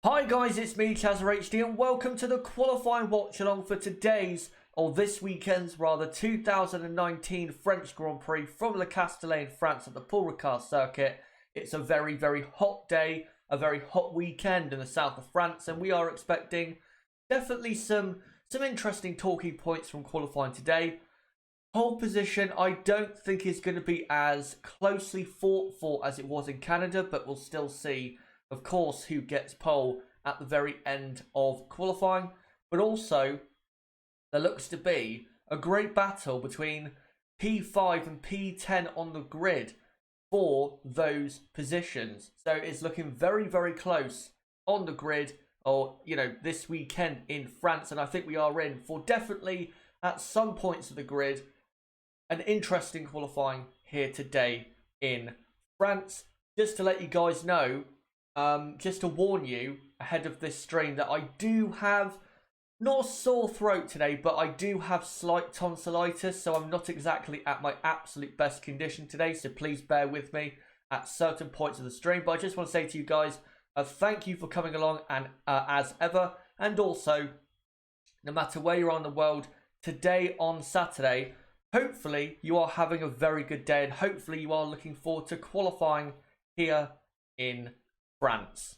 Hi guys, it's me ChazzaHD and welcome to the qualifying watch along for today's, or this weekend's rather, 2019 French Grand Prix from Le Castellet in France at the Paul Ricard circuit. It's a very hot day, a very hot weekend in the south of France, and we are expecting definitely some interesting talking points from qualifying today. Pole position I don't think is going to be as closely fought for as it was in Canada, but we'll still see, of course, who gets pole at the very end of qualifying. But also, there looks to be a great battle between P5 and P10 on the grid for those positions. So it's looking very close on the grid, or, you know, this weekend in France. And I think we are in for definitely, at some points of the grid, an interesting qualifying here today in France. Just to let you guys know, just to warn you ahead of this stream, that I do have not a sore throat today, but I do have slight tonsillitis, so I'm not exactly at my absolute best condition today, so please bear with me at certain points of the stream. But I just want to say to you guys, thank you for coming along, and as ever, and also, no matter where you are in the world, today on Saturday, hopefully you are having a very good day, and hopefully you are looking forward to qualifying here in France.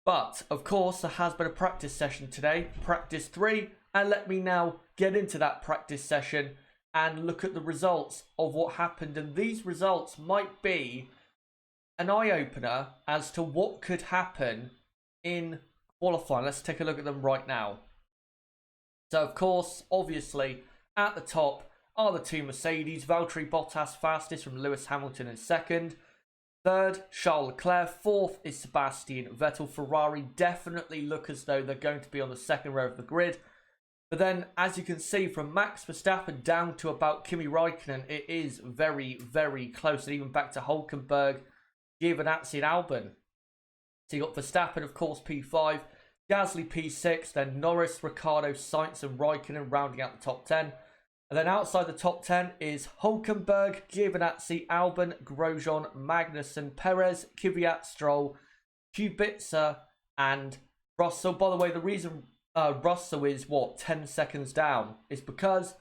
But of course, there has been a practice session today, practice 3, and let me now get into that practice session and look at the results of what happened. And these results might be an eye-opener as to what could happen in qualifying. Let's take a look at them right now. So of course, obviously, at the top are the two Mercedes. Valtteri Bottas fastest from Lewis Hamilton in second. Third, Charles Leclerc. Fourth is Sebastian Vettel. Ferrari definitely look as though they're going to be on the second row of the grid. But then, as you can see, from Max Verstappen down to about Kimi Raikkonen, it is very close. And even back to Hulkenberg, Giovinazzi and Albon. So you got Verstappen, of course, P5. Gasly P6. Then Norris, Ricciardo, Sainz and Raikkonen rounding out the top 10. And then outside the top 10 is Hulkenberg, Giovinazzi, Albon, Grosjean, Magnussen, Perez, Kvyat, Stroll, Kubica and Russell. By the way, the reason Russell is, 10 seconds down is because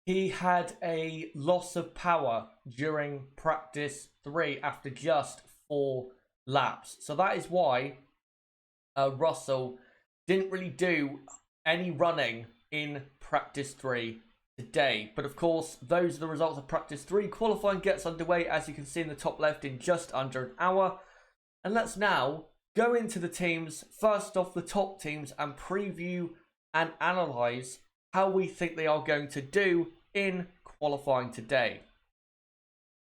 he had a loss of power during practice 3 after just 4 laps. So that is why Russell didn't really do any running in practice 3 today. But of course, those are the results of practice 3. Qualifying gets underway, as you can see in the top left, in just under an hour. And let's now go into the teams. First off, the top teams, and preview and analyse how we think they are going to do in qualifying today.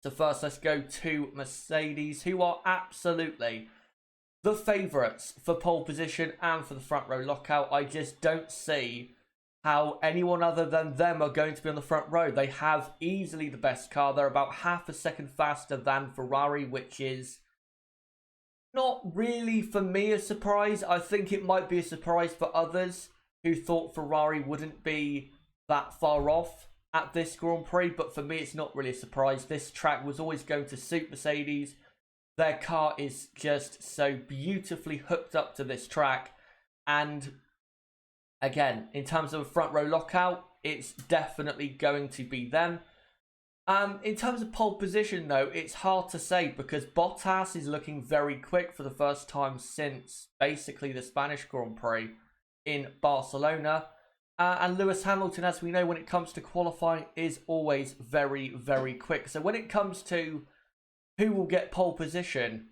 So first, let's go to Mercedes, who are absolutely the favourites for pole position and for the front row lockout. I just don't see how anyone other than them are going to be on the front row. They have easily the best car. They're about half a second faster than Ferrari, which is not really, for me, a surprise. I think it might be a surprise for others who thought Ferrari wouldn't be that far off at this Grand Prix, but for me, it's not really a surprise. This track was always going to suit Mercedes. Their car is just so beautifully hooked up to this track, and again, in terms of a front row lockout, it's definitely going to be them. In terms of pole position, though, it's hard to say because Bottas is looking very quick for the first time since basically the Spanish Grand Prix in Barcelona. And Lewis Hamilton, as we know, when it comes to qualifying, is always very quick. So when it comes to who will get pole position,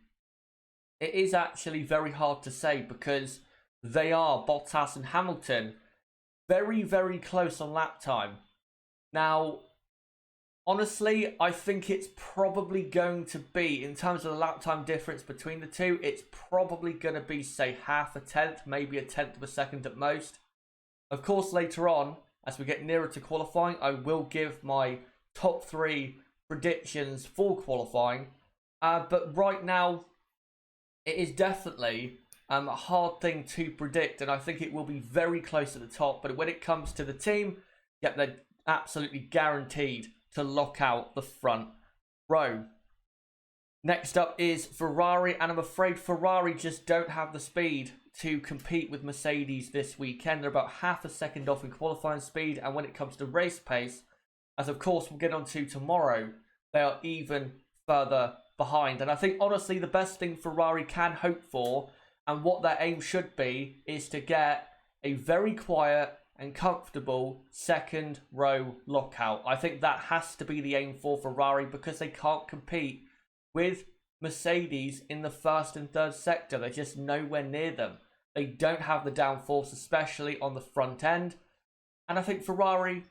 it is actually very hard to say because they are, Bottas and Hamilton, very close on lap time. Now, honestly, I think it's probably going to be, in terms of the lap time difference between the two, it's probably going to be, say, half a tenth, maybe a tenth of a second at most. Of course, later on, as we get nearer to qualifying, I will give my top 3 predictions for qualifying. But right now, it is definitely a hard thing to predict, and I think it will be very close at the top. But when it comes to the team, yep, they're absolutely guaranteed to lock out the front row. Next up is Ferrari, and I'm afraid Ferrari just don't have the speed to compete with Mercedes this weekend. They're about half a second off in qualifying speed, and when it comes to race pace, as of course we'll get on to tomorrow, they are even further behind. And I think honestly the best thing Ferrari can hope for, and what their aim should be, is to get a very quiet and comfortable second row lockout. I think that has to be the aim for Ferrari, because they can't compete with Mercedes in the first and third sector. They're just nowhere near them. They don't have the downforce, especially on the front end. And I think Ferrari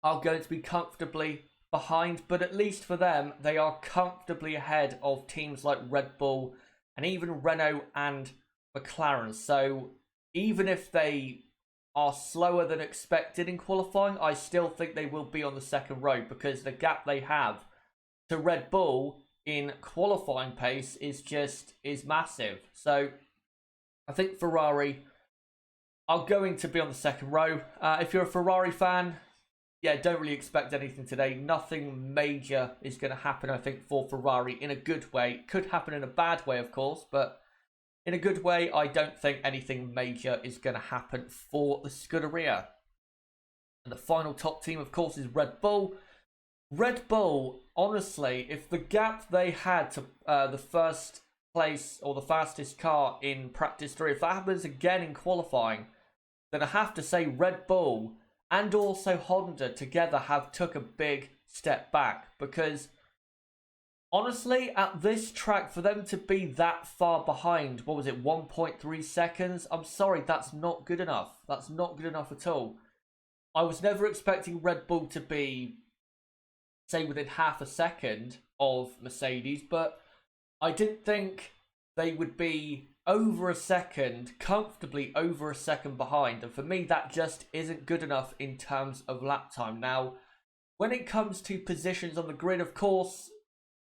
are going to be comfortably behind, but at least for them, they are comfortably ahead of teams like Red Bull and even Renault and McLaren. So even if they are slower than expected in qualifying, I still think they will be on the second row, because the gap they have to Red Bull in qualifying pace is massive. So I think Ferrari are going to be on the second row. If you're a Ferrari fan, yeah, don't really expect anything today. Nothing major is going to happen, I think, for Ferrari in a good way. Could happen in a bad way, of course, but in a good way, I don't think anything major is going to happen for the Scuderia. And the final top team, of course, is Red Bull. Red Bull, honestly, if the gap they had to the first place or the fastest car in practice 3, if that happens again in qualifying, then I have to say Red Bull and also Honda together have took a big step back. Because honestly, at this track, for them to be that far behind, what was it, 1.3 seconds? I'm sorry, that's not good enough. That's not good enough at all. I was never expecting Red Bull to be, say, within half a second of Mercedes, but I didn't think they would be over a second, comfortably over a second behind. And for me, that just isn't good enough in terms of lap time. Now, when it comes to positions on the grid, of course,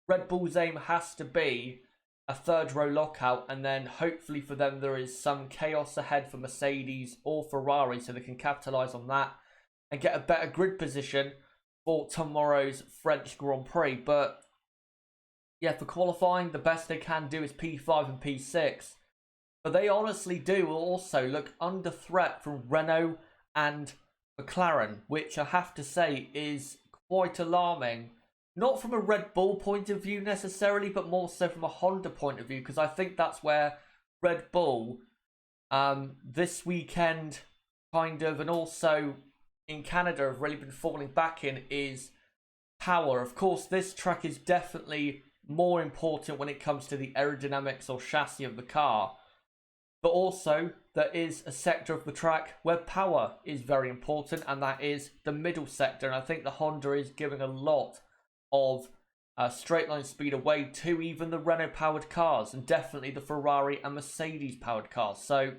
Red Bull's aim has to be a third row lockout, and then hopefully for them there is some chaos ahead for Mercedes or Ferrari, so they can capitalise on that and get a better grid position for tomorrow's French Grand Prix. But yeah, for qualifying, the best they can do is P5 and P6. But they honestly do also look under threat from Renault and McLaren, which I have to say is quite alarming. Not from a Red Bull point of view necessarily, but more so from a Honda point of view, because I think that's where Red Bull this weekend kind of, and also in Canada, have really been falling back in, is power. Of course, this track is definitely more important when it comes to the aerodynamics or chassis of the car. But also, there is a sector of the track where power is very important, and that is the middle sector. And I think the Honda is giving a lot of straight line speed away to even the Renault powered cars, and definitely the Ferrari and Mercedes powered cars. So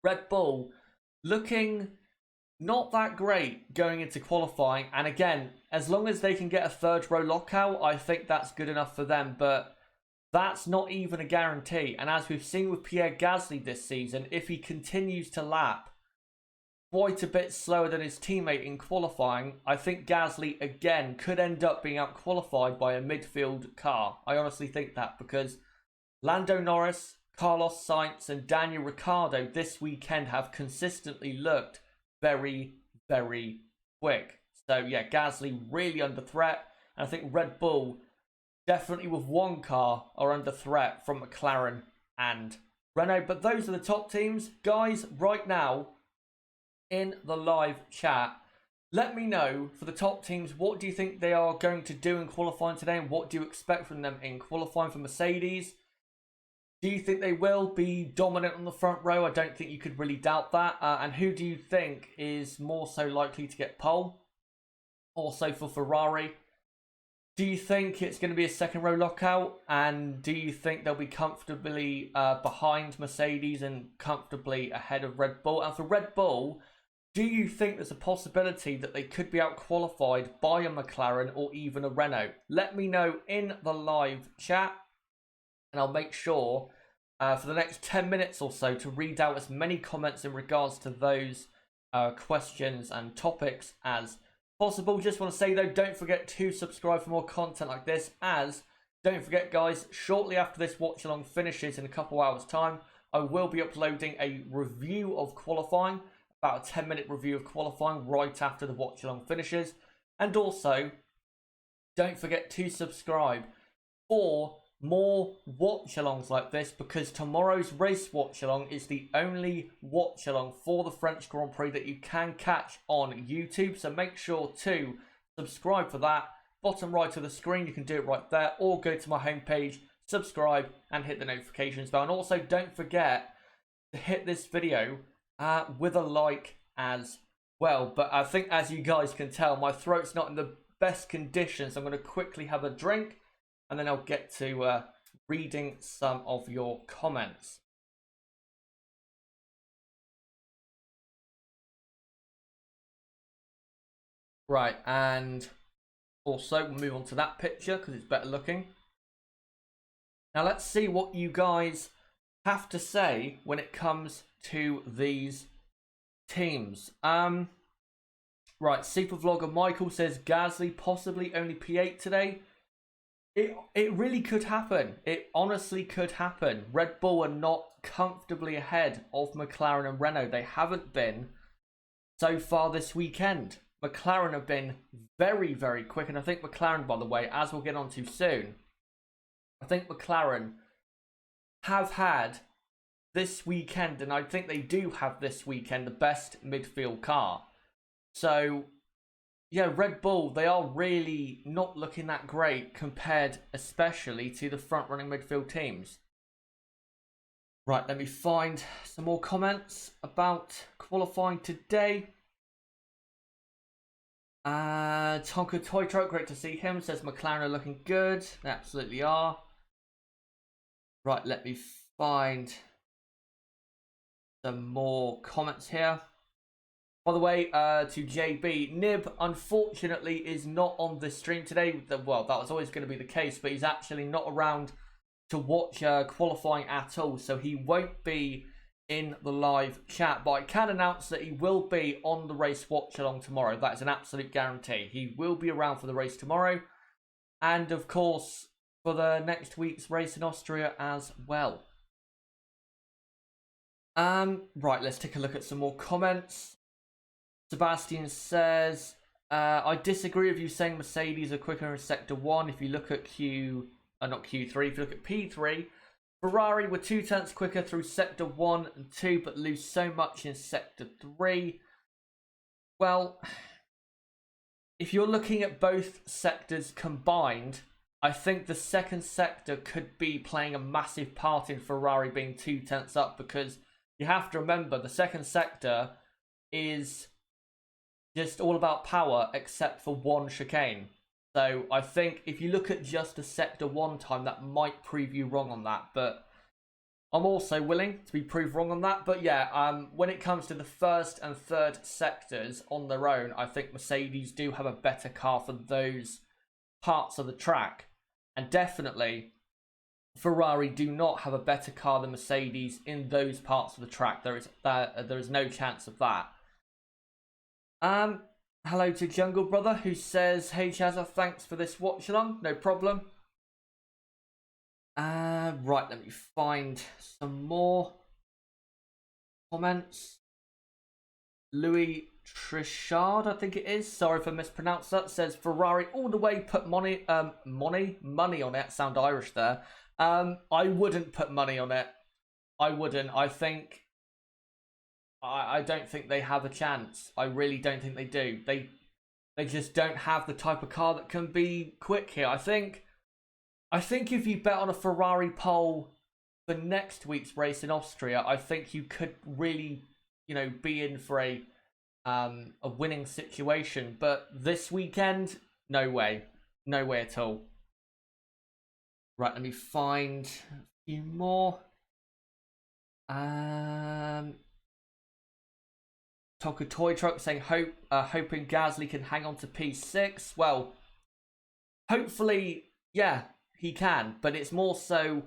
Red Bull looking not that great going into qualifying. And again, as long as they can get a third row lockout, I think that's good enough for them. But that's not even a guarantee. And as we've seen with Pierre Gasly this season, if he continues to lap quite a bit slower than his teammate in qualifying, I think Gasly again could end up being out-qualified by a midfield car. I honestly think that, because Lando Norris, Carlos Sainz and Daniel Ricciardo this weekend have consistently looked very, very quick. So yeah, Gasly really under threat. And I think Red Bull, definitely with one car, are under threat from McLaren and Renault. But those are the top teams. Guys, right now, in the live chat, let me know for the top teams, what do you think they are going to do in qualifying today, and what do you expect from them in qualifying for Mercedes? Do you think they will be dominant on the front row? I don't think you could really doubt that. And who do you think is more so likely to get pole? Also for Ferrari, do you think it's going to be a second row lockout? And do you think they'll be comfortably behind Mercedes and comfortably ahead of Red Bull? And for Red Bull, do you think there's a possibility that they could be out-qualified by a McLaren or even a Renault? Let me know in the live chat, and I'll make sure for the next 10 minutes or so to read out as many comments in regards to those questions and topics as possible. Just want to say though, don't forget to subscribe for more content like this, as Don't forget, guys, shortly after this watch along finishes in a couple hours' time, I will be uploading a review of qualifying, about a 10-minute review of qualifying right after the watch along finishes. And also, don't forget to subscribe for more watch alongs like this, because tomorrow's race watch along is the only watch along for the French Grand Prix that you can catch on YouTube. So make sure to subscribe for that. Bottom right of the screen, you can do it right there, or go to my homepage, subscribe, and hit the notifications bell. And also, don't forget to hit this video with a like as well. But I think, as you guys can tell, my throat's not in the best condition, so I'm going to quickly have a drink, and then I'll get to reading some of your comments. Right, and also we'll move on to that picture because it's better looking. Now let's see what you guys have to say when it comes to these teams. Right, Super Vlogger Michael says Gasly possibly only P8 today. It really could happen. It honestly could happen. Red Bull are not comfortably ahead of McLaren and Renault. They haven't been so far this weekend. McLaren have been very, very quick. And I think McLaren, by the way, as we'll get on to soon, I think McLaren have had this weekend, and I think they do have this weekend, the best midfield car. So, yeah, Red Bull, they are really not looking that great compared especially to the front-running midfield teams. Right, let me find some more comments about qualifying today. Tonka Toy Truck, great to see him, says McLaren are looking good. They absolutely are. Right, let me find some more comments here. By the way, to JB, Nib unfortunately is not on this stream today. Well, that was always going to be the case, but he's actually not around to watch qualifying at all, so he won't be in the live chat. But I can announce that he will be on the race watch along tomorrow. That is an absolute guarantee. He will be around for the race tomorrow, and of course for the next week's race in Austria as well. Right, let's take a look at some more comments. Sebastian says, I disagree with you saying Mercedes are quicker in Sector 1. If you look at if you look at P3, Ferrari were 2 tenths quicker through Sector 1 and 2, but lose so much in Sector 3. Well, if you're looking at both sectors combined, I think the second sector could be playing a massive part in Ferrari being 2 tenths up, because you have to remember the second sector is just all about power except for one chicane. So I think if you look at just the Sector 1 time, that might prove you wrong on that. But I'm also willing to be proved wrong on that. But yeah, when it comes to the first and third sectors on their own, I think Mercedes do have a better car for those parts of the track. And definitely, Ferrari do not have a better car than Mercedes in those parts of the track. There is no chance of that. Hello to Jungle Brother, who says, hey Chazza, thanks for this watch along. No problem. Right, let me find some more comments. Louis Trichard, I think it is. Sorry if I mispronounced that. Says Ferrari all the way put money on it. Sound Irish there. I wouldn't put money on it. I wouldn't. I don't think they have a chance. I really don't think they do. They just don't have the type of car that can be quick here. I think if you bet on a Ferrari pole for next week's race in Austria, I think you could really, be in for a winning situation. But this weekend, no way. No way at all. Right, let me find a few more. Tonka Toy Truck saying hoping Gasly can hang on to P6. Well, hopefully, yeah, he can, but it's more so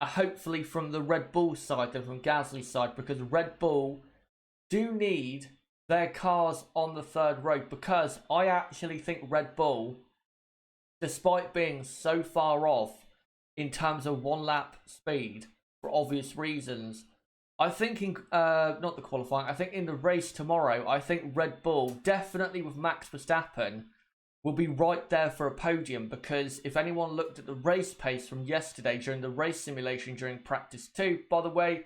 hopefully from the Red Bull side than from Gasly's side, because Red Bull do need their cars on the third row, because I actually think Red Bull despite being so far off in terms of one lap speed for obvious reasons, I think in not the qualifying, I think in the race tomorrow, I think Red Bull, definitely with Max Verstappen, will be right there for a podium, because if anyone looked at the race pace from yesterday during the race simulation during practice 2, by the way,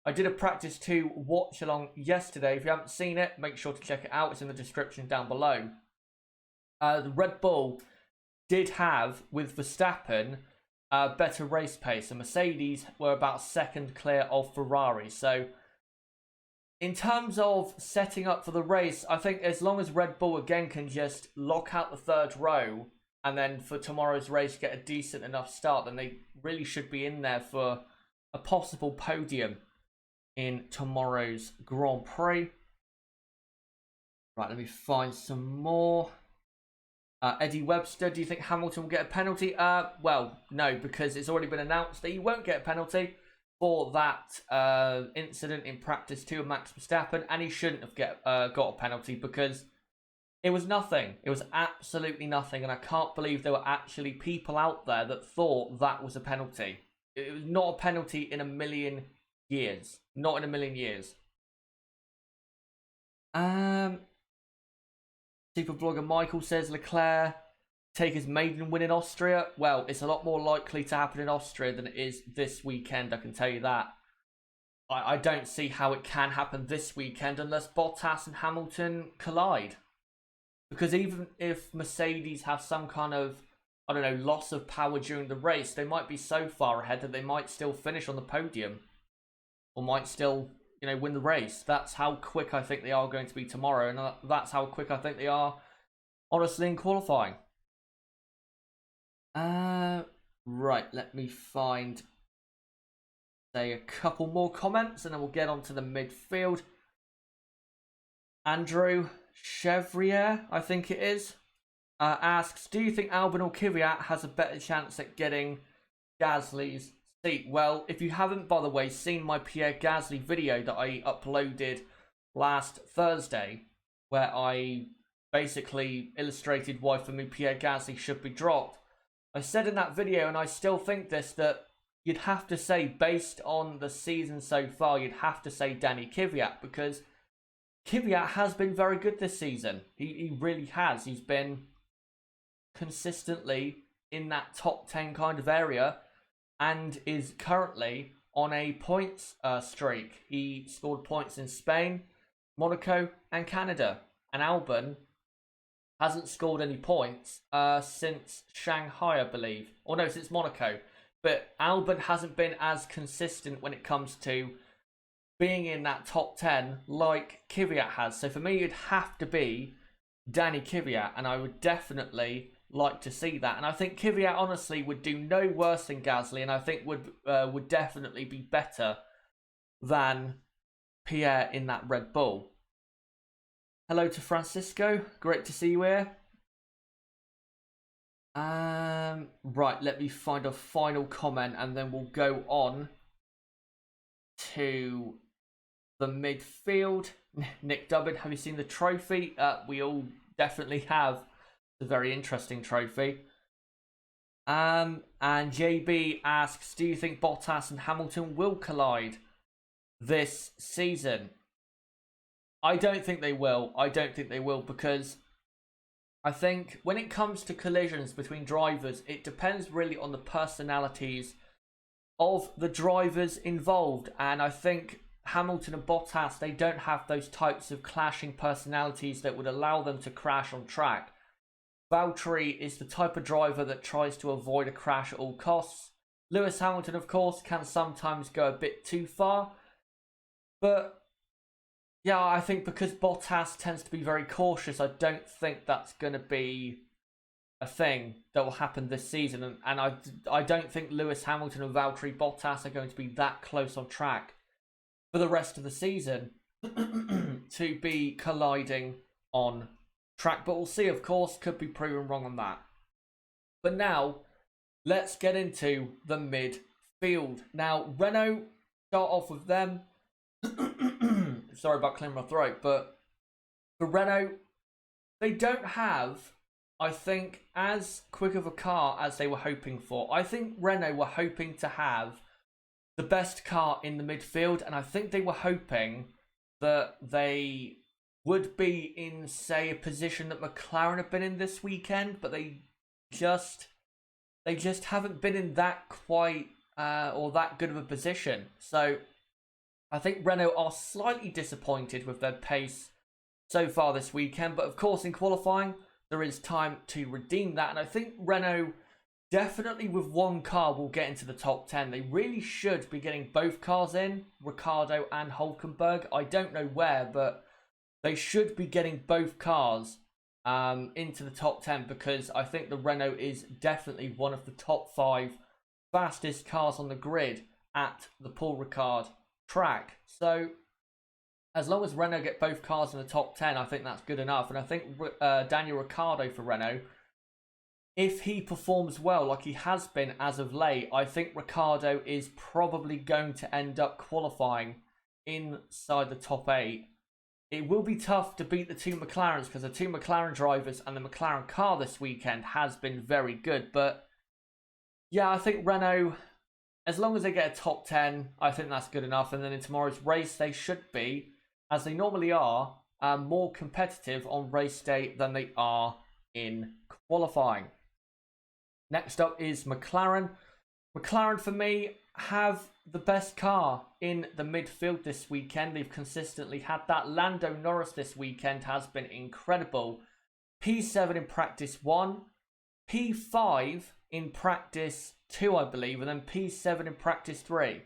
I did a practice 2 watch along yesterday. If you haven't seen it, make sure to check it out. It's in the description down below. The Red Bull did have, with Verstappen, better race pace, and Mercedes were about second clear of Ferrari. So in terms of setting up for the race, I think as long as Red Bull again can just lock out the third row and then for tomorrow's race get a decent enough start, then they really should be in there for a possible podium in tomorrow's Grand Prix. Right, let me find some more. Eddie Webster, do you think Hamilton will get a penalty? Well, no, because it's already been announced that he won't get a penalty for that incident in practice 2 of Max Verstappen, and he shouldn't have got a penalty because it was nothing. It was absolutely nothing, and I can't believe there were actually people out there that thought that was a penalty. It was not a penalty in a million years. Not in a million years. Super blogger Michael says Leclerc take his maiden win in Austria. Well, it's a lot more likely to happen in Austria than it is this weekend, I can tell you that. I don't see how it can happen this weekend unless Bottas and Hamilton collide. Because even if Mercedes have some kind of, I don't know, loss of power during the race, they might be so far ahead that they might still finish on the podium. Or might still, you know, win the race. That's how quick I think they are going to be tomorrow, and that's how quick I think they are, honestly, in qualifying. Right, let me find, say, a couple more comments, and then we'll get on to the midfield. Andrew Chevrier, I think it is, asks, do you think Albon or Kvyat has a better chance at getting Gasly's seat? Well, if you haven't, by the way, seen my Pierre Gasly video that I uploaded last Thursday, where I basically illustrated why for me Pierre Gasly should be dropped, I said in that video, and I still think this, that you'd have to say, based on the season so far, you'd have to say Danny Kvyat, because Kvyat has been very good this season. He really has. He's been consistently in that top 10 kind of area, and is currently on a points streak. He scored points in Spain, Monaco, and Canada. And Albon hasn't scored any points since Shanghai, I believe. Or no, since Monaco. But Albon hasn't been as consistent when it comes to being in that top 10 like Kvyat has. So for me, it'd have to be Danny Kvyat, and I would definitely like to see that. And I think Kvyat honestly would do no worse than Gasly, and I think would definitely be better than Pierre in that Red Bull. Hello to Francisco, great to see you here. Right, let me find a final comment and then we'll go on to the midfield. Nick Dubbin, have you seen the trophy? We all definitely have. It's a very interesting trophy. And JB asks, do you think Bottas and Hamilton will collide this season? I don't think they will. I don't think they will, because I think when it comes to collisions between drivers, it depends really on the personalities of the drivers involved. And I think Hamilton and Bottas, they don't have those types of clashing personalities that would allow them to crash on track. Valtteri is the type of driver that tries to avoid a crash at all costs. Lewis Hamilton, of course, can sometimes go a bit too far. But yeah, I think because Bottas tends to be very cautious, I don't think that's going to be a thing that will happen this season. And I don't think Lewis Hamilton and Valtteri Bottas are going to be that close on track for the rest of the season to be colliding on track. But we'll see, of course, could be proven wrong on that. But now, let's get into the midfield. Now, Renault, start off with them. Sorry about clearing my throat, but for Renault, they don't have I think as quick of a car as they were hoping for. I think Renault were hoping to have the best car in the midfield, and I think they were hoping that they would be in, say, a position that McLaren have been in this weekend, but they just haven't been in that quite or that good of a position. So I think Renault are slightly disappointed with their pace so far this weekend, but of course in qualifying there is time to redeem that, and I think Renault definitely with one car will get into the top 10. They really should be getting both cars in, Ricciardo and Hülkenberg. I don't know where, but they should be getting both cars into the top 10, because I think the Renault is definitely one of the top 5 fastest cars on the grid at the Paul Ricard track. So as long as Renault get both cars in the top 10, I think that's good enough. And I think Daniel Ricciardo for Renault, if he performs well like he has been as of late, I think Ricciardo is probably going to end up qualifying inside the top 8. It will be tough to beat the two McLarens, because the two McLaren drivers and the McLaren car this weekend has been very good. But yeah, I think Renault, as long as they get a top 10, I think that's good enough. And then in tomorrow's race, they should be, as they normally are, more competitive on race day than they are in qualifying. Next up is McLaren. McLaren, for me, have the best car in the midfield this weekend. They've consistently had that. Lando Norris this weekend has been incredible. P7 in practice 1, P5 in practice 2, I believe, and then P7 in practice 3.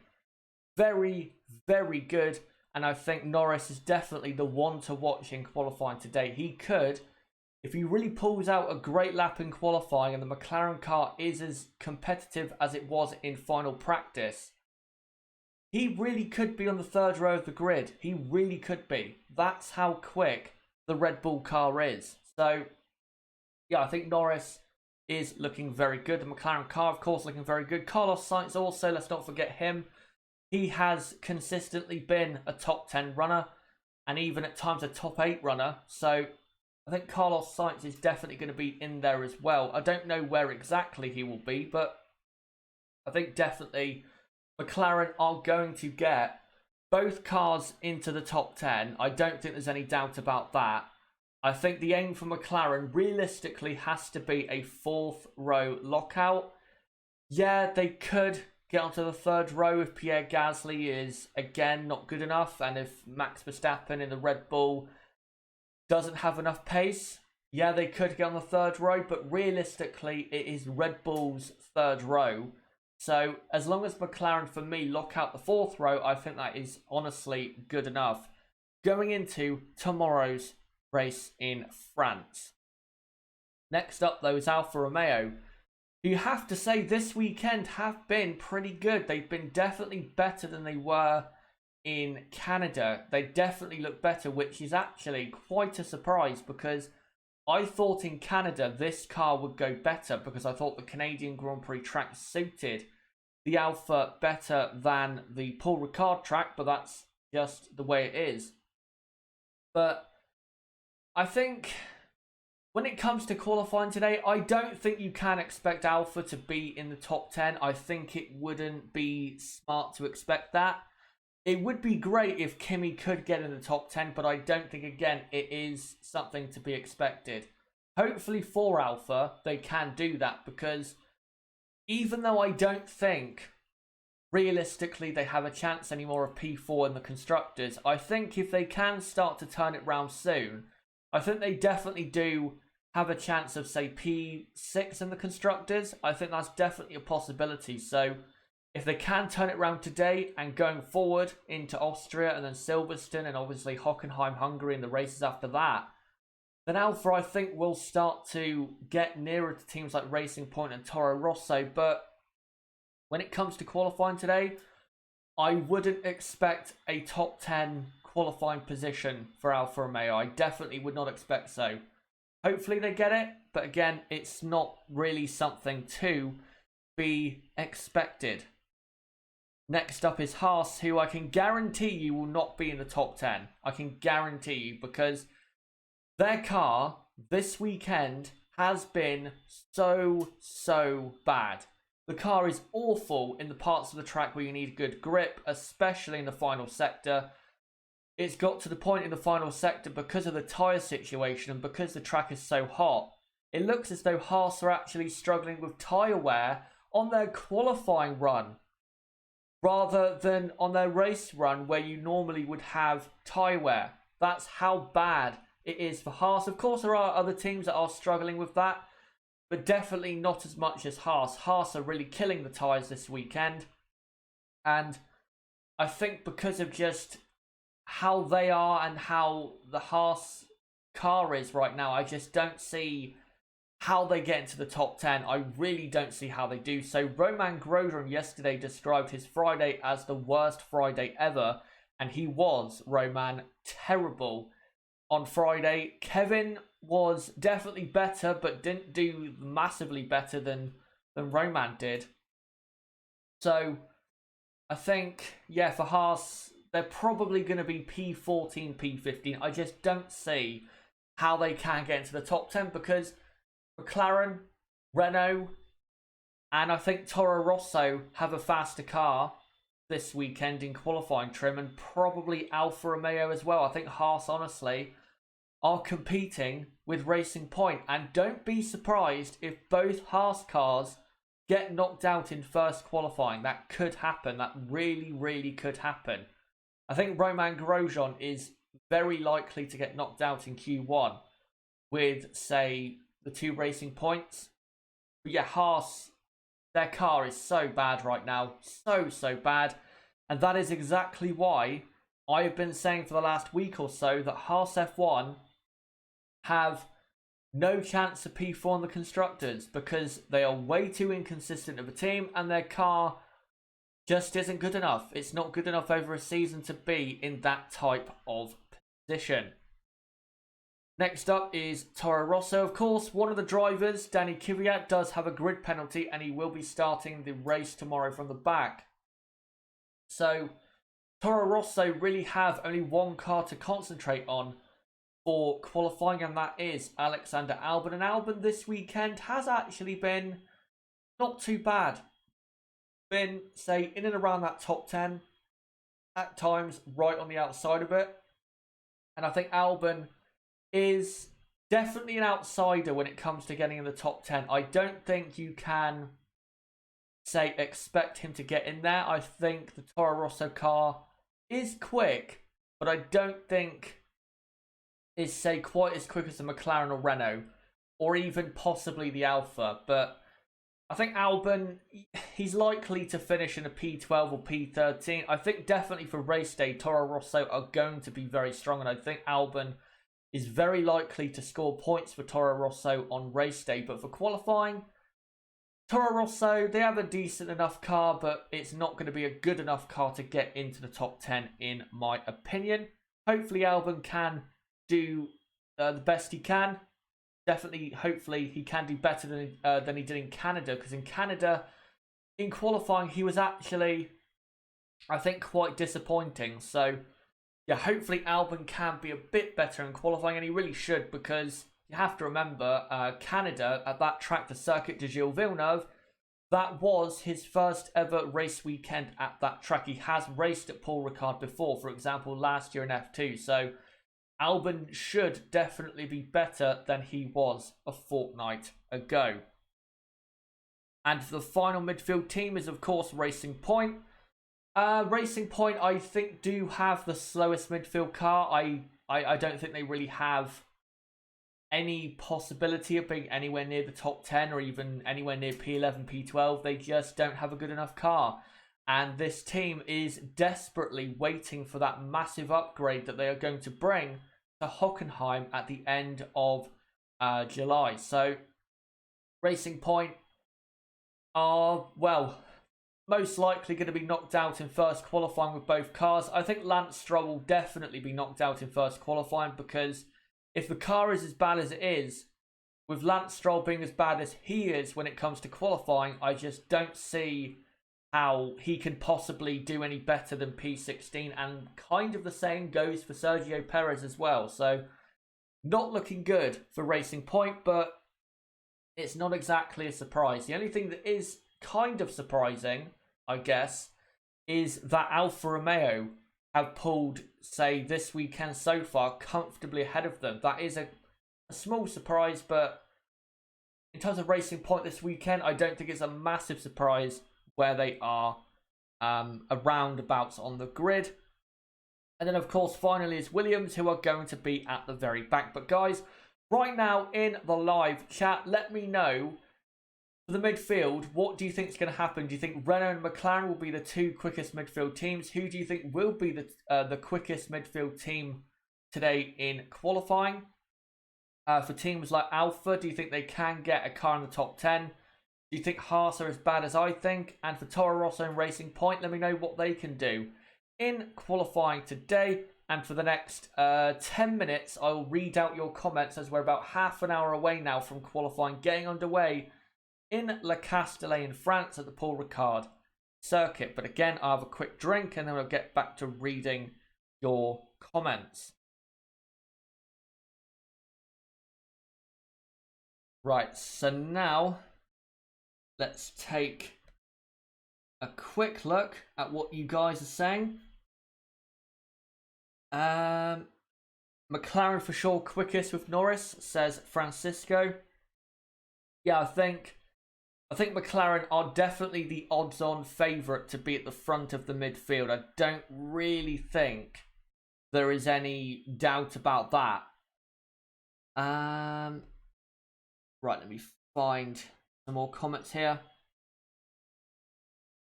Very, very good. And I think Norris is definitely the one to watch in qualifying today. He could, if he really pulls out a great lap in qualifying and the McLaren car is as competitive as it was in final practice, he really could be on the 3rd row of the grid. He really could be. That's how quick the Red Bull car is. So, yeah, I think Norris is looking very good. The McLaren car, of course, looking very good. Carlos Sainz also, let's not forget him. He has consistently been a top 10 runner and even at times a top 8 runner. So I think Carlos Sainz is definitely going to be in there as well. I don't know where exactly he will be, but I think definitely McLaren are going to get both cars into the top 10. I don't think there's any doubt about that. I think the aim for McLaren realistically has to be a 4th row lockout. Yeah, they could get onto the 3rd row if Pierre Gasly is, again, not good enough, and if Max Verstappen in the Red Bull doesn't have enough pace. Yeah, they could get on the 3rd row, but realistically, it is Red Bull's 3rd row. So as long as McLaren, for me, lock out the 4th row, I think that is honestly good enough. Going into tomorrow's race in France. Next up, though, is Alfa Romeo. You have to say this weekend have been pretty good. They've been definitely better than they were in Canada. They definitely look better, which is actually quite a surprise, because I thought in Canada this car would go better, because I thought the Canadian Grand Prix track suited the Alfa better than the Paul Ricard track, but that's just the way it is. But I think when it comes to qualifying today, I don't think you can expect Alfa to be in the top 10. I think it wouldn't be smart to expect that. It would be great if Kimi could get in the top 10, but I don't think, again, it is something to be expected. Hopefully for Alfa, they can do that, because even though I don't think realistically they have a chance anymore of P4 in the Constructors, I think if they can start to turn it round soon, I think they definitely do have a chance of, say, P6 in the Constructors. I think that's definitely a possibility. So if they can turn it around today and going forward into Austria and then Silverstone and obviously Hockenheim, Hungary and the races after that, then Alfa, I think, will start to get nearer to teams like Racing Point and Toro Rosso. But when it comes to qualifying today, I wouldn't expect a top 10 qualifying position for Alfa Romeo. I definitely would not expect so. Hopefully they get it, but again, it's not really something to be expected. Next up is Haas, who I can guarantee you will not be in the top 10. I can guarantee you, because their car this weekend has been so bad. The car is awful in the parts of the track where you need good grip, especially in the final sector. It's got to the point in the final sector because of the tyre situation and because the track is so hot. It looks as though Haas are actually struggling with tyre wear on their qualifying run rather than on their race run where you normally would have tyre wear. That's how bad it is for Haas. Of course, there are other teams that are struggling with that, but definitely not as much as Haas. Haas are really killing the tyres this weekend. And I think because of just how they are and how the Haas car is right now, I just don't see how they get into the top 10. I really don't see how they do so. Romain Grosjean yesterday described his Friday as the worst Friday ever, and he was, Romain, terrible on Friday. Kevin was definitely better, but didn't do massively better than Romain did. So I think, yeah, for Haas, they're probably going to be P14, P15. I just don't see how they can get into the top 10 because McLaren, Renault, and I think Toro Rosso have a faster car this weekend in qualifying trim, and probably Alfa Romeo as well. I think Haas, honestly, are competing with Racing Point, and don't be surprised if both Haas cars get knocked out in first qualifying. That could happen. That really could happen. I think Romain Grosjean is very likely to get knocked out in Q1 with, say, the 2 Racing Points. But yeah, Haas, their car is so bad right now. So bad. And that is exactly why I have been saying for the last week or so that Haas F1 have no chance of P4 in the Constructors because they are way too inconsistent of a team and their car just isn't good enough. It's not good enough over a season to be in that type of position. Next up is Toro Rosso. Of course, one of the drivers, Danny Kvyat, does have a grid penalty and he will be starting the race tomorrow from the back. So Toro Rosso really have only one car to concentrate on for qualifying, and that is Alexander Albon. And Albon this weekend has actually been not too bad. Been, say, in and around that top 10, at times right on the outside of it. And I think Albon is definitely an outsider when it comes to getting in the top 10. I don't think you can, say, expect him to get in there. I think the Toro Rosso car is quick, but I don't think is, say, quite as quick as the McLaren or Renault, or even possibly the Alfa. But I think Albon, he's likely to finish in a P12 or P13. I think definitely for race day, Toro Rosso are going to be very strong, and I think Albon is very likely to score points for Toro Rosso on race day. But for qualifying, Toro Rosso, they have a decent enough car, but it's not going to be a good enough car to get into the top 10, in my opinion. Hopefully Albon can do the best he can. Definitely, hopefully, he can do better than he did in Canada. Because in Canada, in qualifying, he was actually, I think, quite disappointing. So, yeah, hopefully Albon can be a bit better in qualifying. And he really should, because you have to remember, Canada, at that track, the Circuit de Gilles Villeneuve, that was his first ever race weekend at that track. He has raced at Paul Ricard before, for example, last year in F2. So Albon should definitely be better than he was a fortnight ago. And the final midfield team is, of course, Racing Point. Racing Point, I think, do have the slowest midfield car. I don't think they really have any possibility of being anywhere near the top 10 or even anywhere near P11, P12. They just don't have a good enough car. And this team is desperately waiting for that massive upgrade that they are going to bring to Hockenheim at the end of July. So, Racing Point are, well, most likely going to be knocked out in first qualifying with both cars. I think Lance Stroll will definitely be knocked out in first qualifying, because if the car is as bad as it is, with Lance Stroll being as bad as he is when it comes to qualifying, I just don't see how he can possibly do any better than P16. And kind of the same goes for Sergio Perez as well. So not looking good for Racing Point, but it's not exactly a surprise. The only thing that is kind of surprising, I guess, is that Alfa Romeo have pulled, say, this weekend so far comfortably ahead of them. That is a small surprise, but in terms of Racing Point this weekend, I don't think it's a massive surprise where they are around abouts on the grid. And then, of course, finally is Williams, who are going to be at the very back. But guys, right now in the live chat, let me know for the midfield, what do you think is going to happen? Do you think Renault and McLaren will be the two quickest midfield teams? Who do you think will be the quickest midfield team today in qualifying? For teams like Alfa, do you think they can get a car in the top 10? Do you think Haas are as bad as I think? And for Toro Rosso and Racing Point, let me know what they can do in qualifying today. And for the next 10 minutes, I will read out your comments as we're about half an hour away now from qualifying getting underway in Le Castellet in France at the Paul Ricard circuit. But again, I'll have a quick drink and then we'll get back to reading your comments. Right, so now let's take a quick look at what you guys are saying. McLaren for sure quickest with Norris, says Francisco. Yeah, I think McLaren are definitely the odds-on favourite to be at the front of the midfield. I don't really think there is any doubt about that. Right, let me find some more comments here.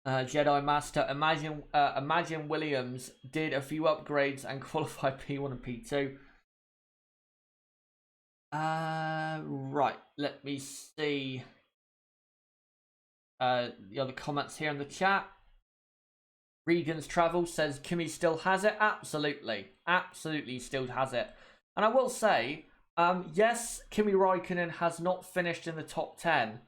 Jedi Master, imagine Williams did a few upgrades and qualified P1 and P2. Right, let me see the other comments here in the chat. Regan's Travel says Kimi still has it. Absolutely still has it. And I will say, yes, Kimi Räikkönen has not finished in the top 10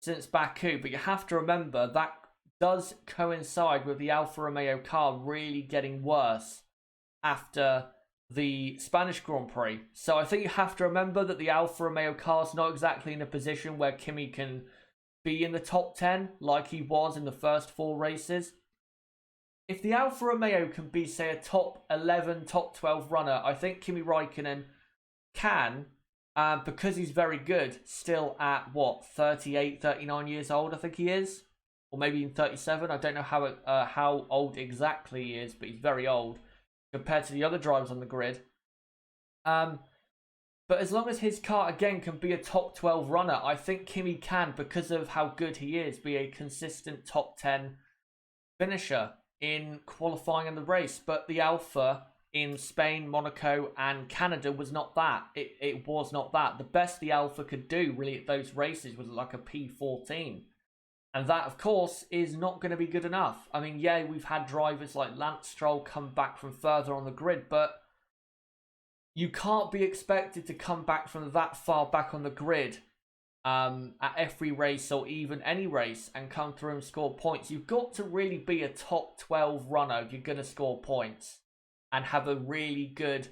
since Baku, but you have to remember that does coincide with the Alfa Romeo car really getting worse after the Spanish Grand Prix. So I think you have to remember that the Alfa Romeo car is not exactly in a position where Kimi can be in the top 10 like he was in the first 4 races. If the Alfa Romeo can be, say, a top 11, top 12 runner, I think Kimi Räikkönen can, because he's very good, still at, what, 38, 39 years old, I think he is? Or maybe even 37. I don't know how old exactly he is, but he's very old compared to the other drivers on the grid. But as long as his car, again, can be a top 12 runner, I think Kimi can, because of how good he is, be a consistent top 10 finisher in qualifying in the race. But the Alfa in Spain, Monaco and Canada was not that. It was not that. The best the Alfa could do really at those races was like a P14. And that, of course, is not going to be good enough. I mean, yeah, we've had drivers like Lance Stroll come back from further on the grid, but you can't be expected to come back from that far back on the grid at every race or even any race and come through and score points. You've got to really be a top 12 runner if you're going to score points and have a really good,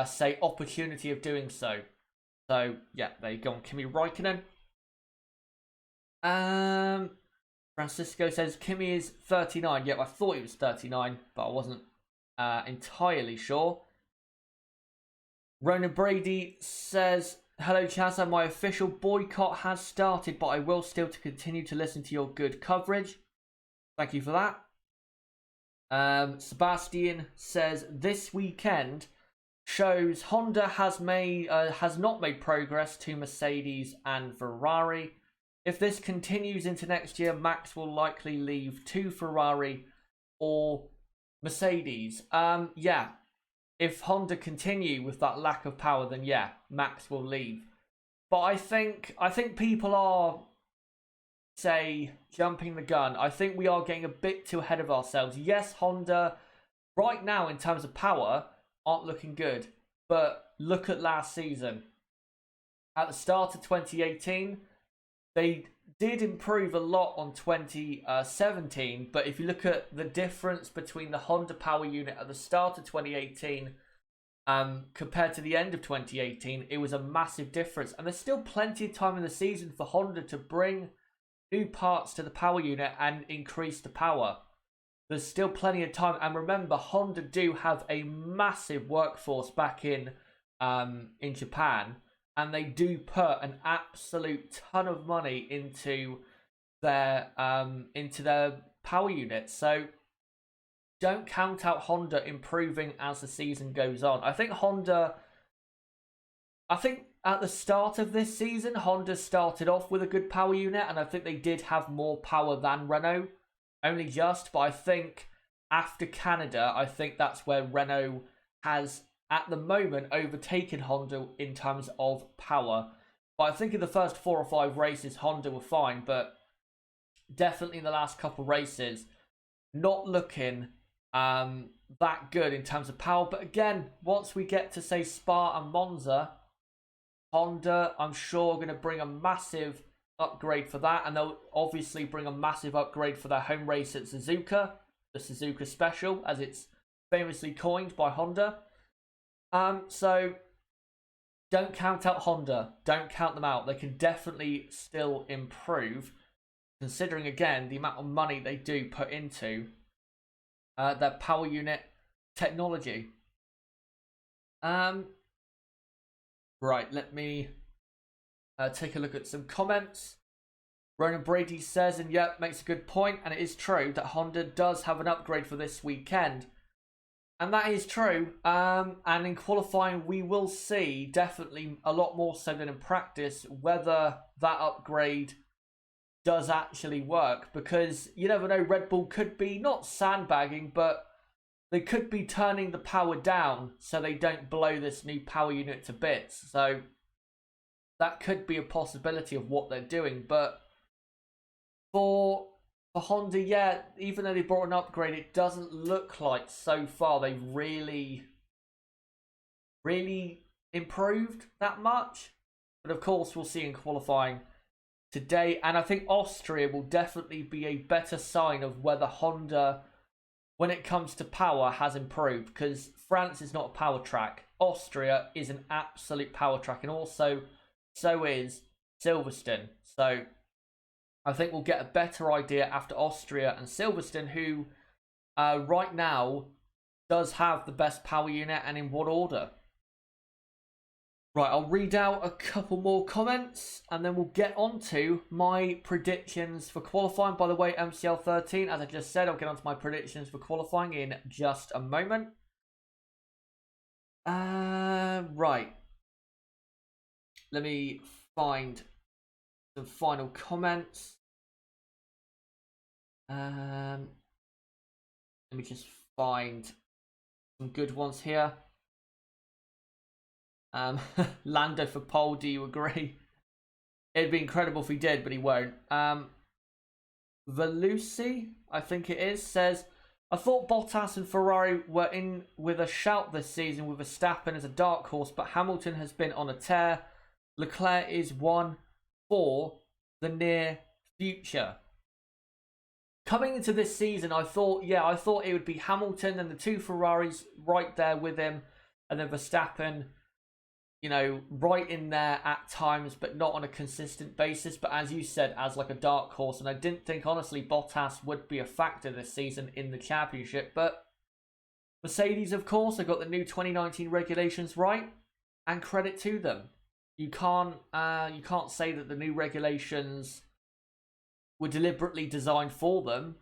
say, opportunity of doing so. So, yeah, there you go on Kimi Räikkönen. Francisco says Kimi is 39. Yep, I thought he was 39, but I wasn't entirely sure. Ronan Brady says, hello Chazza, my official boycott has started, but I will still continue to listen to your good coverage. Thank you for that. Sebastian says, this weekend shows Honda has not made progress to Mercedes and Ferrari. If this continues into next year, Max will likely leave to Ferrari or Mercedes. Yeah, if Honda continue with that lack of power, then yeah, Max will leave. But I think people are, say, jumping the gun. I think we are getting a bit too ahead of ourselves. Yes, Honda, right now in terms of power, aren't looking good. But look at last season. At the start of 2018, they did improve a lot on 2017, but if you look at the difference between the Honda power unit at the start of 2018 compared to the end of 2018, it was a massive difference. And there's still plenty of time in the season for Honda to bring new parts to the power unit and increase the power. There's still plenty of time. And remember, Honda do have a massive workforce back in Japan. And they do put an absolute ton of money into their power unit. So don't count out Honda improving as the season goes on. I think at the start of this season, Honda started off with a good power unit, and I think they did have more power than Renault, only just. But I think after Canada, I think that's where Renault has, at the moment, overtaken Honda in terms of power. But I think in the first 4 or 5 races, Honda were fine, but definitely in the last couple of races, not looking that good in terms of power. But again, once we get to, say, Spa and Monza, Honda, I'm sure, are going to bring a massive upgrade for that. And they'll obviously bring a massive upgrade for their home race at Suzuka, the Suzuka Special, as it's famously coined by Honda. So don't count out Honda. Don't count them out. They can definitely still improve, considering, again, the amount of money they do put into their power unit technology. Right, let me take a look at some comments. Ronan Brady says, and yep, makes a good point, and it is true that Honda does have an upgrade for this weekend. And that is true. And in qualifying, we will see, definitely a lot more so than in practice, whether that upgrade does actually work. Because you never know, Red Bull could be not sandbagging, but they could be turning the power down so they don't blow this new power unit to bits. So that could be a possibility of what they're doing. But for Honda, yeah, even though they brought an upgrade, it doesn't look like so far they've really improved that much. But of course, we'll see in qualifying today. And I think Austria will definitely be a better sign of whether Honda, when it comes to power, has improved. Because France is not a power track. Austria is an absolute power track. And also, so is Silverstone. So I think we'll get a better idea after Austria and Silverstone, who right now does have the best power unit, and in what order. Right, I'll read out a couple more comments and then we'll get on to my predictions for qualifying. By the way, MCL13, as I just said, I'll get on to my predictions for qualifying in just a moment. Right. Let me find some final comments. Let me just find some good ones here. Lando for pole, do you agree? It'd be incredible if he did, but he won't. Velusi, I think it is, says, I thought Bottas and Ferrari were in with a shout this season with Verstappen as a dark horse, but Hamilton has been on a tear. Leclerc is one for the near future. Coming into this season, I thought it would be Hamilton and the 2 Ferraris right there with him, and then Verstappen, you know, right in there at times, but not on a consistent basis. But as you said, as like a dark horse. And I didn't think, honestly, Bottas would be a factor this season in the championship. But Mercedes, of course, have got the new 2019 regulations right, and credit to them. You can't say that the new regulations were deliberately designed for them.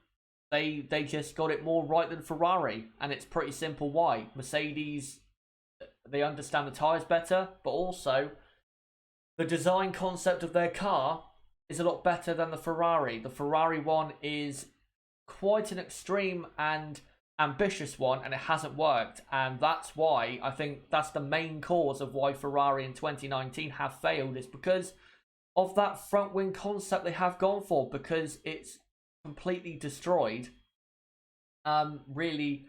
They just got it more right than Ferrari, and it's pretty simple why. Mercedes, they understand the tyres better, but also the design concept of their car is a lot better than the Ferrari. The Ferrari one is quite an extreme and ambitious one, and it hasn't worked. And that's why I think that's the main cause of why Ferrari in 2019 have failed, is because of that front wing concept they have gone for, because it's completely destroyed really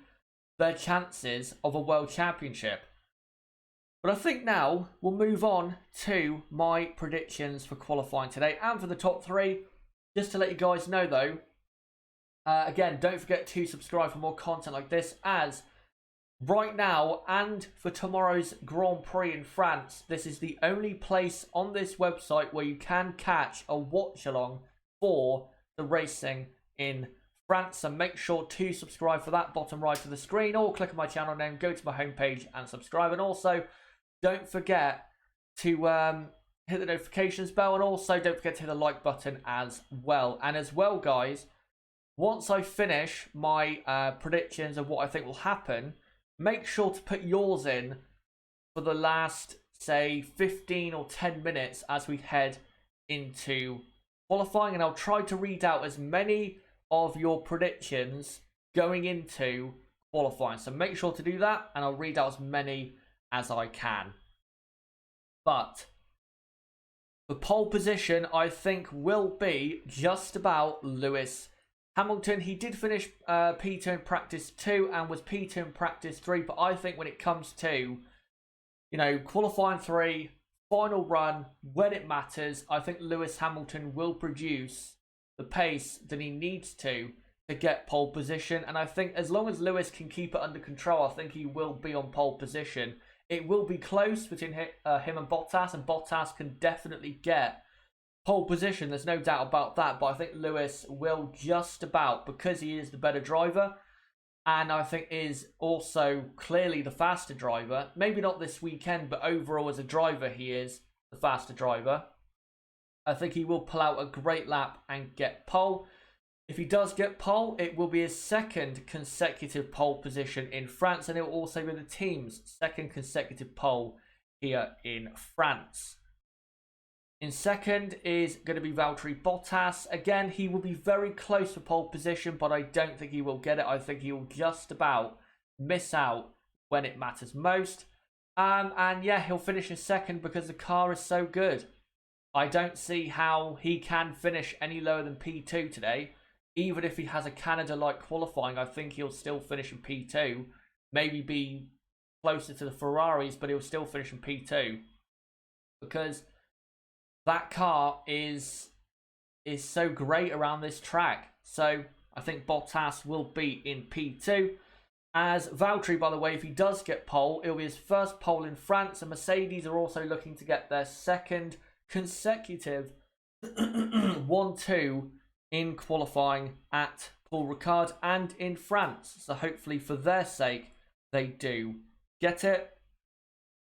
their chances of a world championship. But I think now we'll move on to my predictions for qualifying today and for the top 3. Just to let you guys know though, again, don't forget to subscribe for more content like this, as right now and for tomorrow's Grand Prix in France, this is the only place on this website where you can catch a watch along for the racing in France. So make sure to subscribe for that, bottom right of the screen, or click on my channel name, go to my homepage and subscribe. And also don't forget to hit the notifications bell, and also don't forget to hit the like button as well. And as well, guys, once I finish my predictions of what I think will happen, make sure to put yours in for the last, say, 15 or 10 minutes as we head into qualifying. And I'll try to read out as many of your predictions going into qualifying. So make sure to do that, and I'll read out as many as I can. But the pole position, I think, will be just about Lewis Hamilton. He did finish P2 in practice 2 and was P2 in practice 3. But I think when it comes to, qualifying 3, final run, when it matters, I think Lewis Hamilton will produce the pace that he needs to get pole position. And I think as long as Lewis can keep it under control, I think he will be on pole position. It will be close between him and Bottas can definitely get pole position. There's no doubt about that. But I think Lewis will just about, because he is the better driver, and I think is also clearly the faster driver. Maybe not this weekend, but overall as a driver, he is the faster driver. I think he will pull out a great lap and get pole. If he does get pole, it will be his second consecutive pole position in France, and it will also be the team's second consecutive pole here in France. In second is going to be Valtteri Bottas. Again, he will be very close for pole position, but I don't think he will get it. I think he will just about miss out when it matters most. And yeah, he'll finish in second because the car is so good. I don't see how he can finish any lower than P2 today. Even if he has a Canada-like qualifying, I think he'll still finish in P2. Maybe be closer to the Ferraris, but he'll still finish in P2. Because that car is so great around this track. So I think Bottas will be in P2. As Valtteri, by the way, if he does get pole, it'll be his first pole in France. And Mercedes are also looking to get their second consecutive 1-2 in qualifying at Paul Ricard and in France. So hopefully for their sake, they do get it.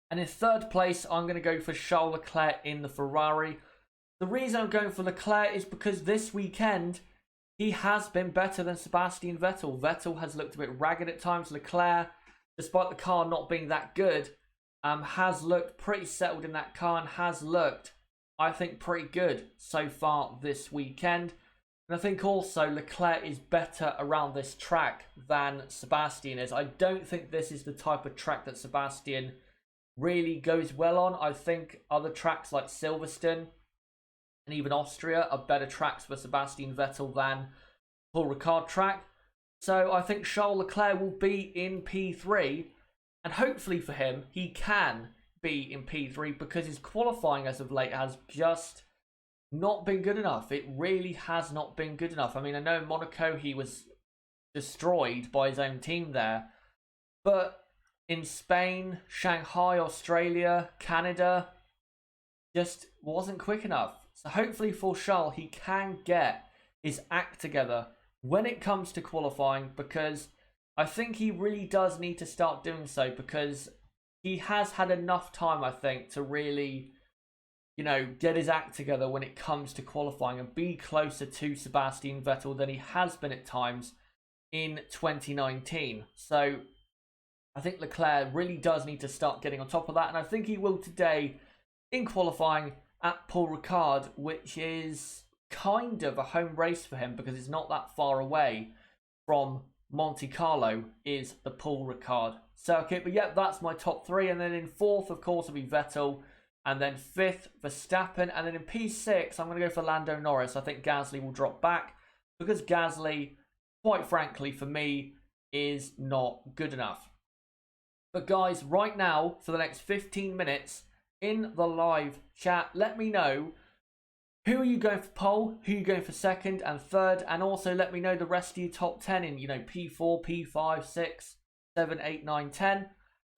And in third place, I'm going to go for Charles Leclerc in the Ferrari. The reason I'm going for Leclerc is because this weekend, he has been better than Sebastian Vettel. Vettel has looked a bit ragged at times. Leclerc, despite the car not being that good, has looked pretty settled in that car and has looked, I think, pretty good so far this weekend. And I think also Leclerc is better around this track than Sebastian is. I don't think this is the type of track that Sebastian really goes well on. I think other tracks like Silverstone and even Austria are better tracks for Sebastian Vettel than Paul Ricard track. So I think Charles Leclerc will be in P3, and hopefully for him, he can be in P3 because his qualifying as of late has just not been good enough. It really has not been good enough. I mean, I know in Monaco he was destroyed by his own team there, but in Spain, Shanghai, Australia, Canada, just wasn't quick enough. So hopefully for Charles, he can get his act together when it comes to qualifying, because I think he really does need to start doing so, because he has had enough time, I think, to really, get his act together when it comes to qualifying and be closer to Sebastian Vettel than he has been at times in 2019. So I think Leclerc really does need to start getting on top of that, and I think he will today in qualifying at Paul Ricard, which is kind of a home race for him because it's not that far away from Monte Carlo, is the Paul Ricard circuit. But yeah, that's my top three. And then in fourth, of course, will be Vettel. And then fifth, Verstappen. And then in P6, I'm going to go for Lando Norris. I think Gasly will drop back because Gasly, quite frankly, for me, is not good enough. But guys, right now, for the next 15 minutes in the live chat, let me know who are you going for pole, who are you going for second and third, and also let me know the rest of your top 10 in, P4, P5, 6, 7, 8, 9, 10.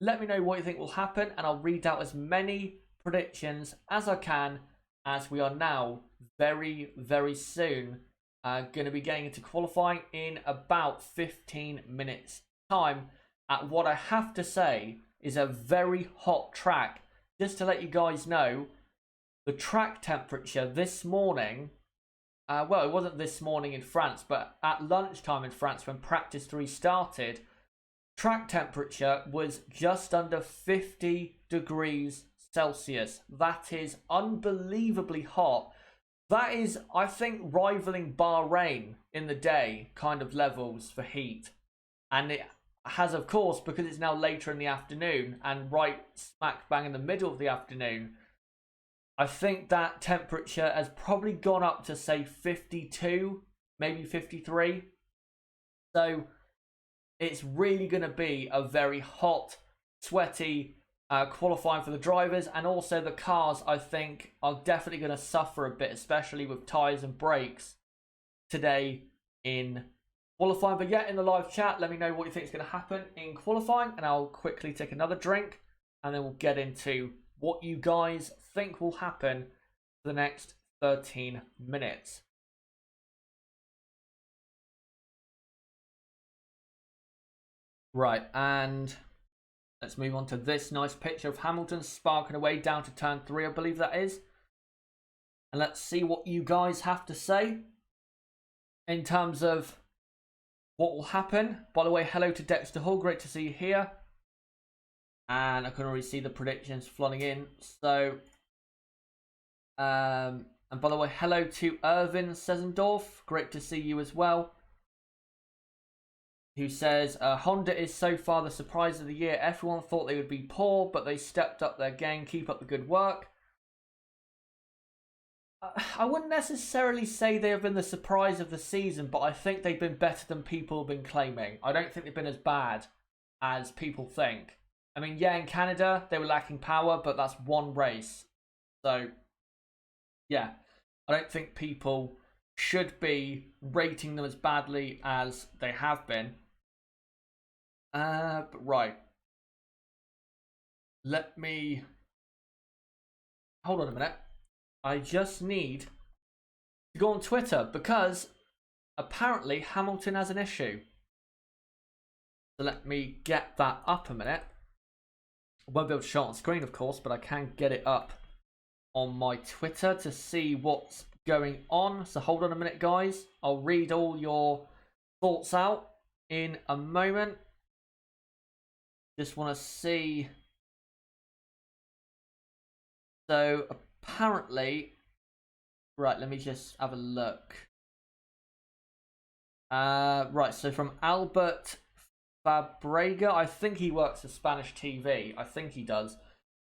Let me know what you think will happen, and I'll read out as many predictions as I can, as we are now very, very soon going to be getting into qualifying in about 15 minutes time at what I have to say is a very hot track. Just to let you guys know, the track temperature this morning, well, it wasn't this morning in France, but at lunchtime in France when practice 3 started, track temperature was just under 50 degrees Celsius. That is unbelievably hot. That is, I think, rivaling Bahrain in the day kind of levels for heat. And it has, of course, because it's now later in the afternoon and right smack bang in the middle of the afternoon, I think that temperature has probably gone up to, say, 52, maybe 53. So it's really going to be a very hot, sweaty qualifying for the drivers, and also the cars, I think, are definitely going to suffer a bit, especially with tyres and brakes today in qualifying. But yeah, in the live chat, let me know what you think is going to happen in qualifying, and I'll quickly take another drink, and then we'll get into what you guys think will happen for the next 13 minutes. Right, and let's move on to this nice picture of Hamilton sparking away down to turn 3, I believe that is. And let's see what you guys have to say in terms of what will happen. By the way, hello to Dexter Hall, great to see you here. And I can already see the predictions flooding in. So, and by the way, hello to Irvin Sezendorf, great to see you as well. Who says, Honda is so far the surprise of the year. Everyone thought they would be poor, but they stepped up their game. Keep up the good work. I wouldn't necessarily say they have been the surprise of the season, but I think they've been better than people have been claiming. I don't think they've been as bad as people think. I mean, yeah, in Canada, they were lacking power, but that's one race. So, yeah, I don't think people should be rating them as badly as they have been. But right. Let me... Hold on a minute. I just need to go on Twitter because apparently Hamilton has an issue. So let me get that up a minute. I won't be able to show it on screen, of course, but I can get it up on my Twitter to see what's going on. So hold on a minute, guys. I'll read all your thoughts out in a moment. Just want to see. So apparently, right, let me just have a look. Right, so from Albert Fabrega, I think he works for Spanish TV. I think he does.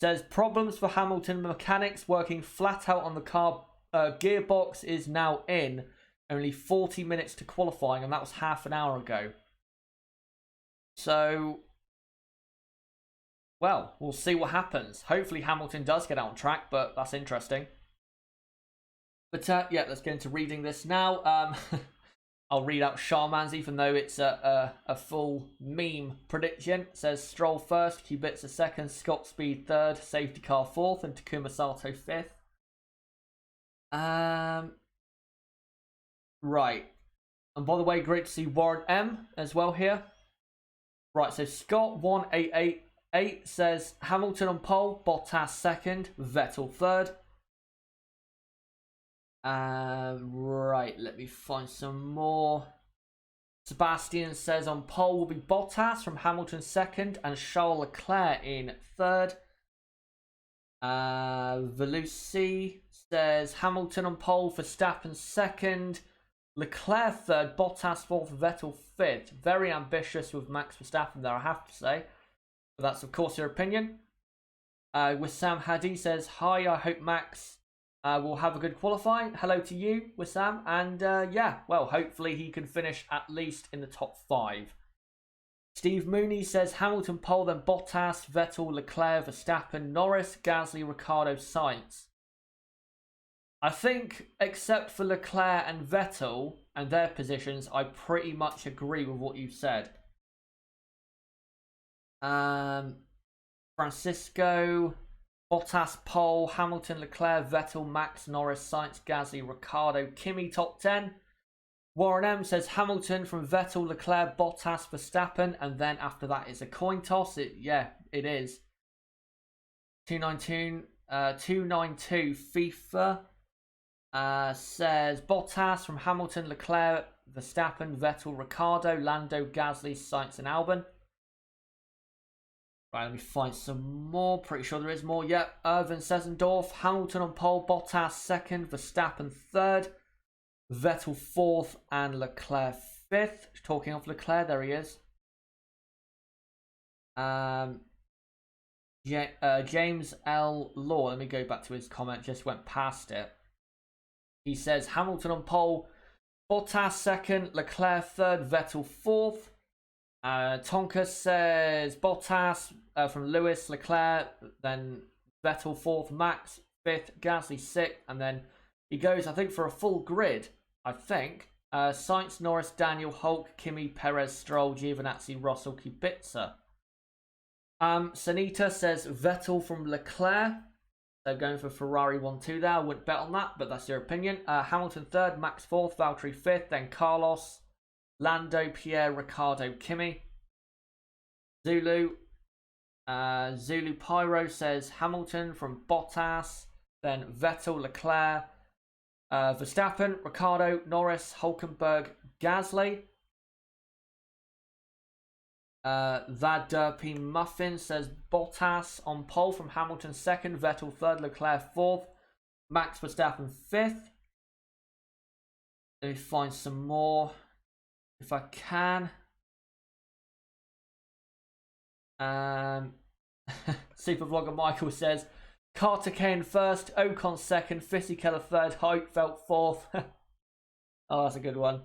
Says problems for Hamilton mechanics working flat out on the car. Gearbox is now in. Only 40 minutes to qualifying, and that was half an hour ago. So, well, we'll see what happens. Hopefully Hamilton does get out on track, but that's interesting. But yeah, let's get into reading this now. I'll read out Charman's, even though it's a full meme prediction. It says Stroll first, Kubica second, Scott Speed third, safety car fourth, and Takuma Sato fifth. Right. And by the way, great to see Warren M as well here. Right, so Scott 1888 says Hamilton on pole, Bottas second, Vettel third. Right, let me find some more. Sebastian says on pole will be Bottas from Hamilton second and Charles Leclerc in third. Velusi says Hamilton on pole, Verstappen second, Leclerc third, Bottas fourth, Vettel fifth. Very ambitious with Max Verstappen there, I have to say. But that's of course your opinion. Wissam Hadi says, hi, I hope Max will have a good qualifying. Hello to you, Wissam. And yeah, well, hopefully he can finish at least in the top 5. Steve Mooney says Hamilton pole, then Bottas, Vettel, Leclerc, Verstappen, Norris, Gasly, Ricciardo, Sainz. I think, except for Leclerc and Vettel and their positions, I pretty much agree with what you said. Francisco, Bottas, Pole, Hamilton, Leclerc, Vettel, Max, Norris, Sainz, Gasly, Ricciardo, Kimi top 10. Warren M says Hamilton from Vettel, Leclerc, Bottas, Verstappen, and then after that it's a coin toss. It is. 292 FIFA says Bottas from Hamilton, Leclerc, Verstappen, Vettel, Ricciardo, Lando, Gasly, Sainz, and Albon. Right, let me find some more. Pretty sure there is more. Yep, Irvin Sessendorf, Hamilton on pole, Bottas second, Verstappen third, Vettel fourth, and Leclerc fifth. Talking of Leclerc, there he is. James L. Law, let me go back to his comment, just went past it. He says Hamilton on pole, Bottas second, Leclerc third, Vettel fourth. Tonka says Bottas from Lewis, Leclerc, then Vettel fourth, Max fifth, Gasly sixth, and then he goes, I think, for a full grid. I think Sainz, Norris, Daniel, Hulk, Kimi, Perez, Stroll, Giovinazzi, Russell, Kubica. Sanita says Vettel from Leclerc. They're going for Ferrari 1-2 there. I wouldn't bet on that, but that's your opinion. Hamilton third, Max fourth, Valtteri fifth, then Carlos, Lando, Pierre, Ricciardo, Kimi. Zulu Pyro says Hamilton from Bottas, then Vettel, Leclerc, Verstappen, Ricciardo, Norris, Hulkenberg, Gasly. That Derpy Muffin says Bottas on pole from Hamilton second, Vettel third, Leclerc fourth, Max Verstappen fifth. Let me find some more if I can. Super Vlogger Michael says Carter Kane first, Ocon second, Fisichella third, Heidfeld fourth. Oh, that's a good one.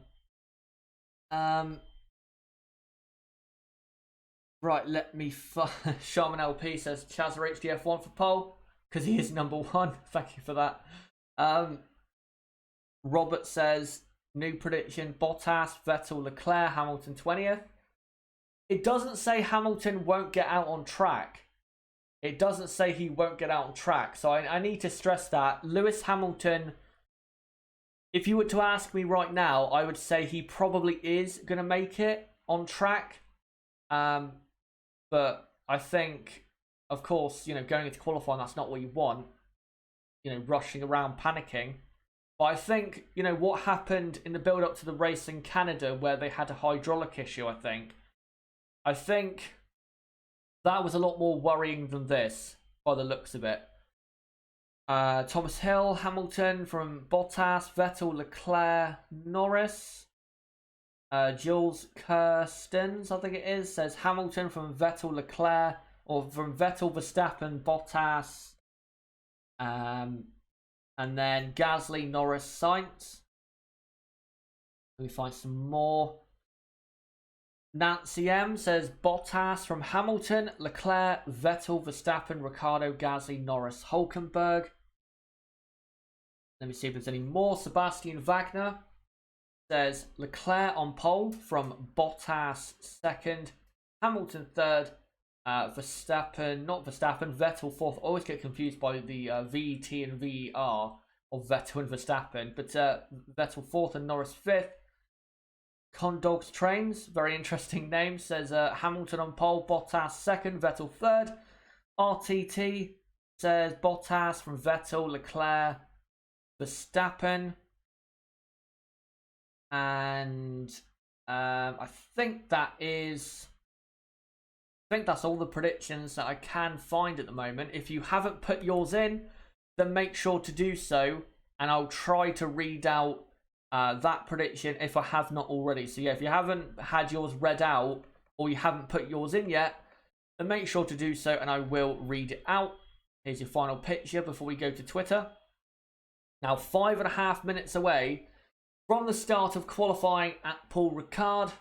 Right, let me Shaman LP says Chazza HDF1 for pole, because he is number one. Thank you for that. Robert says new prediction, Bottas, Vettel, Leclerc, Hamilton 20th. It doesn't say Hamilton won't get out on track. It doesn't say he won't get out on track. So I need to stress that. Lewis Hamilton, if you were to ask me right now, I would say he probably is going to make it on track. But I think, of course, going into qualifying, that's not what you want. Rushing around, panicking. But I think, what happened in the build-up to the race in Canada where they had a hydraulic issue, I think that was a lot more worrying than this, by the looks of it. Thomas Hill, Hamilton from Bottas, Vettel, Leclerc, Norris. Jules Kirstens, I think it is, says Hamilton from Vettel, Leclerc, or from Vettel, Verstappen, Bottas, and then Gasly, Norris, Sainz. Let me find some more. Nancy M says Bottas from Hamilton, Leclerc, Vettel, Verstappen, Ricciardo, Gasly, Norris, Hulkenberg. Let me see if there's any more. Sebastian Wagner says Leclerc on pole from Bottas second, Hamilton third, Vettel fourth. I always get confused by the VET and VER of Vettel and Verstappen, but Vettel fourth and Norris fifth. Condogs Trains, very interesting name, says Hamilton on pole, Bottas second, Vettel third. RTT says Bottas from Vettel, Leclerc, Verstappen. And I think that's all the predictions that I can find at the moment. If you haven't put yours in, then make sure to do so, and I'll try to read out that prediction if I have not already. So yeah, if you haven't had yours read out or you haven't put yours in yet, then make sure to do so and I will read it out. Here's your final picture before we go to Twitter. Now 5.5 minutes away from the start of qualifying at Paul Ricard.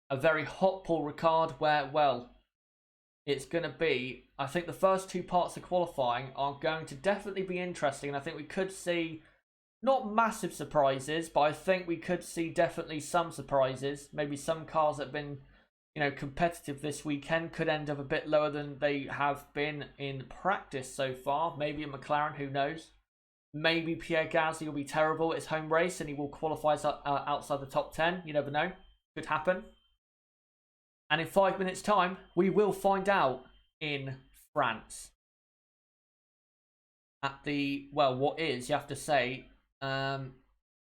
A very hot Paul Ricard where, well, it's going to be, I think the first two parts of qualifying are going to definitely be interesting, and I think we could see not massive surprises, but I think we could see definitely some surprises. Maybe some cars that have been, competitive this weekend. Could end up a bit lower than they have been in practice so far. Maybe a McLaren, who knows? Maybe Pierre Gasly will be terrible at his home race and he will qualify outside the top 10. You never know. Could happen. And in 5 minutes' time, we will find out in France. At the, well, what is, you have to say, a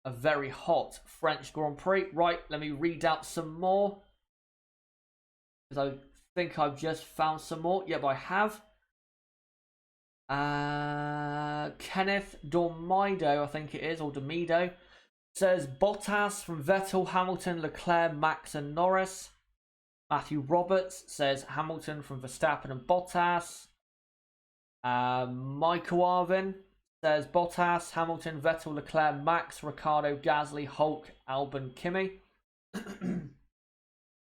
very hot French Grand Prix. Right, let me read out some more. Because I think I've just found some more. Yep, I have. Kenneth Dormido, I think it is, or Dormido, says Bottas from Vettel, Hamilton, Leclerc, Max and Norris. Matthew Roberts says Hamilton from Verstappen and Bottas. Michael Arvin says Bottas, Hamilton, Vettel, Leclerc, Max, Ricciardo, Gasly, Hulk, Albon, Kimi.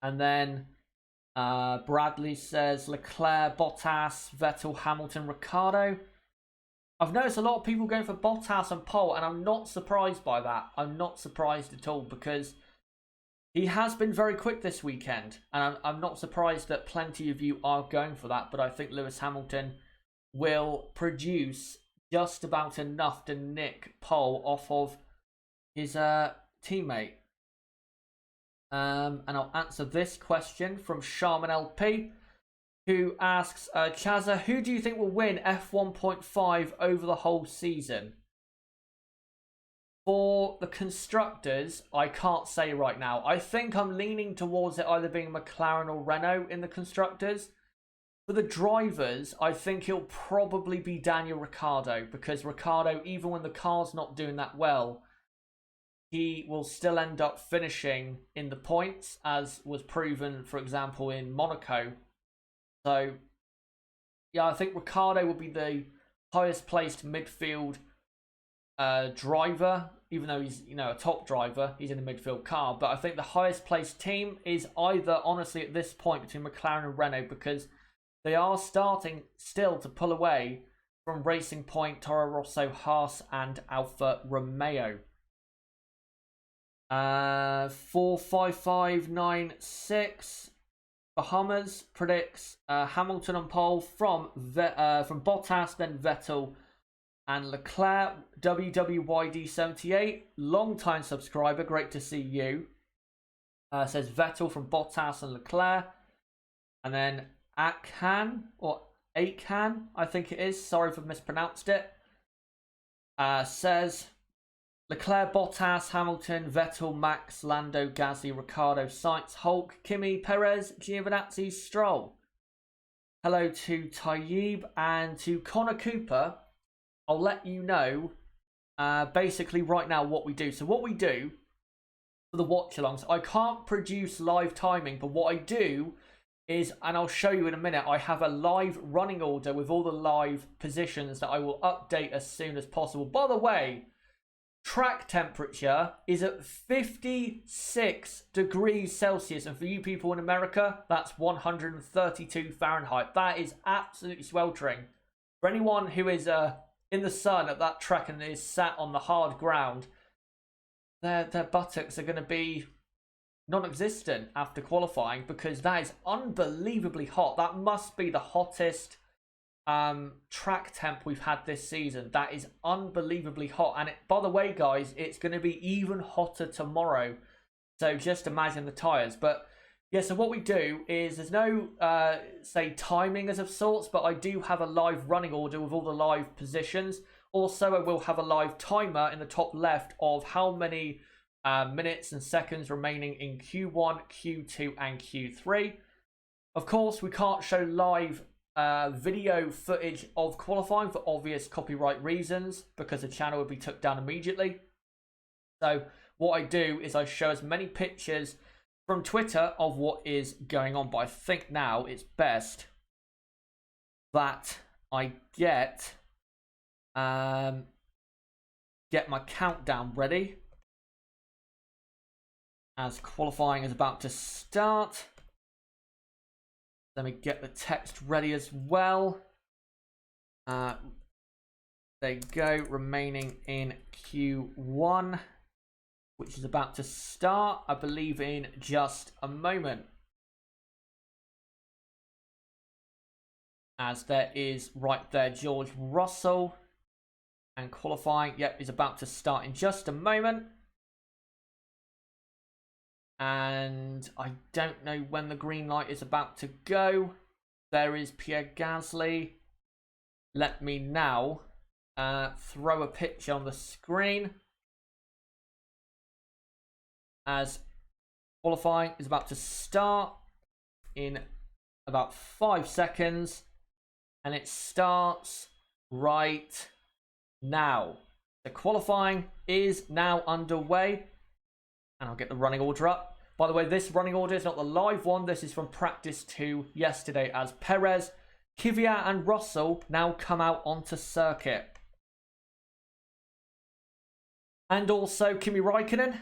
And then Bradley says Leclerc, Bottas, Vettel, Hamilton, Ricciardo. I've noticed a lot of people going for Bottas and Paul, and I'm not surprised by that. I'm not surprised at all, because he has been very quick this weekend, and I'm not surprised that plenty of you are going for that. But I think Lewis Hamilton will produce just about enough to nick Paul off of his teammate. And I'll answer this question from Sharman LP, who asks, Chazza, who do you think will win F1.5 over the whole season? For the constructors, I can't say right now. I think I'm leaning towards it either being McLaren or Renault in the constructors. For the drivers, I think it'll probably be Daniel Ricciardo, because Ricciardo, even when the car's not doing that well, he will still end up finishing in the points, as was proven, for example, in Monaco. So, yeah, I think Ricciardo will be the highest placed midfield driver, even though he's, a top driver. He's in the midfield car. But I think the highest placed team is either, honestly, at this point, between McLaren and Renault, because they are starting still to pull away from Racing Point, Toro Rosso, Haas, and Alfa Romeo. 45596 Bahamas predicts Hamilton on pole from Bottas, then Vettel and Leclerc. WWYD78, long-time subscriber, great to see you, says Vettel from Bottas and Leclerc. And then Akan, I think it is, sorry if I mispronounced it, says Leclerc, Bottas, Hamilton, Vettel, Max, Lando, Gasly, Ricciardo, Sainz, Hulk, Kimi, Perez, Giovinazzi, Stroll. Hello to Tayyib and to Connor Cooper. I'll let you know basically right now what we do. So what we do for the watch-alongs, I can't produce live timing, but what I do is, and I'll show you in a minute, I have a live running order with all the live positions that I will update as soon as possible. By the way, track temperature is at 56 degrees Celsius, and for you people in America, that's 132 Fahrenheit. That is absolutely sweltering. For anyone who is in the sun at that track and is sat on the hard ground, their buttocks are going to be non-existent after qualifying, because that is unbelievably hot. That must be the hottest track temp we've had this season. That is unbelievably hot. And by the way, guys, it's going to be even hotter tomorrow, so just imagine the tires. But yeah, so what we do is, there's no say timing as of sorts, but I do have a live running order with all the live positions. Also, I will have a live timer in the top left of how many minutes and seconds remaining in Q1, Q2 and Q3. Of course, we can't show live video footage of qualifying for obvious copyright reasons, because the channel would be took down immediately. So what I do is I show as many pictures from Twitter of what is going on. But I think now it's best that I get my countdown ready, as qualifying is about to start. Let me get the text ready as well. There you go, remaining in Q1, which is about to start, I believe, in just a moment. as there is right there George Russell. And qualifying, yep, is about to start in just a moment. And I don't know when the green light is about to go. There is Pierre Gasly. Let me now throw a picture on the screen as qualifying is about to start in about 5 seconds. And it starts right now. The qualifying is now underway. And I'll get the running order up. By the way, this running order is not the live one. This is from practice 2 yesterday as Perez, Kvyat and Russell now come out onto circuit. And also Kimi Raikkonen,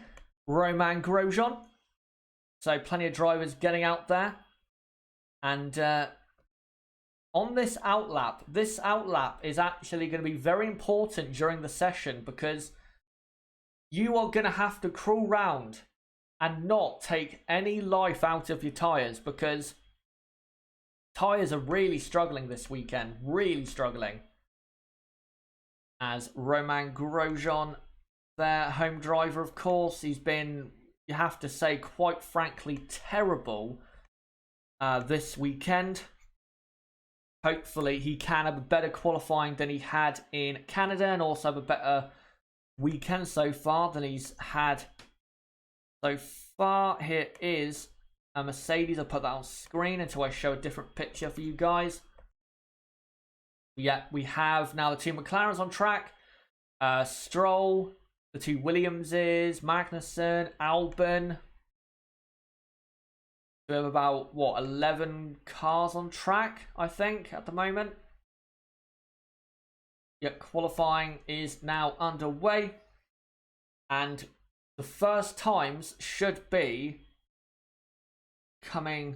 Romain Grosjean. So plenty of drivers getting out there. And on this outlap is actually going to be very important during the session because you are going to have to crawl round and not take any life out of your tyres because tyres are really struggling this weekend. Really struggling. As Romain Grosjean, their home driver, of course, he's been, you have to say, quite frankly, terrible this weekend. Hopefully he can have a better qualifying than he had in Canada and also have a better weekend so far than he's had so far. Here is a Mercedes. I'll put that on screen until I show a different picture for you guys. Yeah, we have now the two McLarens on track. Stroll, the two Williamses, Magnussen, Albon. We have about, what, 11 cars on track, I think, at the moment. Yep, qualifying is now underway. And the first times should be coming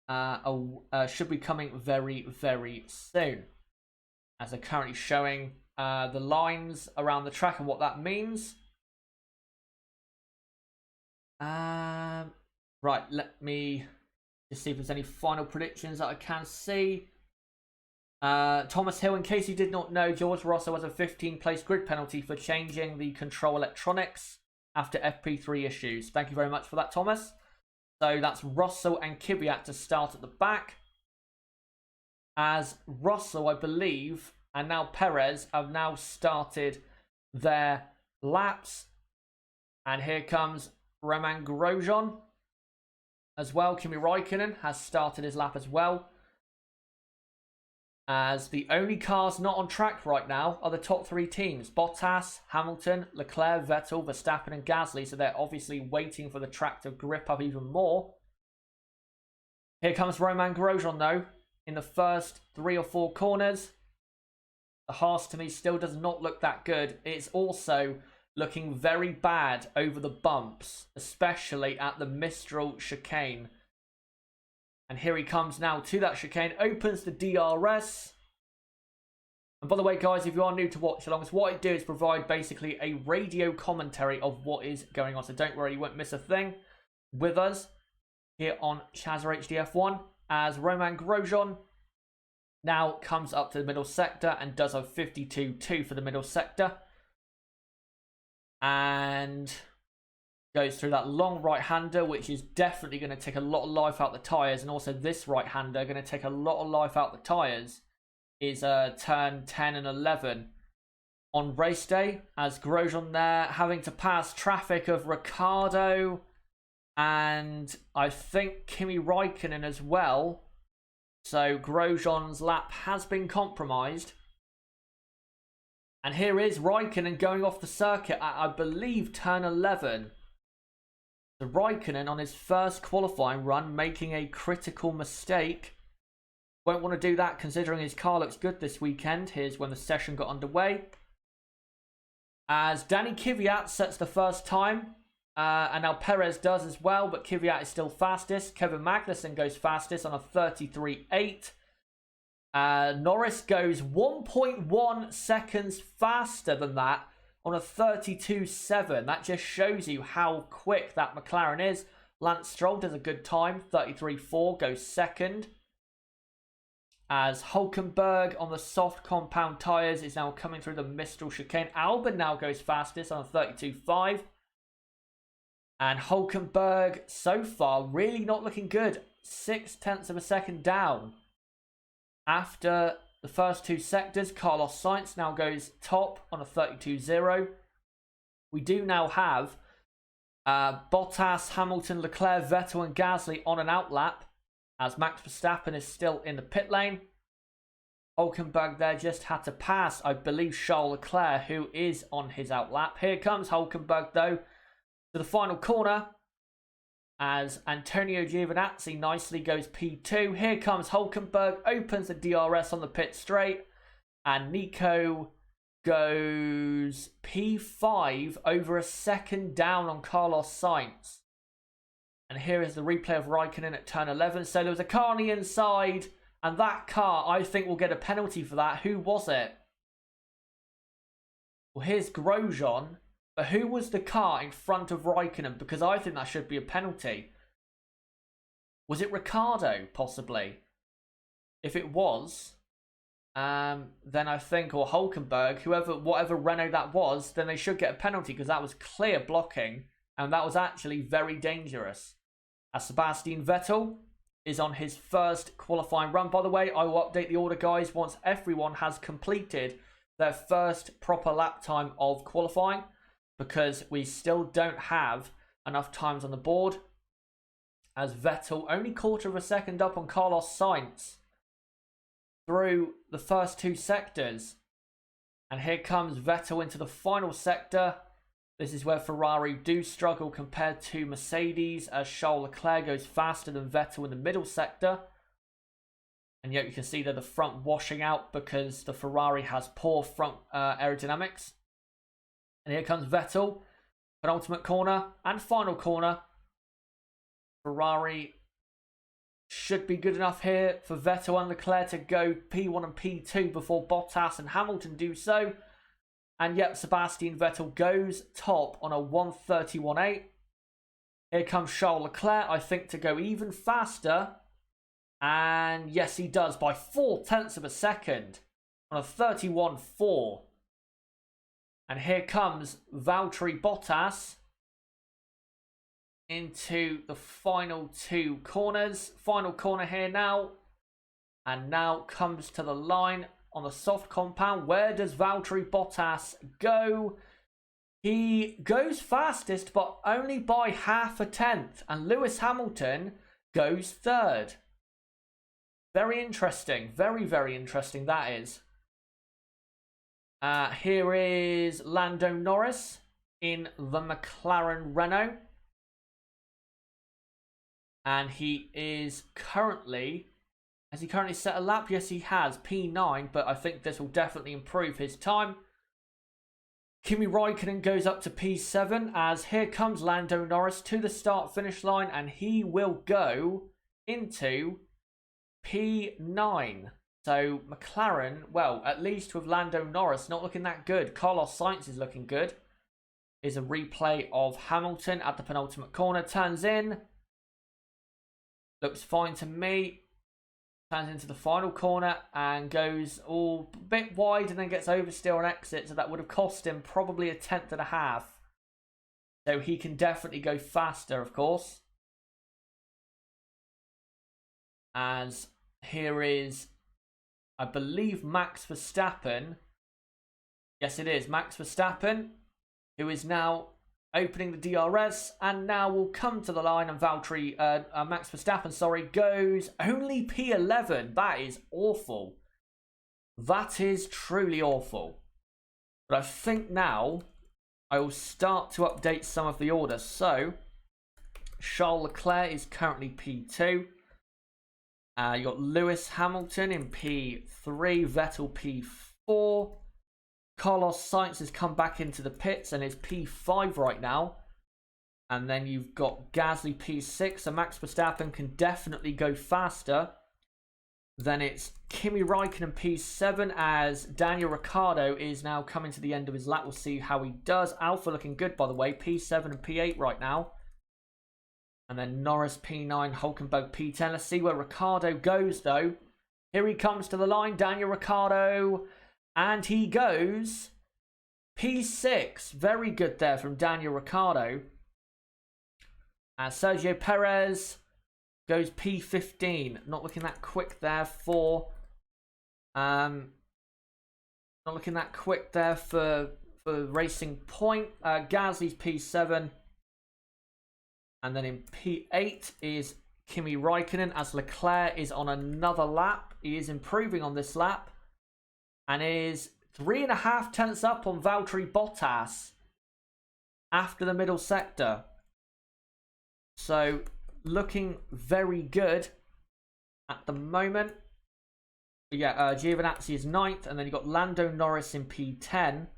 very, very soon. As they're currently showing the lines around the track and what that means. Right, let me just see if there's any final predictions that I can see. Thomas Hill, in case you did not know, George Russell has a 15-place grid penalty for changing the control electronics after FP3 issues. Thank you very much for that, Thomas. So that's Russell and Kvyat to start at the back. As Russell, I believe, and now Perez have now started their laps. And here comes Romain Grosjean as well. Kimi Raikkonen has started his lap as well. As the only cars not on track right now are the top 3 teams. Bottas, Hamilton, Leclerc, Vettel, Verstappen and Gasly. So they're obviously waiting for the track to grip up even more. Here comes Romain Grosjean though. In the first 3 or 4 corners. The Haas to me still does not look that good. It's also looking very bad over the bumps. Especially at the Mistral chicane. And here he comes now to that chicane. Opens the DRS. And by the way, guys, if you are new to Watchalongs, what I do is provide basically a radio commentary of what is going on. So don't worry, you won't miss a thing with us here on Chazza HDF1. As Romain Grosjean now comes up to the middle sector and does a 52.2 for the middle sector. And goes through that long right-hander, which is definitely going to take a lot of life out the tyres. And also this right-hander going to take a lot of life out the tyres. Is turn 10 and 11 on race day. As Grosjean there having to pass traffic of Ricciardo. And I think Kimi Raikkonen as well. So Grosjean's lap has been compromised. And here is Raikkonen going off the circuit at, I believe, turn 11. So Raikkonen on his first qualifying run making a critical mistake. Won't want to do that considering his car looks good this weekend. Here's when the session got underway. As Danny Kvyat sets the first time. And now Perez does as well, but Kvyat is still fastest. Kevin Magnussen goes fastest on a 33.8. Norris goes 1.1 seconds faster than that on a 32.7. That just shows you how quick that McLaren is. Lance Stroll does a good time, 33.4, goes second. as Hulkenberg on the soft compound tyres is now coming through the Mistral chicane. Albon now goes fastest on 32.5. And Hulkenberg, so far, really not looking good. 0.6 of a second down. After the first two sectors, Carlos Sainz now goes top on a 32.0. We do now have Bottas, Hamilton, Leclerc, Vettel and Gasly on an outlap, as Max Verstappen is still in the pit lane. Hulkenberg there just had to pass, I believe, Charles Leclerc, who is on his outlap. Here comes Hulkenberg, though, to the final corner, as Antonio Giovinazzi nicely goes P2. Here comes Hulkenberg, opens the DRS on the pit straight, and Nico goes P5 over a second down on Carlos Sainz. And here is the replay of Raikkonen at turn 11. So there was a car on the inside, and that car, I think, will get a penalty for that. Who was it? Well, here's Grosjean. But who was the car in front of Raikkonen? Because I think that should be a penalty. Was it Ricciardo, possibly? If it was, then I think, or Hulkenberg, whatever Renault that was, then they should get a penalty because that was clear blocking. And that was actually very dangerous. As Sebastian Vettel is on his first qualifying run. By the way, I will update the order, guys, once everyone has completed their first proper lap time of qualifying, because we still don't have enough times on the board, as Vettel only 1/4 of a second up on Carlos Sainz through the first two sectors. And here comes Vettel into the final sector. This is where Ferrari do struggle compared to Mercedes, as Charles Leclerc goes faster than Vettel in the middle sector. And yet you can see that the front washing out because the Ferrari has poor front aerodynamics. And here comes Vettel, penultimate corner and final corner. Ferrari should be good enough here for Vettel and Leclerc to go P1 and P2 before Bottas and Hamilton do so. And yet Sebastian Vettel goes top on a 1:31.8. Here comes Charles Leclerc, I think, to go even faster. And yes, he does by 0.4 of a second on a 31.4. And here comes Valtteri Bottas into the final two corners. Final corner here now. And now comes to the line on the soft compound. Where does Valtteri Bottas go? He goes fastest, but only by 0.5 tenth. And Lewis Hamilton goes third. Very interesting. Very, very interesting, that is. Here is Lando Norris in the McLaren Renault. And he is currently... Has he currently set a lap? Yes, he has. P9, but I think this will definitely improve his time. Kimi Raikkonen goes up to P7, as here comes Lando Norris to the start-finish line, and he will go into P9. So McLaren, well, at least with Lando Norris, not looking that good. Carlos Sainz is looking good. Here's a replay of Hamilton at the penultimate corner. Turns in. Looks fine to me. Turns into the final corner and goes all a bit wide and then gets oversteer on exit. So that would have cost him probably 1/10 and a half. So he can definitely go faster, of course. As here is, I believe, Max Verstappen. Yes, it is Max Verstappen, who is now opening the DRS and now will come to the line, and Max Verstappen, sorry, goes only P11. That is awful. That is truly awful. But I think now I will start to update some of the orders. So Charles Leclerc is currently P2. You got Lewis Hamilton in P3, Vettel P4. Carlos Sainz has come back into the pits and is P5 right now. And then you've got Gasly P6, so Max Verstappen can definitely go faster. Then it's Kimi Raikkonen P7, as Daniel Ricciardo is now coming to the end of his lap. We'll see how he does. Alfa looking good, by the way, P7 and P8 right now. And then Norris P9, Hulkenberg P10. Let's see where Ricciardo goes, though. Here he comes to the line, Daniel Ricciardo, and he goes P6. Very good there from Daniel Ricciardo. And Sergio Perez goes P15. Not looking that quick there for Racing Point. Gasly's P7. And then in P8 is Kimi Raikkonen, as Leclerc is on another lap. He is improving on this lap and is 3.5 tenths up on Valtteri Bottas after the middle sector. So looking very good at the moment. Yeah, Giovinazzi is 9th, and then you've got Lando Norris in P10.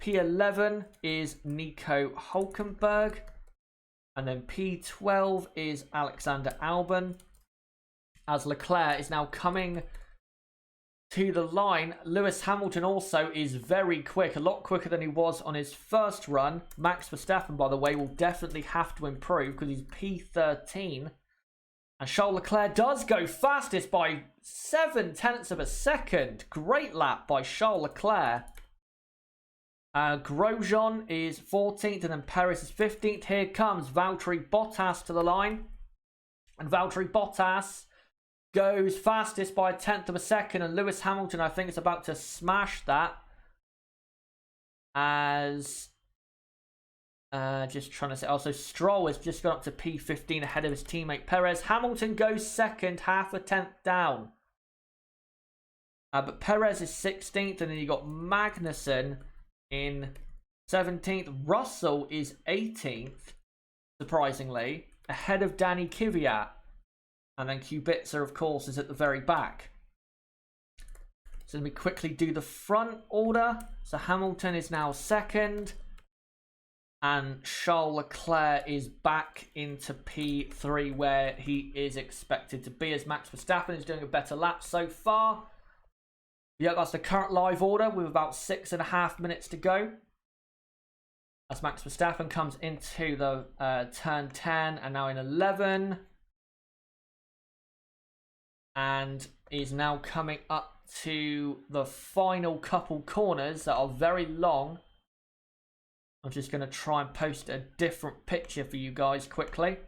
P11 is Nico Hülkenberg. And then P12 is Alexander Albon. As Leclerc is now coming to the line. Lewis Hamilton also is very quick, a lot quicker than he was on his first run. Max Verstappen, by the way, will definitely have to improve because he's P13. And Charles Leclerc does go fastest by 7 tenths of a second. Great lap by Charles Leclerc. Grosjean is 14th, and then Perez is 15th. Here comes Valtteri Bottas to the line. And Valtteri Bottas goes fastest by 1/10 of a second. And Lewis Hamilton, I think, is about to smash that. As... just trying to say... Also, Stroll has just gone up to P15 ahead of his teammate Perez. Hamilton goes second, 1/2 tenth down. But Perez is 16th, and then you got Magnussen in 17th. Russell is 18th, surprisingly, ahead of Danny Kvyat. And then Kubica, of course, is at the very back. So let me quickly do the front order. So Hamilton is now second. And Charles Leclerc is back into P3, where he is expected to be, as Max Verstappen is doing a better lap so far. Yeah, that's the current live order with about 6.5 minutes to go. As Max Verstappen comes into the turn 10 and now in 11. And is now coming up to the final couple corners that are very long. I'm just going to try and post a different picture for you guys quickly.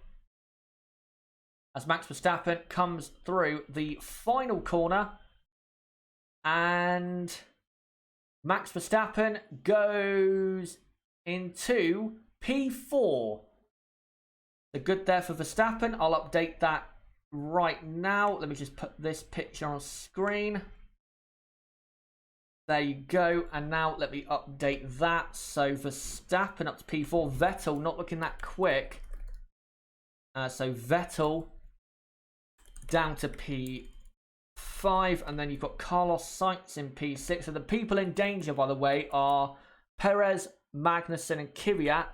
As Max Verstappen comes through the final corner. And Max Verstappen goes into P4. So good there for Verstappen. I'll update that right now. Let me just put this picture on screen. There you go. And now let me update that. So Verstappen up to P4. Vettel not looking that quick. So Vettel down to P5, and then you've got Carlos Sainz in P6. So the people in danger, by the way, are Perez, Magnussen, and Kvyat.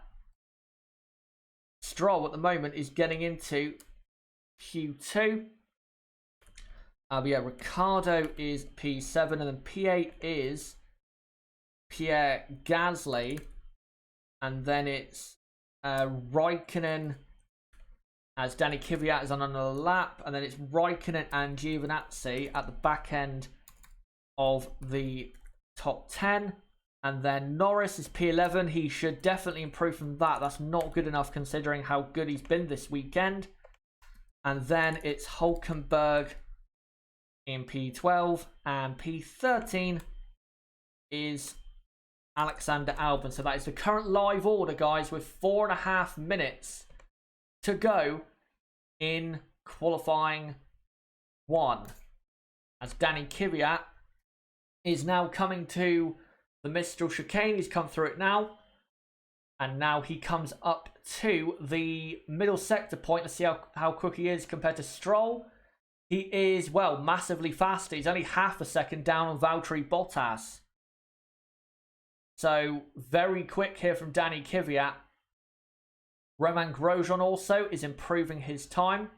Stroll at the moment is getting into Q2. But yeah, Ricciardo is P7, and then P8 is Pierre Gasly, and then it's Raikkonen, as Danny Kvyat is on another lap, and then it's Raikkonen and Giovinazzi at the back end of the top 10. And then Norris is P11. He should definitely improve from that. That's not good enough considering how good he's been this weekend. And then it's Hülkenberg in P12. And P13 is Alexander Albon. So that is the current live order, guys, with 4.5 minutes to go in qualifying 1, as Danny Kvyat is now coming to the Mistral chicane. He's come through it now, and now he comes up to the middle sector point. Let's see how quick he is compared to Stroll. He is, well, massively faster. He's only 1/2 second down on Valtteri Bottas. So very quick here from Danny Kvyat. Romain Grosjean also is improving his time,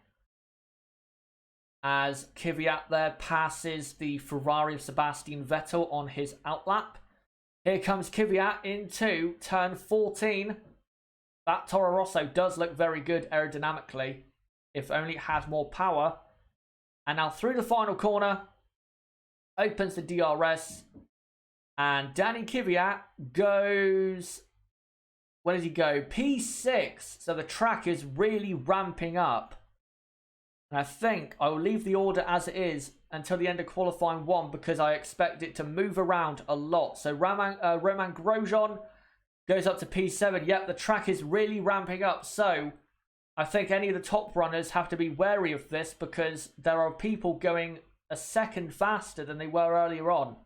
as Kvyat there passes the Ferrari of Sebastian Vettel on his outlap. Here comes Kvyat into turn 14. That Toro Rosso does look very good aerodynamically, if only it had more power. And now through the final corner, opens the DRS, and Danny Kvyat goes, where does he go? P6. So the track is really ramping up. And I think I will leave the order as it is until the end of qualifying 1 because I expect it to move around a lot. So Roman Grosjean goes up to P7. Yep, the track is really ramping up. So I think any of the top runners have to be wary of this because there are people going a second faster than they were earlier on.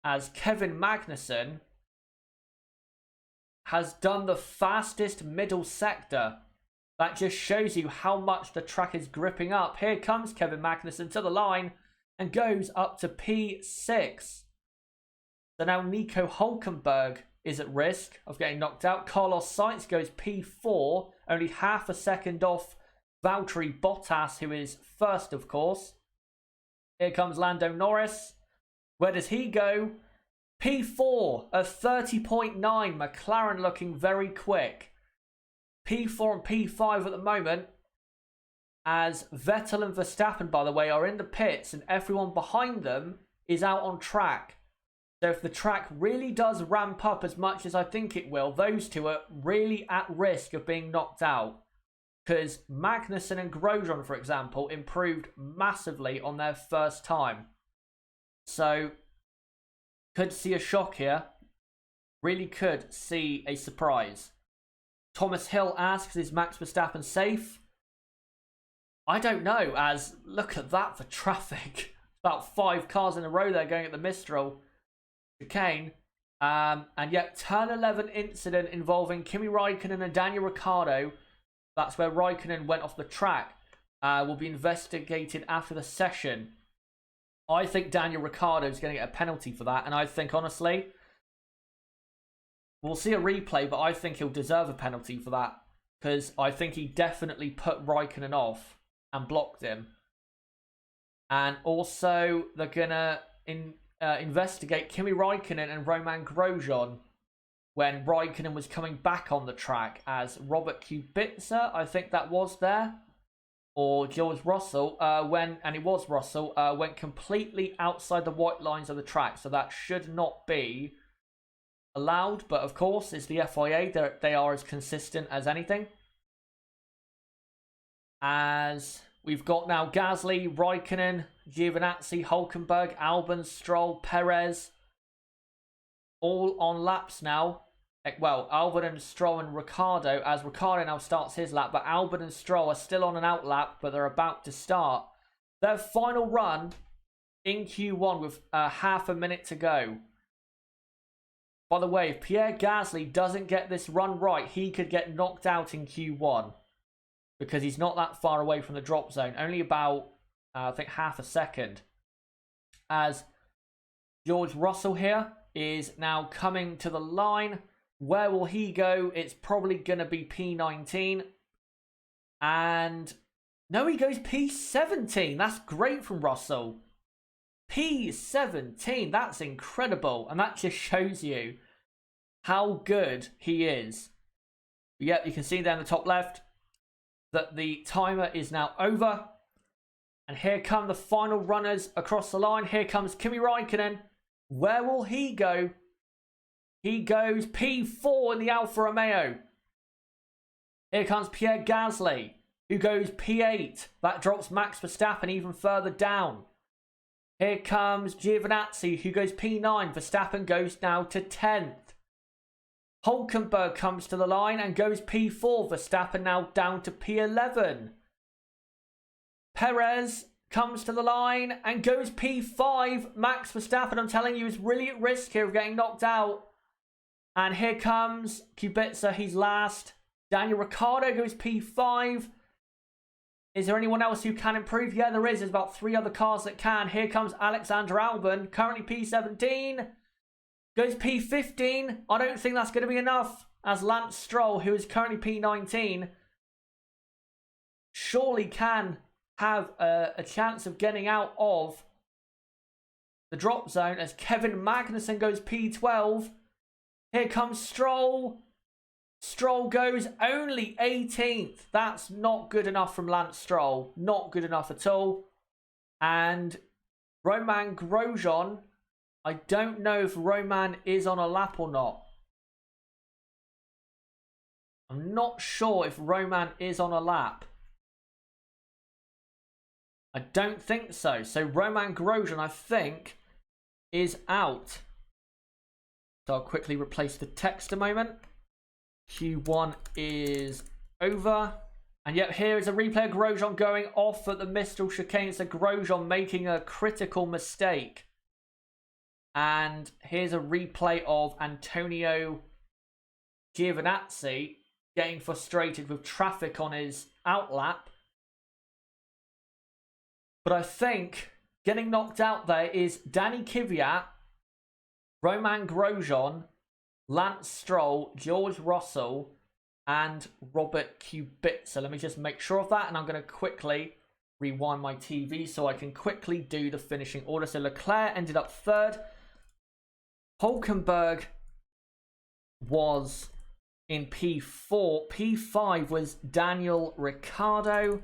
As Kevin Magnussen has done the fastest middle sector. That just shows you how much the track is gripping up. Here comes Kevin Magnussen to the line and goes up to P6. So now Nico Hülkenberg is at risk of getting knocked out. Carlos Sainz goes P4, only half a second off Valtteri Bottas, who is first, of course. Here comes Lando Norris. Where does he go? P4, a 30.9. McLaren looking very quick. P4 and P5 at the moment, as Vettel and Verstappen, by the way, are in the pits and everyone behind them is out on track. So if the track really does ramp up as much as I think it will, those two are really at risk of being knocked out. Because Magnussen and Grosjean, for example, improved massively on their first time. So, could see a shock here. Really could see a surprise. Thomas Hill asks, is Max Verstappen safe? I don't know, as look at that for traffic. About 5 cars in a row there going at the Mistral chicane. And yet, turn 11 incident involving Kimi Raikkonen and Daniel Ricciardo. That's where Raikkonen went off the track. Will be investigated after the session. I think Daniel Ricciardo is going to get a penalty for that. And I think, honestly, we'll see a replay, but I think he'll deserve a penalty for that. Because I think he definitely put Raikkonen off and blocked him. And also, they're going to investigate Kimi Raikkonen and Roman Grosjean when Raikkonen was coming back on the track, as Robert Kubica, I think that was there, or George Russell, went completely outside the white lines of the track. So that should not be allowed. But of course, it's the FIA. They are as consistent as anything. As we've got now Gasly, Raikkonen, Giovinazzi, Hülkenberg, Albon, Stroll, Perez, all on laps now. Well, Albon and Stroll and Ricciardo, as Ricciardo now starts his lap, but Albon and Stroll are still on an out lap, but they're about to start their final run in Q1 with half a minute to go. By the way, if Pierre Gasly doesn't get this run right, he could get knocked out in Q1 because he's not that far away from the drop zone, only about, I think, half a second. As George Russell here is now coming to the line. Where will he go? It's probably going to be P19. And no, he goes P17. That's great from Russell. P17. That's incredible. And that just shows you how good he is. Yep, you can see there in the top left that the timer is now over. And here come the final runners across the line. Here comes Kimi Raikkonen. Where will he go? He goes P4 in the Alfa Romeo. Here comes Pierre Gasly, who goes P8. That drops Max Verstappen even further down. Here comes Giovinazzi, who goes P9. Verstappen goes now to 10th. Hülkenberg comes to the line and goes P4. Verstappen now down to P11. Perez comes to the line and goes P5. Max Verstappen, I'm telling you, is really at risk here of getting knocked out. And here comes Kubica, he's last. Daniel Ricciardo goes P5. Is there anyone else who can improve? Yeah, there is. There's about 3 other cars that can. Here comes Alexander Albon, currently P17. Goes P15. I don't think that's going to be enough. As Lance Stroll, who is currently P19, surely can have a chance of getting out of the drop zone, as Kevin Magnussen goes P12. Here comes Stroll. Stroll goes only 18th. That's not good enough from Lance Stroll. Not good enough at all. And Romain Grosjean, I don't know if Romain is on a lap or not. I'm not sure if Romain is on a lap. I don't think so. So Romain Grosjean, I think, is out. So I'll quickly replace the text a moment. Q1 is over. And yet here is a replay of Grosjean going off at the Midfield chicane. So Grosjean making a critical mistake. And here's a replay of Antonio Giovinazzi getting frustrated with traffic on his outlap. But I think getting knocked out there is Danny Kvyat, Romain Grosjean, Lance Stroll, George Russell, and Robert Kubica. Let me just make sure of that, and I'm going to quickly rewind my TV so I can quickly do the finishing order. So Leclerc ended up third. Hulkenberg was in P4. P5 was Daniel Ricciardo.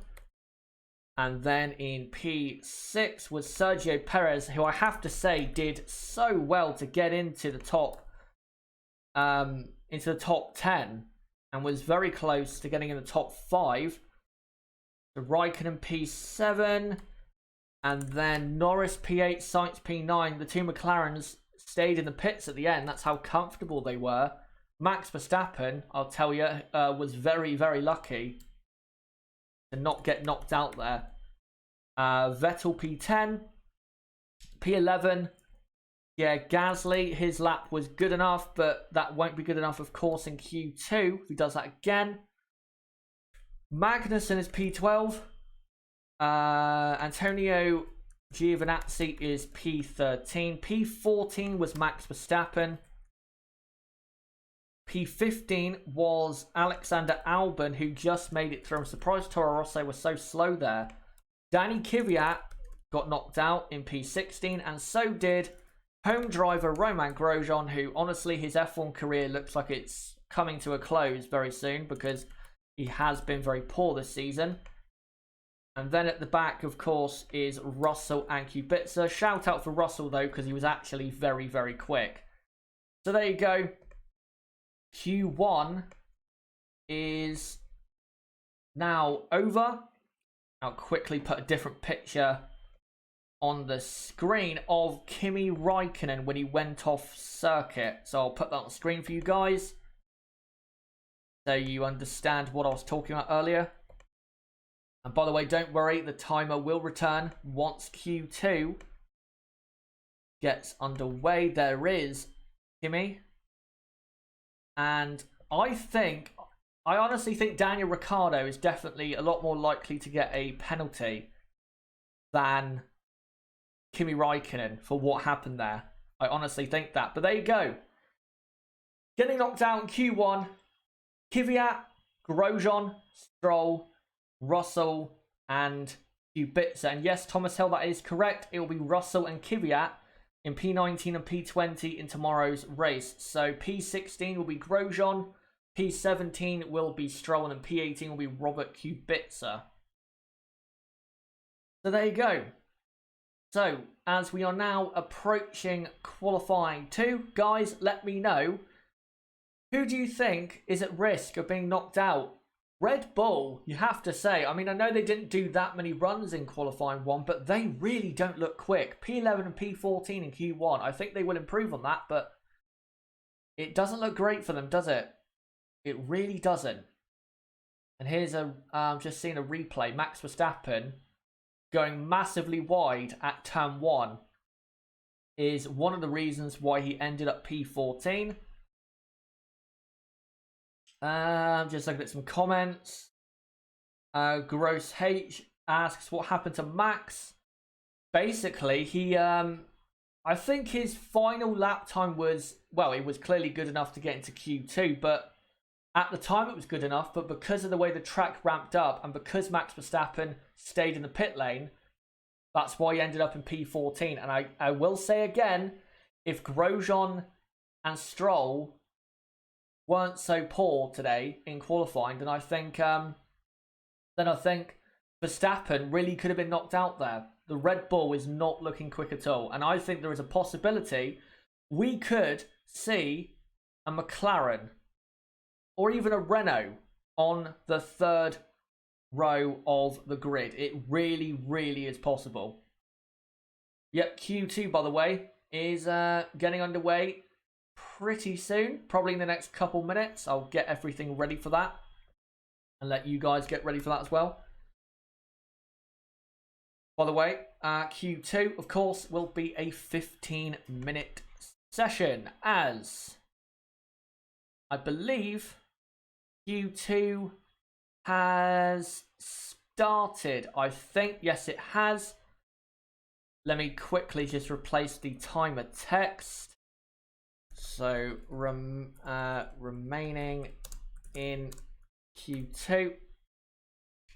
And then in P6 was Sergio Perez, who I have to say did so well to get into the top 10 and was very close to getting in the top 5. So Raikkonen P7 and then Norris P8, Sainz P9. The two McLarens stayed in the pits at the end. That's how comfortable they were. Max Verstappen, I'll tell you, was very, very lucky to not get knocked out there. Vettel P10, P11. Yeah, Gasly, his lap was good enough, but that won't be good enough, of course, in Q2 if he does that again. Magnussen is P12. Antonio Giovinazzi is P13. P14 was Max Verstappen. P15 was Alexander Albon, who just made it through. I'm surprised Toro Rosso was so slow there. Danny Kvyat got knocked out in P16, and so did home driver Romain Grosjean, who honestly his F1 career looks like it's coming to a close very soon because he has been very poor this season. And then at the back, of course, is Russell and Kubica. Shout out for Russell, though, because he was actually very, very quick. So there you go. Q1 is now over. I'll quickly put a different picture on the screen of Kimi Raikkonen when he went off circuit. So I'll put that on the screen for you guys so you understand what I was talking about earlier. And by the way, don't worry, the timer will return once Q2 gets underway. There is Kimi. And I honestly think Daniel Ricciardo is definitely a lot more likely to get a penalty than Kimi Raikkonen for what happened there. I honestly think that. But there you go. Getting knocked out in Q1. Kvyat, Grosjean, Stroll, Russell, and Kubica. And yes, Thomas Hill, that is correct. It will be Russell and Kvyat in P19 and P20 in tomorrow's race. So P16 will be Grosjean, P17 will be Stroll, and P18 will be Robert Kubica. So there you go. So as we are now approaching qualifying 2, guys, let me know, who do you think is at risk of being knocked out? Red Bull, you have to say. I mean, I know they didn't do that many runs in qualifying 1, but they really don't look quick. P11 and P14 in Q1. I think they will improve on that, but it doesn't look great for them, does it? It really doesn't. And here's just seeing a replay. Max Verstappen going massively wide at turn 1 is one of the reasons why he ended up P14. Just looking at some comments. Gross H asks what happened to Max. Basically, he I think his final lap time was, well, it was clearly good enough to get into Q2, but at the time it was good enough, but because of the way the track ramped up and because Max Verstappen stayed in the pit lane, that's why he ended up in P14. And I will say again, if Grosjean and Stroll weren't so poor today in qualifying, then I think Verstappen really could have been knocked out there. The Red Bull is not looking quick at all, and I think there is a possibility we could see a McLaren or even a Renault on the third row of the grid. It really, really is possible. Yep, Q2, by the way, is getting underway pretty soon. Probably in the next couple minutes. I'll get everything ready for that and let you guys get ready for that as well. By the way, Q2, of course, will be a 15-minute session, as I believe Q2 has started. I think, yes, it has. Let me quickly just replace the timer text. So, remaining in Q2.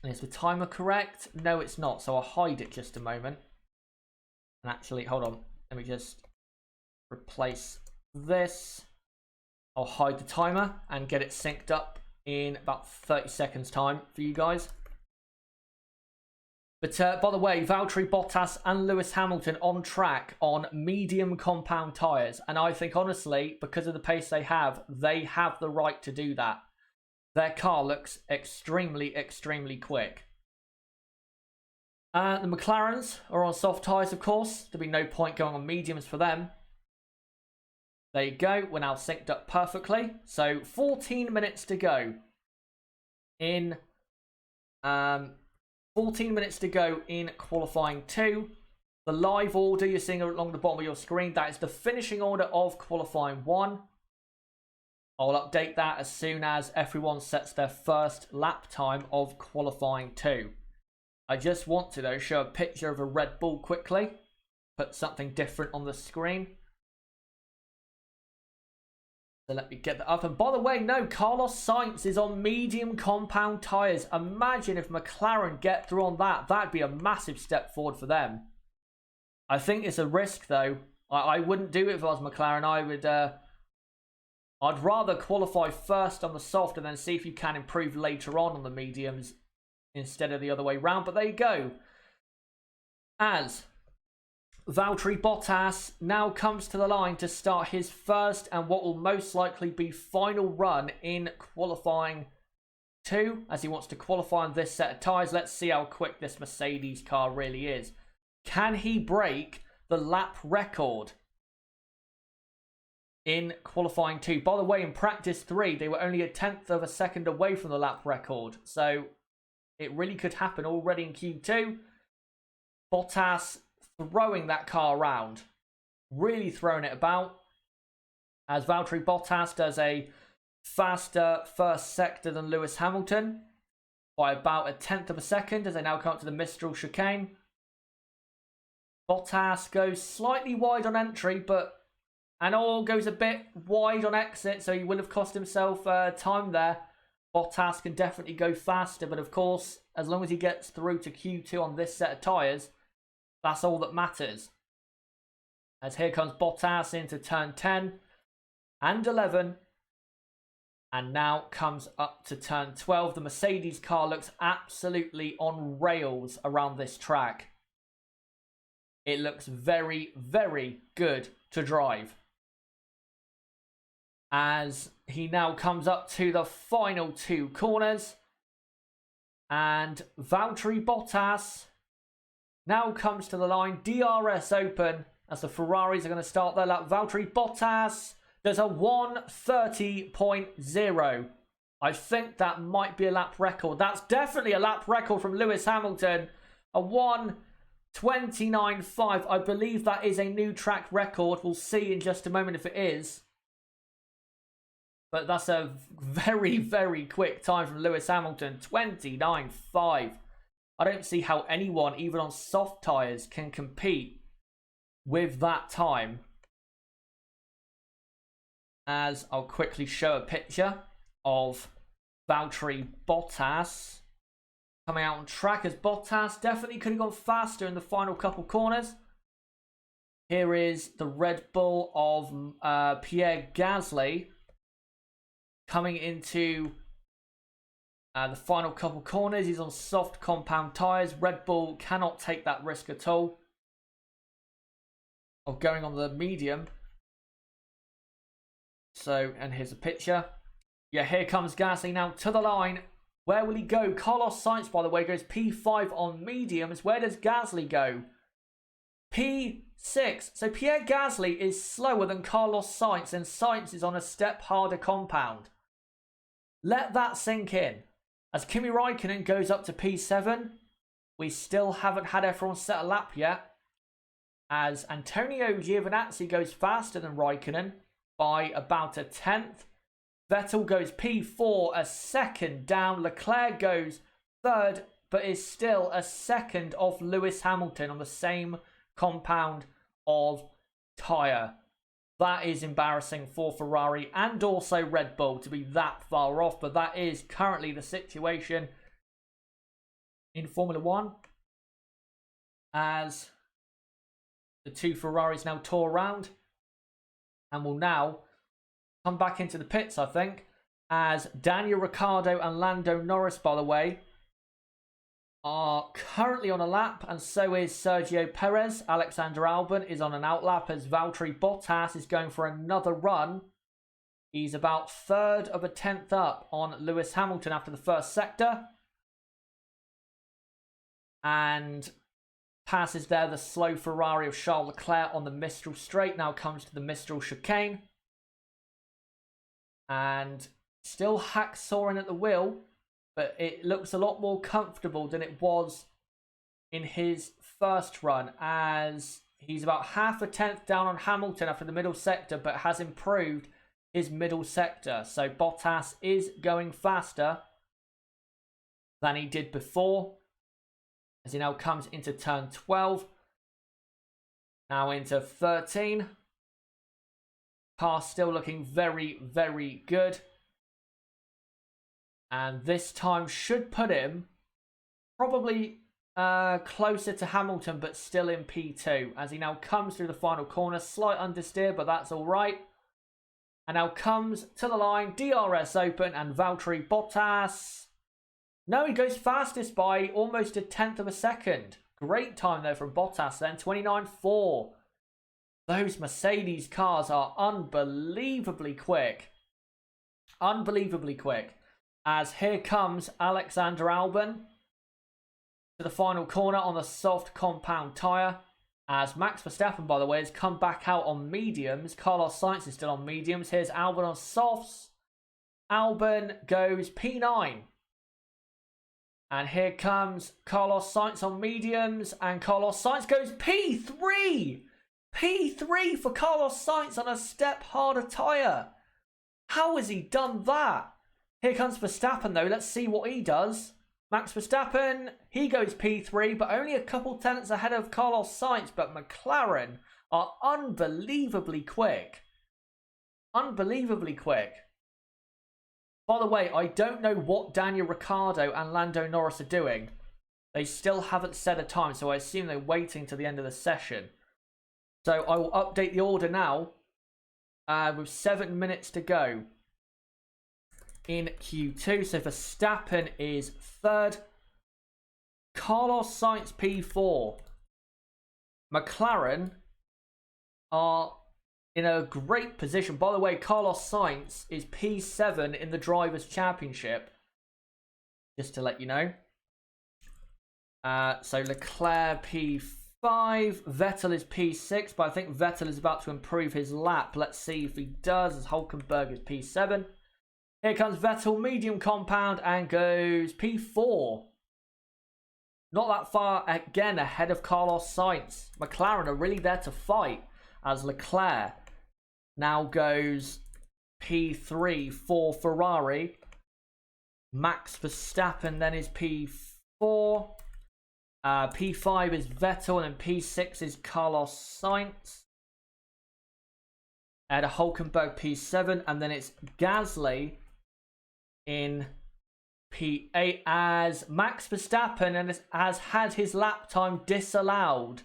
Is the timer correct? No, it's not. So I'll hide it just a moment. And actually, hold on. Let me just replace this. I'll hide the timer and get it synced up in about 30 seconds time for you guys. But by the way, Valtteri Bottas and Lewis Hamilton on track on medium compound tyres. And I think, honestly, because of the pace they have the right to do that. Their car looks extremely, extremely quick. The McLarens are on soft tyres, of course. There'll be no point going on mediums for them. There you go. We're now synced up perfectly. So 14 minutes to go in 14 minutes to go in qualifying 2. The live order you're seeing along the bottom of your screen, that is the finishing order of qualifying 1. I'll update that as soon as everyone sets their first lap time of qualifying 2. I just want to, though, show a picture of a Red Bull quickly. Put something different on the screen. So let me get that up. And by the way, no, Carlos Sainz is on medium compound tyres. Imagine if McLaren get through on that. That'd be a massive step forward for them. I think it's a risk, though. I wouldn't do it if I was McLaren. I'd rather qualify first on the soft and then see if you can improve later on the mediums instead of the other way round. But there you go. As Valtteri Bottas now comes to the line to start his first and what will most likely be final run in qualifying 2, as he wants to qualify on this set of tyres. Let's see how quick this Mercedes car really is. Can he break the lap record in qualifying 2? By the way, in practice 3, they were only a 1/10 of a second away from the lap record. So it really could happen already in Q2. Bottas throwing that car around. Really throwing it about. As Valtteri Bottas does a faster first sector than Lewis Hamilton. By about a 1/10 of a second as they now come up to the Mistral chicane. Bottas goes slightly wide on entry, and all goes a bit wide on exit, so he will have cost himself time there. Bottas can definitely go faster, but of course, as long as he gets through to Q2 on this set of tyres, that's all that matters. As here comes Bottas into turn 10 and 11. And now comes up to turn 12. The Mercedes car looks absolutely on rails around this track. It looks very, very good to drive. As he now comes up to the final 2 corners. And Valtteri Bottas now comes to the line. DRS open as the Ferraris are going to start their lap. Valtteri Bottas does a 1:30.0. I think that might be a lap record. That's definitely a lap record from Lewis Hamilton. A 1:29.5. I believe that is a new track record. We'll see in just a moment if it is. But that's a very, very quick time from Lewis Hamilton. 29.5. I don't see how anyone, even on soft tyres, can compete with that time. As I'll quickly show a picture of Valtteri Bottas coming out on track, as Bottas definitely could have gone faster in the final couple corners. Here is the Red Bull of Pierre Gasly coming into the final couple corners. He's on soft compound tyres. Red Bull cannot take that risk at all of going on the medium. So, and here's a picture. Yeah, here comes Gasly now to the line. Where will he go? Carlos Sainz, by the way, goes P5 on mediums. Where does Gasly go? P6. So Pierre Gasly is slower than Carlos Sainz, and Sainz is on a step harder compound. Let that sink in. As Kimi Raikkonen goes up to P7, we still haven't had everyone set a lap yet. As Antonio Giovinazzi goes faster than Raikkonen by about a tenth. Vettel goes P4, a second down. Leclerc goes third, but is still a second off Lewis Hamilton on the same compound of tyre. That is embarrassing for Ferrari and also Red Bull to be that far off, but that is currently the situation in Formula 1 as the two Ferraris now tour around and will now come back into the pits, I think, as Daniel Ricciardo and Lando Norris, by the way, are currently on a lap, and so is Sergio Perez. Alexander Albon is on an outlap as Valtteri Bottas is going for another run. He's about third of a tenth up on Lewis Hamilton after the first sector. And passes there the slow Ferrari of Charles Leclerc on the Mistral straight. Now comes to the Mistral chicane. And still hacksawing at the wheel, but it looks a lot more comfortable than it was in his first run, as he's about half a tenth down on Hamilton after the middle sector, but has improved his middle sector. So Bottas is going faster than he did before, as he now comes into turn 12, now into 13. Car still looking very, very good. And this time should put him probably closer to Hamilton, but still in P2. As he now comes through the final corner. Slight understeer, but that's all right. And now comes to the line. DRS open and Valtteri Bottas. No, he goes fastest by almost a tenth of a second. Great time there from Bottas then. 29.4. Those Mercedes cars are unbelievably quick. Unbelievably quick. As here comes Alexander Albon to the final corner on the soft compound tyre. As Max Verstappen, by the way, has come back out on mediums. Carlos Sainz is still on mediums. Here's Albon on softs. Albon goes P9. And here comes Carlos Sainz on mediums. And Carlos Sainz goes P3. P3 for Carlos Sainz on a step harder tyre. How has he done that? Here comes Verstappen though. Let's see what he does. Max Verstappen, he goes P3, but only a couple tenths ahead of Carlos Sainz. But McLaren are unbelievably quick. Unbelievably quick. By the way, I don't know what Daniel Ricciardo and Lando Norris are doing. They still haven't set a time, so I assume they're waiting to the end of the session. So I will update the order now with 7 minutes to go in Q2. So Verstappen is third. Carlos Sainz P4. McLaren are in a great position. By the way, Carlos Sainz is P7 in the Drivers' Championship. Just to let you know. So Leclerc P5. Vettel is P6, but I think Vettel is about to improve his lap. Let's see if he does, as Hülkenberg is P7. Here comes Vettel, medium compound, and goes P4. Not that far, again, ahead of Carlos Sainz. McLaren are really there to fight, as Leclerc now goes P3 for Ferrari. Max Verstappen then is P4. P5 is Vettel, and then P6 is Carlos Sainz. And a Hülkenberg P7, and then it's Gasly in P8 as Max Verstappen and has had his lap time disallowed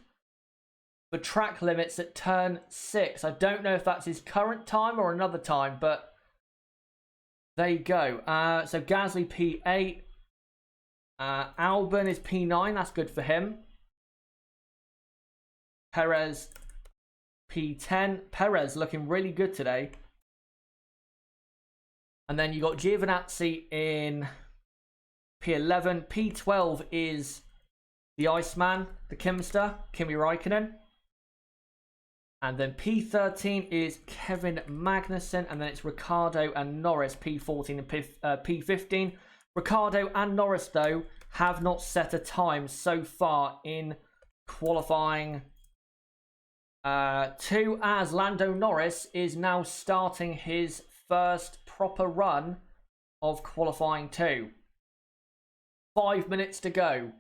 for track limits at turn 6. I don't know if that's his current time or another time, but there you go. So Gasly P8. Albon is P9. That's good for him. Perez P10. Perez looking really good today. And then you got Giovinazzi in P11. P12 is the Iceman, the Kimster, Kimi Räikkönen. And then P13 is Kevin Magnussen. And then it's Ricciardo and Norris, P14 and P15. Ricciardo and Norris, though, have not set a time so far in qualifying 2, as Lando Norris is now starting his first proper run of qualifying 2. 5 minutes to go.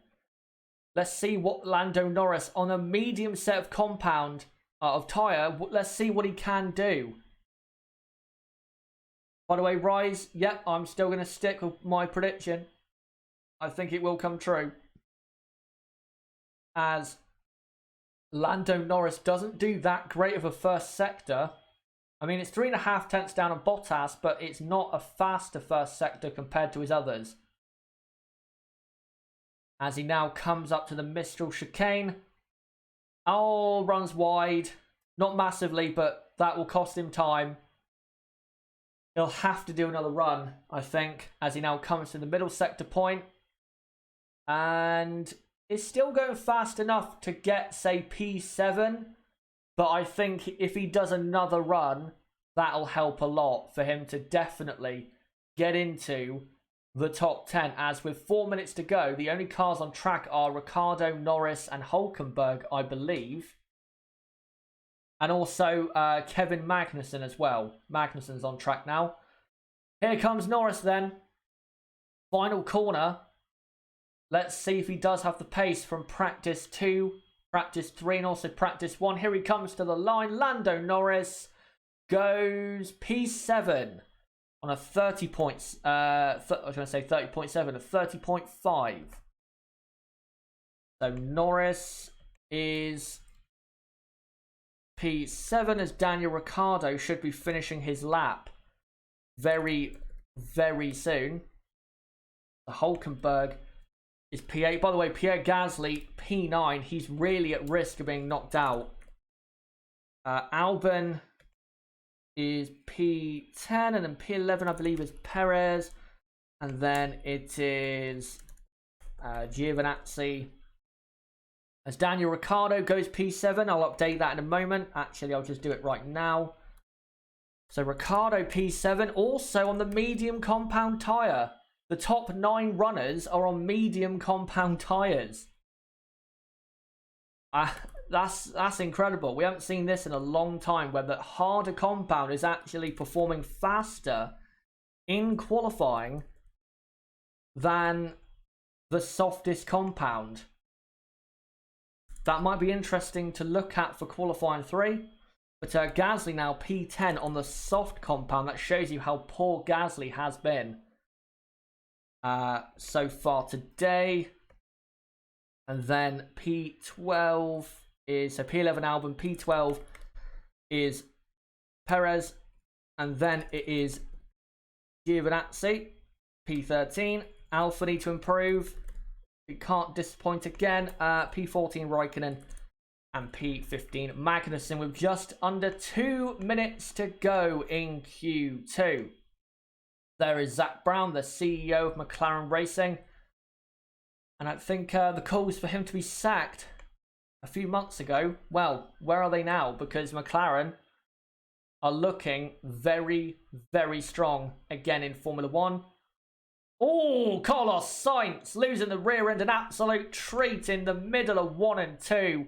Let's see what Lando Norris on a medium set of compound of tyre. Let's see what he can do. By the way, Rise, yep, I'm still going to stick with my prediction. I think it will come true. As Lando Norris doesn't do that great of a first sector. I mean, it's 3.5 tenths down on Bottas, but it's not a faster first sector compared to his others. As he now comes up to the Mistral chicane. Oh, runs wide. Not massively, but that will cost him time. He'll have to do another run, I think, as he now comes to the middle sector point. And is still going fast enough to get, say, P7. But I think if he does another run, that'll help a lot for him to definitely get into the top 10. As with 4 minutes to go, the only cars on track are Ricciardo, Norris and Hülkenberg, I believe. And also Kevin Magnussen as well. Magnussen's on track now. Here comes Norris then. Final corner. Let's see if he does have the pace from practice 2, practice 3 and also practice 1. Here he comes to the line. Lando Norris goes P7 on a 30 points. I was going to say 30.7, a 30.5. So Norris is P7 as Daniel Ricciardo should be finishing his lap very, very soon. The Hülkenberg is P8. By the way, Pierre Gasly, P9. He's really at risk of being knocked out. Albon is P10. And then P11, I believe, is Perez. And then it is Giovinazzi. As Daniel Ricciardo goes P7. I'll update that in a moment. Actually, I'll just do it right now. So Ricciardo P7. Also on the medium compound tyre. The top 9 runners are on medium compound tyres. That's incredible. We haven't seen this in a long time, where the harder compound is actually performing faster in qualifying than the softest compound. That might be interesting to look at for qualifying 3. But Gasly now P10 on the soft compound. That shows you how poor Gasly has been so far today. And then P12 is, so P11 Albon, P12 is Perez, and then it is Giovinazzi, P13. Alfa need to improve. It can't disappoint again. P14 Räikkönen and P15 Magnussen with just under 2 minutes to go in Q2. There is Zach Brown, the CEO of McLaren Racing. And I think the calls for him to be sacked a few months ago, well, where are they now? Because McLaren are looking very, very strong again in Formula 1. Oh, Carlos Sainz losing the rear end, an absolute treat in the middle of 1 and 2.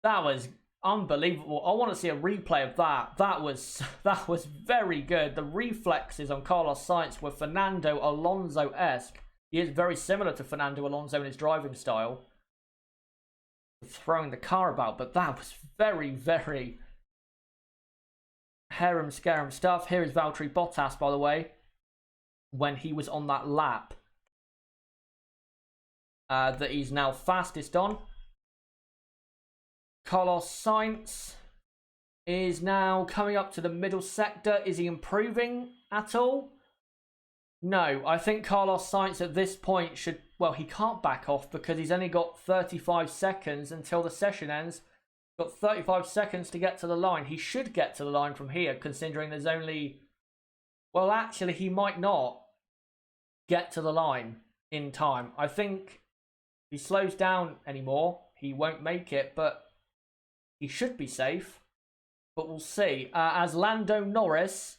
That was unbelievable. I want to see a replay of that. That was very good. The reflexes on Carlos Sainz were Fernando Alonso-esque. He is very similar to Fernando Alonso in his driving style, throwing the car about, but that was very, very harem-scarum stuff. Here is Valtteri Bottas, by the way, when he was on that lap that he's now fastest on. Carlos Sainz is now coming up to the middle sector. Is he improving at all? No, I think Carlos Sainz at this point should... Well, he can't back off because he's only got 35 seconds until the session ends. Got 35 seconds to get to the line. He should get to the line from here, considering there's only... Well, actually, he might not get to the line in time. I think if he slows down anymore, he won't make it, but he should be safe. But we'll see. As Lando Norris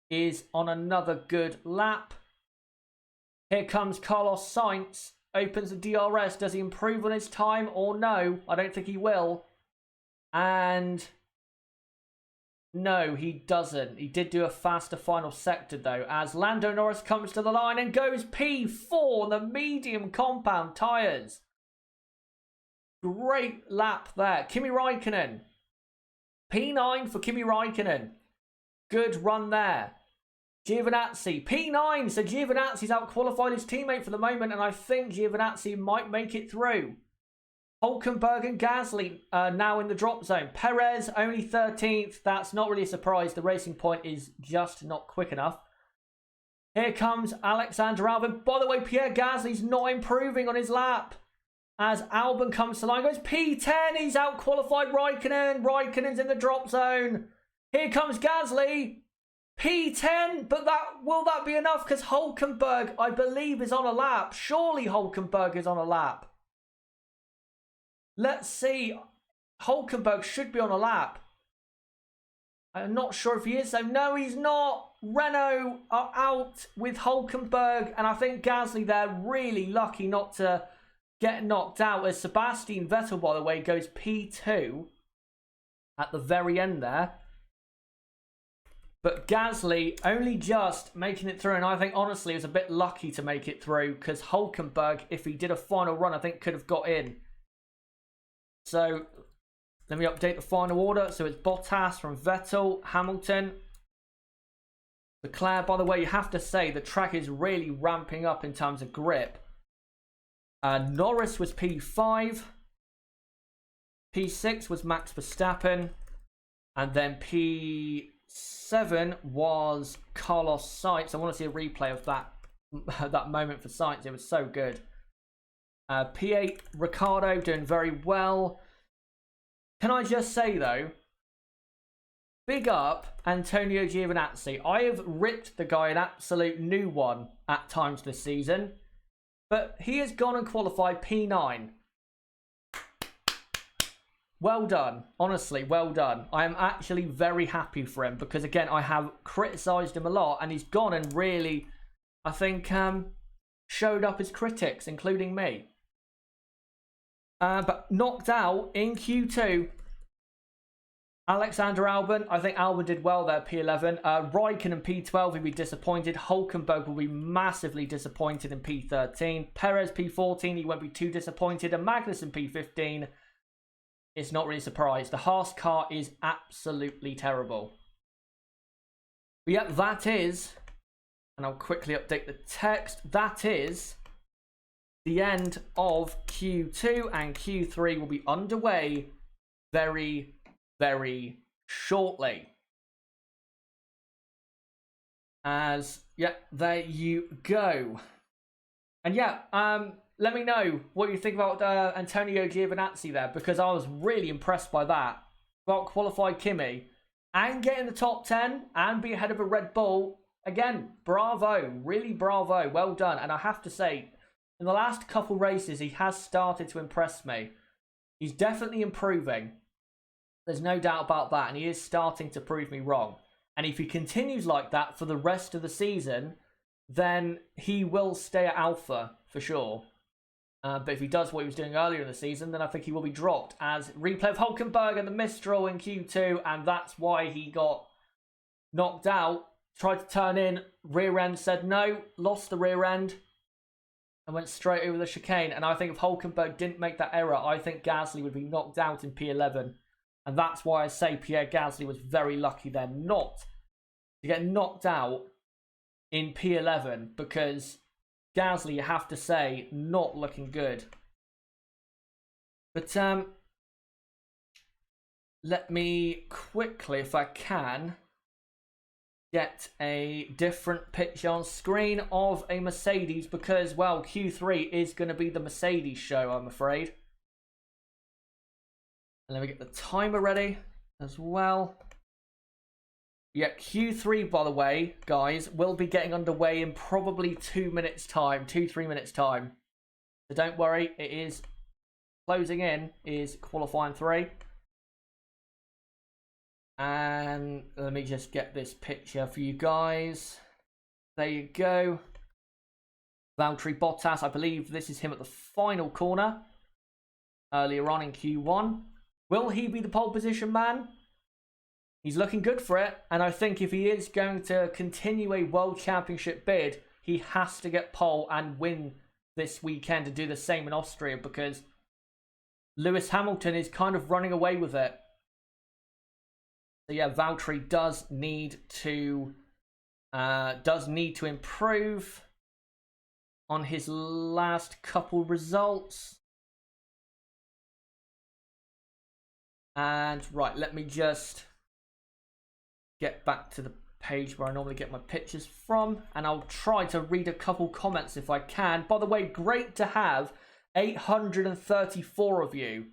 is on another good lap. Here comes Carlos Sainz. Opens the DRS. Does he improve on his time or no? I don't think he will. And no, he doesn't. He did do a faster final sector though, as Lando Norris comes to the line and goes P4 on the medium compound tyres. Great lap there. Kimi Raikkonen. P9 for Kimi Raikkonen. Good run there. Giovinazzi, P9. So Giovinazzi's out-qualified his teammate for the moment, and I think Giovinazzi might make it through. Hulkenberg and Gasly now in the drop zone. Perez only 13th. That's not really a surprise. The Racing Point is just not quick enough. Here comes Alexander Albon. By the way, Pierre Gasly's not improving on his lap. As Albon comes to the line, goes P10. He's out-qualified Raikkonen. Raikkonen's in the drop zone. Here comes Gasly. P10. But will that be enough? Because Hulkenberg, I believe, is on a lap. Surely Hulkenberg is on a lap. Let's see. Hulkenberg should be on a lap. I'm not sure if he is. So no, he's not. Renault are out with Hulkenberg. And I think Gasly there really lucky not to get knocked out, as Sebastian Vettel, by the way, goes P2 at the very end there. But Gasly only just making it through, and I think honestly it was a bit lucky to make it through, because Hulkenberg, if he did a final run, I think could have got in. So let me update the final order. So it's Bottas from Vettel, Hamilton, Leclerc. By the way, you have to say the track is really ramping up in terms of grip. Norris was P5. P6 was Max Verstappen. And then P7 was Carlos Sainz. I want to see a replay of that moment for Sainz. It was so good. P8, Ricciardo doing very well. Can I just say though, big up Antonio Giovinazzi. I have ripped the guy an absolute new one at times this season. But he has gone and qualified P9. Well done. Honestly, well done. I am actually very happy for him because, again, I have criticised him a lot and he's gone and really, I think, showed up his critics, including me. But knocked out in Q2, Alexander Albon. I think Albon did well there, P11. Raikkonen P12 will be disappointed. Hulkenberg will be massively disappointed in P13. Perez P14, he won't be too disappointed. And Magnussen P15, it's not really surprised. The Haas car is absolutely terrible. But yeah, that is, and I'll quickly update the text, that is the end of Q2, and Q3 will be underway very shortly. As yeah, there you go. And yeah, let me know what you think about Antonio Giovinazzi there, because I was really impressed by that. About qualified Kimi and get in the top 10 and be ahead of a Red Bull. Again, bravo, really bravo, well done. And I have to say, in the last couple races, he has started to impress me. He's definitely improving. There's no doubt about that, and he is starting to prove me wrong. And if he continues like that for the rest of the season, then he will stay at Alfa for sure. But if he does what he was doing earlier in the season, then I think he will be dropped. As replay of Hulkenberg and the Mistral in Q2, and that's why he got knocked out. Tried to turn in, rear end said no, lost the rear end, and went straight over the chicane. And I think if Hulkenberg didn't make that error, I think Gasly would be knocked out in P11. And that's why I say Pierre Gasly was very lucky there not to get knocked out in P11, because Gasly, you have to say, not looking good. But let me quickly, if I can, get a different picture on screen of a Mercedes because, well, Q3 is going to be the Mercedes show, I'm afraid. And let me get the timer ready as well. Yeah, Q3, by the way, guys, will be getting underway in probably 2 minutes' time, 2-3 minutes' time. So don't worry, it is closing in, is qualifying 3. And let me just get this picture for you guys. There you go. Valtteri Bottas, I believe this is him at the final corner earlier on in Q1. Will he be the pole position man? He's looking good for it. And I think if he is going to continue a World Championship bid, he has to get pole and win this weekend and do the same in Austria because Lewis Hamilton is kind of running away with it. So yeah, Valtteri does need to improve on his last couple results. And right, let me just get back to the page where I normally get my pictures from, and I'll try to read a couple comments if I can. By the way, great to have 834 of you.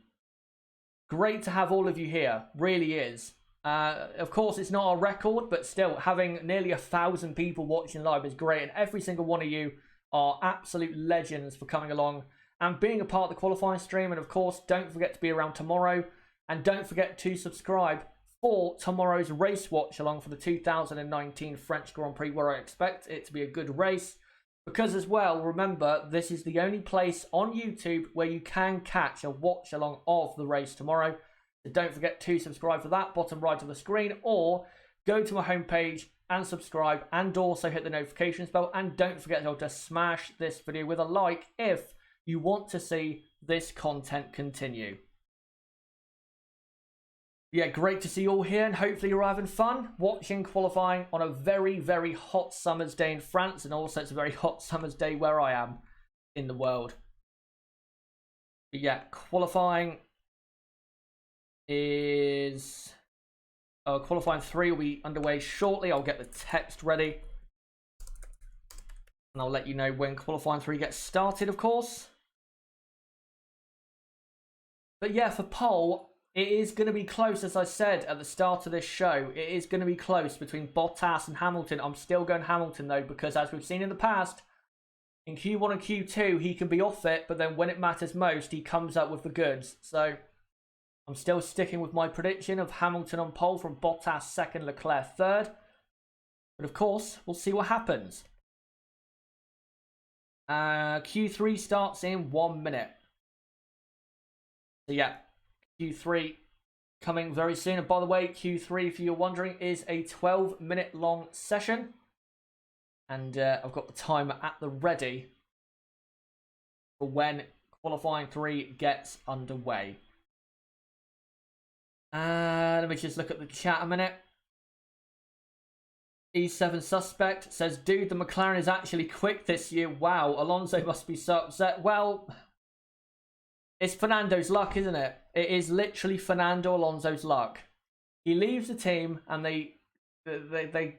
Great to have all of you here, really is. Of course, it's not a record, but still, having nearly 1,000 people watching live is great, and every single one of you are absolute legends for coming along and being a part of the qualifying stream. And of course, don't forget to be around tomorrow, and don't forget to subscribe for tomorrow's race watch along for the 2019 French Grand Prix, where I expect it to be a good race. Because as well, remember, this is the only place on YouTube where you can catch a watch along of the race tomorrow. So don't forget to subscribe for that, bottom right of the screen, or go to my homepage and subscribe, and also hit the notifications bell. And don't forget to smash this video with a like if you want to see this content continue. Yeah, great to see you all here, and hopefully you're having fun watching qualifying on a very, very hot summer's day in France, and also it's a very hot summer's day where I am in the world. But yeah, qualifying is... qualifying 3 will be underway shortly. I'll get the text ready, and I'll let you know when qualifying 3 gets started, of course. But yeah, for pole, it is going to be close, as I said at the start of this show. It is going to be close between Bottas and Hamilton. I'm still going Hamilton, though, because as we've seen in the past, in Q1 and Q2, he can be off it, but then when it matters most, he comes up with the goods. So I'm still sticking with my prediction of Hamilton on pole, from Bottas second, Leclerc third. But of course, we'll see what happens. Q3 starts in 1 minute. So yeah, Q3 coming very soon. And by the way, Q3, if you're wondering, is a 12-minute long session. And I've got the timer at the ready for when qualifying 3 gets underway. Let me just look at the chat a minute. E7 Suspect says, dude, the McLaren is actually quick this year. Wow, Alonso must be so upset. Well, it's Fernando's luck, isn't it? It is literally Fernando Alonso's luck. He leaves the team and they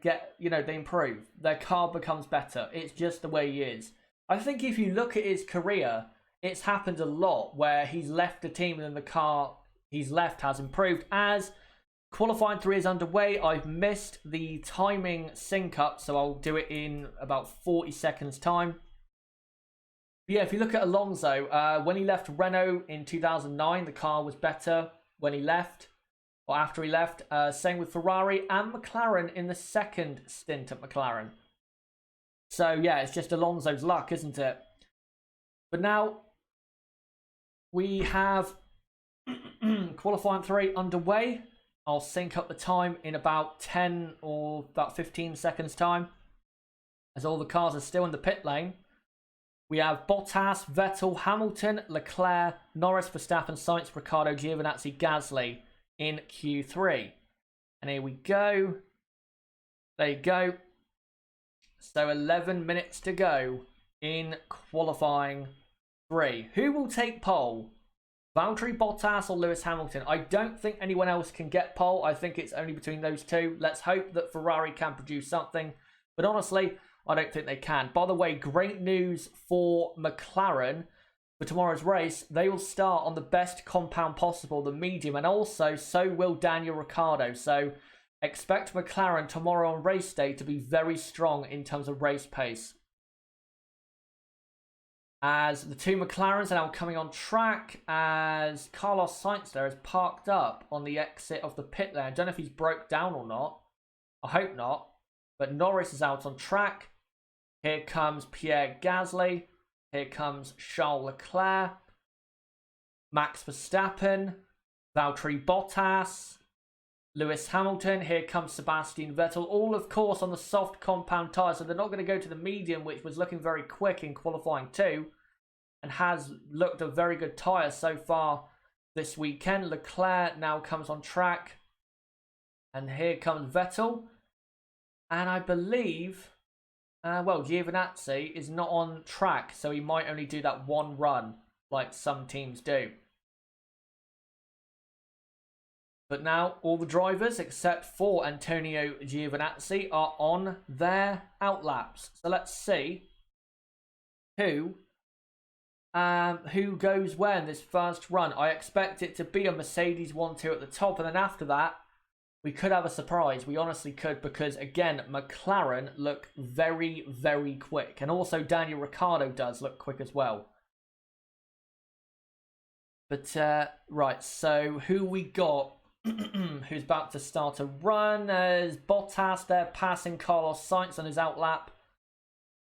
get, you know, they improve. Their car becomes better. It's just the way he is. I think if you look at his career, it's happened a lot where he's left the team and then the car he's left has improved. As qualifying 3 is underway, I've missed the timing sync up, so I'll do it in about 40 seconds time. Yeah, if you look at Alonso, when he left Renault in 2009, the car was better when he left, or after he left. Same with Ferrari and McLaren in the second stint at McLaren. So yeah, it's just Alonso's luck, isn't it? But now we have qualifying 3 underway. I'll sync up the time in about 10 or about 15 seconds time, as all the cars are still in the pit lane. We have Bottas, Vettel, Hamilton, Leclerc, Norris, Verstappen, Sainz, Ricciardo, Giovinazzi, Gasly in Q3. And here we go. There you go. So 11 minutes to go in qualifying 3. Who will take pole? Valtteri Bottas or Lewis Hamilton? I don't think anyone else can get pole. I think it's only between those two. Let's hope that Ferrari can produce something. But honestly, I don't think they can. By the way, great news for McLaren for tomorrow's race. They will start on the best compound possible, the medium, and also so will Daniel Ricciardo. So expect McLaren tomorrow on race day to be very strong in terms of race pace. As the two McLarens are now coming on track, as Carlos Sainz there is parked up on the exit of the pit lane. I don't know if he's broke down or not. I hope not. But Norris is out on track. Here comes Pierre Gasly. Here comes Charles Leclerc. Max Verstappen. Valtteri Bottas. Lewis Hamilton. Here comes Sebastian Vettel. All, of course, on the soft compound tyre. So they're not going to go to the medium, which was looking very quick in qualifying 2. And has looked a very good tyre so far this weekend. Leclerc now comes on track. And here comes Vettel. And I believe, well, Giovinazzi is not on track. So he might only do that one run like some teams do. But now all the drivers except for Antonio Giovinazzi are on their outlaps. So let's see who goes where in this first run. I expect it to be a Mercedes 1-2 at the top. And then after that, we could have a surprise. We honestly could, because again, McLaren look very, very quick. And also Daniel Ricciardo does look quick as well. But, right, so who we got who's about to start a run? As Bottas there passing Carlos Sainz on his outlap.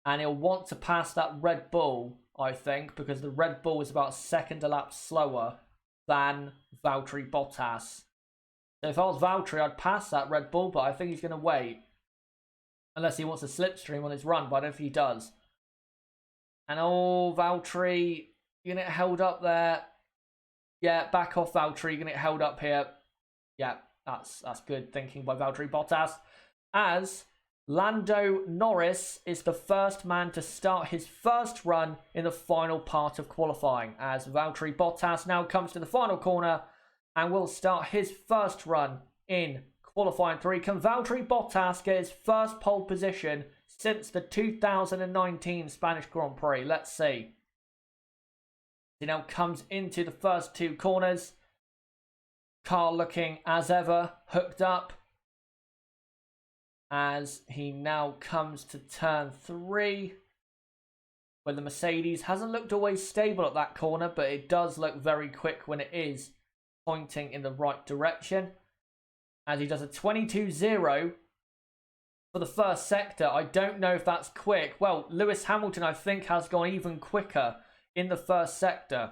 And he'll want to pass that Red Bull, I think, because the Red Bull is about a second a lap slower than Valtteri Bottas. So if I was Valtteri, I'd pass that Red Bull, but I think he's going to wait. Unless he wants a slipstream on his run, but I don't think he does. And oh, Valtteri, you're going to get held up there. Yeah, back off, Valtteri. You're going to get held up here. Yeah, that's good thinking by Valtteri Bottas. As Lando Norris is the first man to start his first run in the final part of qualifying. As Valtteri Bottas now comes to the final corner and will start his first run in qualifying 3. Can Valtteri Bottas get his first pole position since the 2019 Spanish Grand Prix? Let's see. He now comes into the first 2 corners. Car looking, as ever, hooked up. As he now comes to turn 3. Where the Mercedes hasn't looked always stable at that corner, but it does look very quick when it is pointing in the right direction. As he does a 22.0 for the first sector. I don't know if that's quick. Well, Lewis Hamilton, I think, has gone even quicker in the first sector.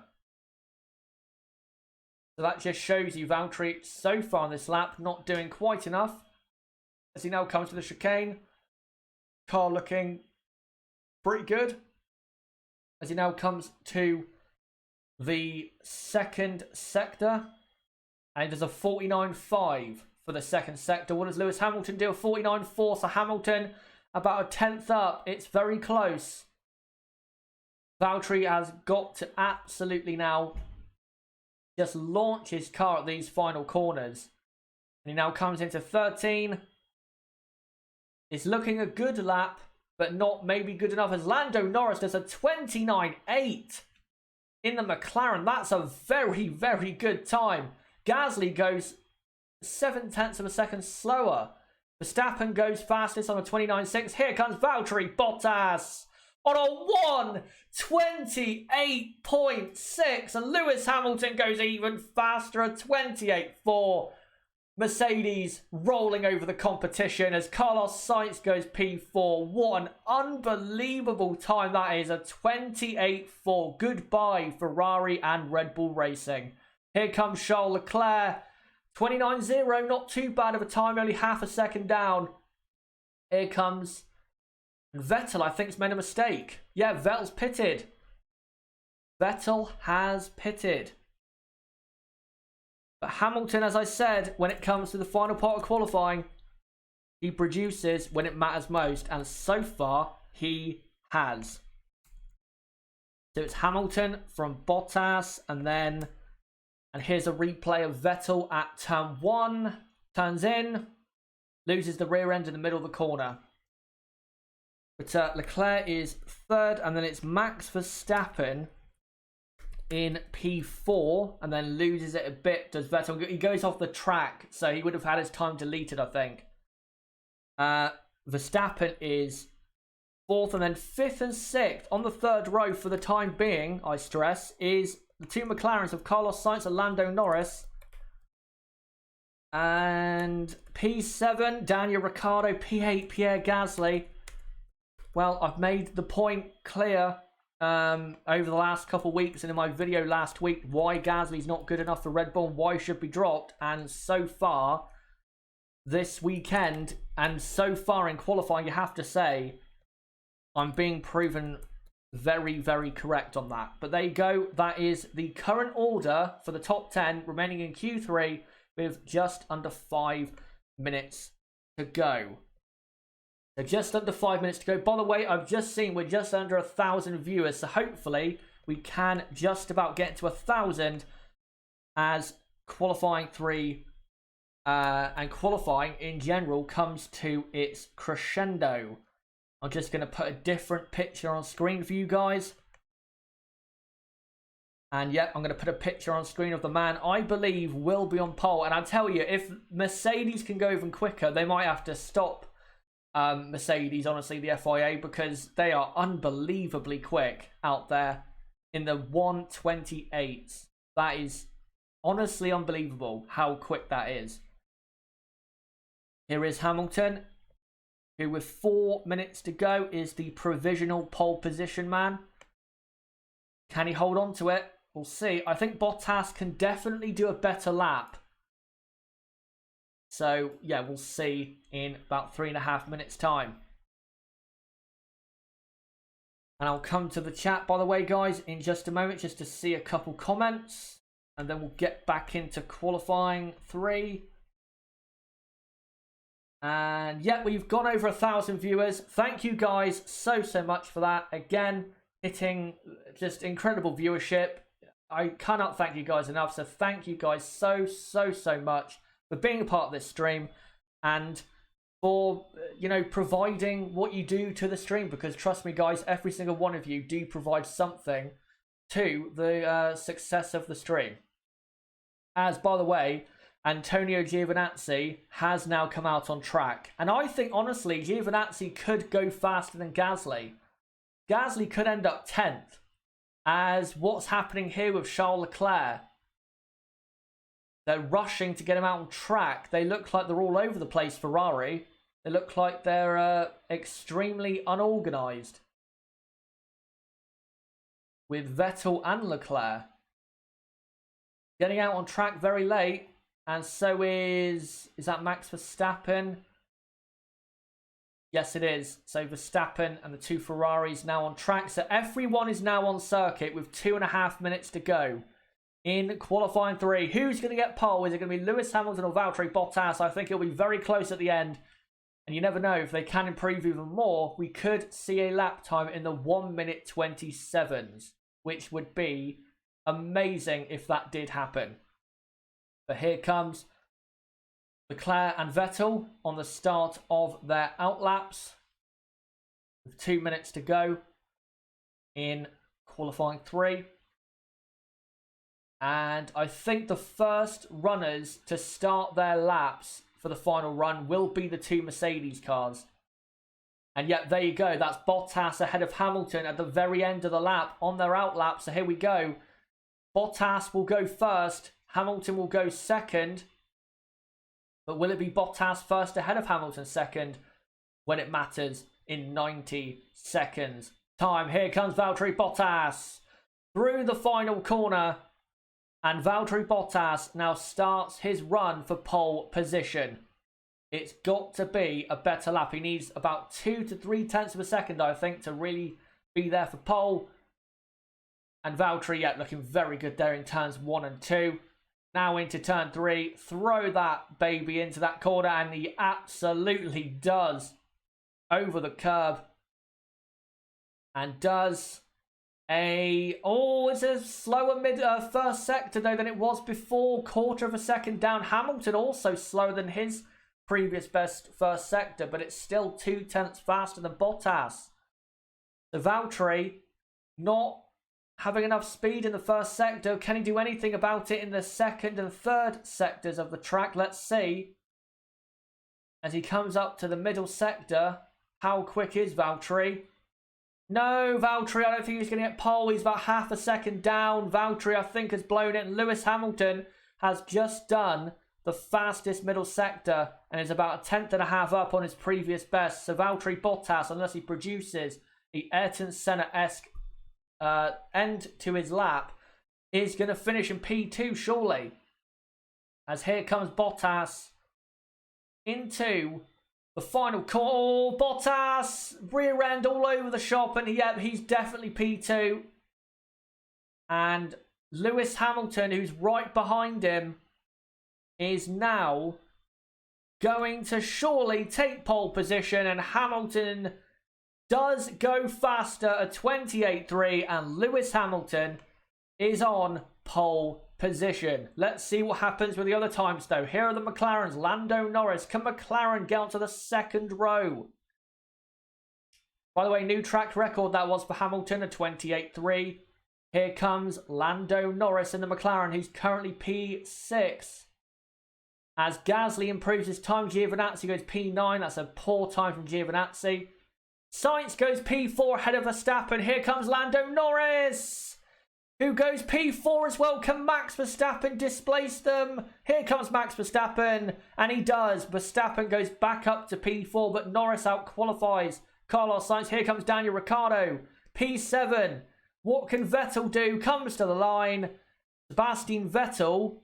So that just shows you Valtteri so far on this lap not doing quite enough. As he now comes to the chicane. Car looking pretty good. As he now comes to the second sector. And he does a 49.5 for the second sector. What does Lewis Hamilton do? A 49.4. So Hamilton about a 10th up. It's very close. Valtteri has got to absolutely now just launch his car at these final corners. And he now comes into 13. It's looking a good lap, but not maybe good enough, as Lando Norris does a 29.8 in the McLaren. That's a very, very good time. Gasly goes 0.7 of a second slower. Verstappen goes fastest on a 29.6. Here comes Valtteri Bottas on a 1:28.6, and Lewis Hamilton goes even faster at 28.4. Mercedes rolling over the competition as Carlos Sainz goes P4. What an unbelievable time that is, a 28.4. Goodbye Ferrari and Red Bull Racing. Here comes Charles Leclerc, 29.0, not too bad of a time, only half a second down. Here comes Vettel, I think, has made a mistake. Yeah, Vettel's pitted. Vettel has pitted. But Hamilton, as I said, when it comes to the final part of qualifying, he produces when it matters most. And so far, he has. So it's Hamilton from Bottas, and then And here's a replay of Vettel at turn 1. Turns in, loses the rear end in the middle of the corner. But Leclerc is third, and then it's Max Verstappen in P4, and then loses it a bit. Does Vettel? He goes off the track, so he would have had his time deleted, I think. Verstappen is fourth, and then fifth and sixth on the third row for the time being, I stress, is the two McLarens of Carlos Sainz and Lando Norris. And P7, Daniel Ricciardo. P8, Pierre Gasly. Well, I've made the point clear over the last couple of weeks and in my video last week why Gasly's not good enough for Red Bull and why he should be dropped. And so far, this weekend, and so far in qualifying, you have to say, I'm being proven very, very correct on that. But there you go. That is the current order for the top 10 remaining in Q3 with just under 5 minutes to go. So just under 5 minutes to go. By the way, I've just seen we're just under 1,000 viewers. So hopefully we can just about get to 1,000 as qualifying 3 and qualifying in general comes to its crescendo. I'm just going to put a different picture on screen for you guys. And yeah, I'm going to put a picture on screen of the man I believe will be on pole. And I tell you, if Mercedes can go even quicker, they might have to stop Mercedes, honestly, the FIA, because they are unbelievably quick out there in the 128s. That is honestly unbelievable how quick that is. Here is Hamilton, who with 4 minutes to go is the provisional pole position man. Can he hold on to it? We'll see. I think Bottas can definitely do a better lap. So, yeah, we'll see in about 3.5 minutes' time. And I'll come to the chat, by the way, guys, in just a moment, just to see a couple comments. And then we'll get back into qualifying 3. And, yeah, we've gone over 1,000 viewers. Thank you, guys, so much for that. Again, hitting just incredible viewership. I cannot thank you guys enough. So, thank you guys so much for being a part of this stream and for, you know, providing what you do to the stream, because trust me guys, every single one of you do provide something to the success of the stream. As, by the way, Antonio Giovinazzi has now come out on track, and I think honestly Giovinazzi could go faster than Gasly. Gasly could end up 10th, as what's happening here with Charles Leclerc, they're rushing to get him out on track. They look like they're all over the place, Ferrari. They look like they're extremely unorganised. With Vettel and Leclerc getting out on track very late. And so is that Max Verstappen? Yes, it is. So Verstappen and the two Ferraris now on track. So everyone is now on circuit with 2.5 minutes to go. In qualifying 3, who's going to get pole? Is it going to be Lewis Hamilton or Valtteri Bottas? I think it'll be very close at the end. And you never know, if they can improve even more, we could see a lap time in the 1:27s, which would be amazing if that did happen. But here comes Leclerc and Vettel on the start of their outlaps. With 2 minutes to go in qualifying 3. And I think the first runners to start their laps for the final run will be the two Mercedes cars. And yet, there you go. That's Bottas ahead of Hamilton at the very end of the lap on their outlap. So here we go. Bottas will go first. Hamilton will go second. But will it be Bottas first ahead of Hamilton second when it matters in 90 seconds time? Here comes Valtteri Bottas through the final corner. And Valtteri Bottas now starts his run for pole position. It's got to be a better lap. He needs about 2 to 3 tenths of a second, I think, to really be there for pole. And Valtteri, yeah, looking very good there in turns 1 and 2. Now into turn 3. Throw that baby into that corner, and he absolutely does. Over the curb. And does It's a slower first sector though than it was before. Quarter of a second down. Hamilton also slower than his previous best first sector, but it's still 0.2 faster than Bottas. So Valtteri not having enough speed in the first sector. Can he do anything about it in the second and third sectors of the track? Let's see. As he comes up to the middle sector, how quick is Valtteri? No, Valtteri, I don't think he's going to get pole. He's about half a second down. Valtteri, I think, has blown it. And Lewis Hamilton has just done the fastest middle sector and is about 1.5 tenths up on his previous best. So Valtteri Bottas, unless he produces the Ayrton Senna-esque end to his lap, is going to finish in P2, surely. As here comes Bottas into the final call. Bottas, rear end all over the shop, and he's definitely P2. And Lewis Hamilton, who's right behind him, is now going to surely take pole position, and Hamilton does go faster at 28.3, and Lewis Hamilton is on pole position. Let's see what happens with the other times though. Here are the McLarens. Lando Norris. Can McLaren get onto the second row? By the way, new track record that was for Hamilton, a 28.3. Here comes Lando Norris in the McLaren, who's currently P6. As Gasly improves his time, Giovinazzi goes P9. That's a poor time from Giovinazzi. Sainz goes P4 ahead of Verstappen. Here comes Lando Norris, who goes P4 as well. Can Max Verstappen displace them? Here comes Max Verstappen, and he does. Verstappen goes back up to P4, but Norris out-qualifies Carlos Sainz. Here comes Daniel Ricciardo, P7. What can Vettel do? Comes to the line. Sebastian Vettel,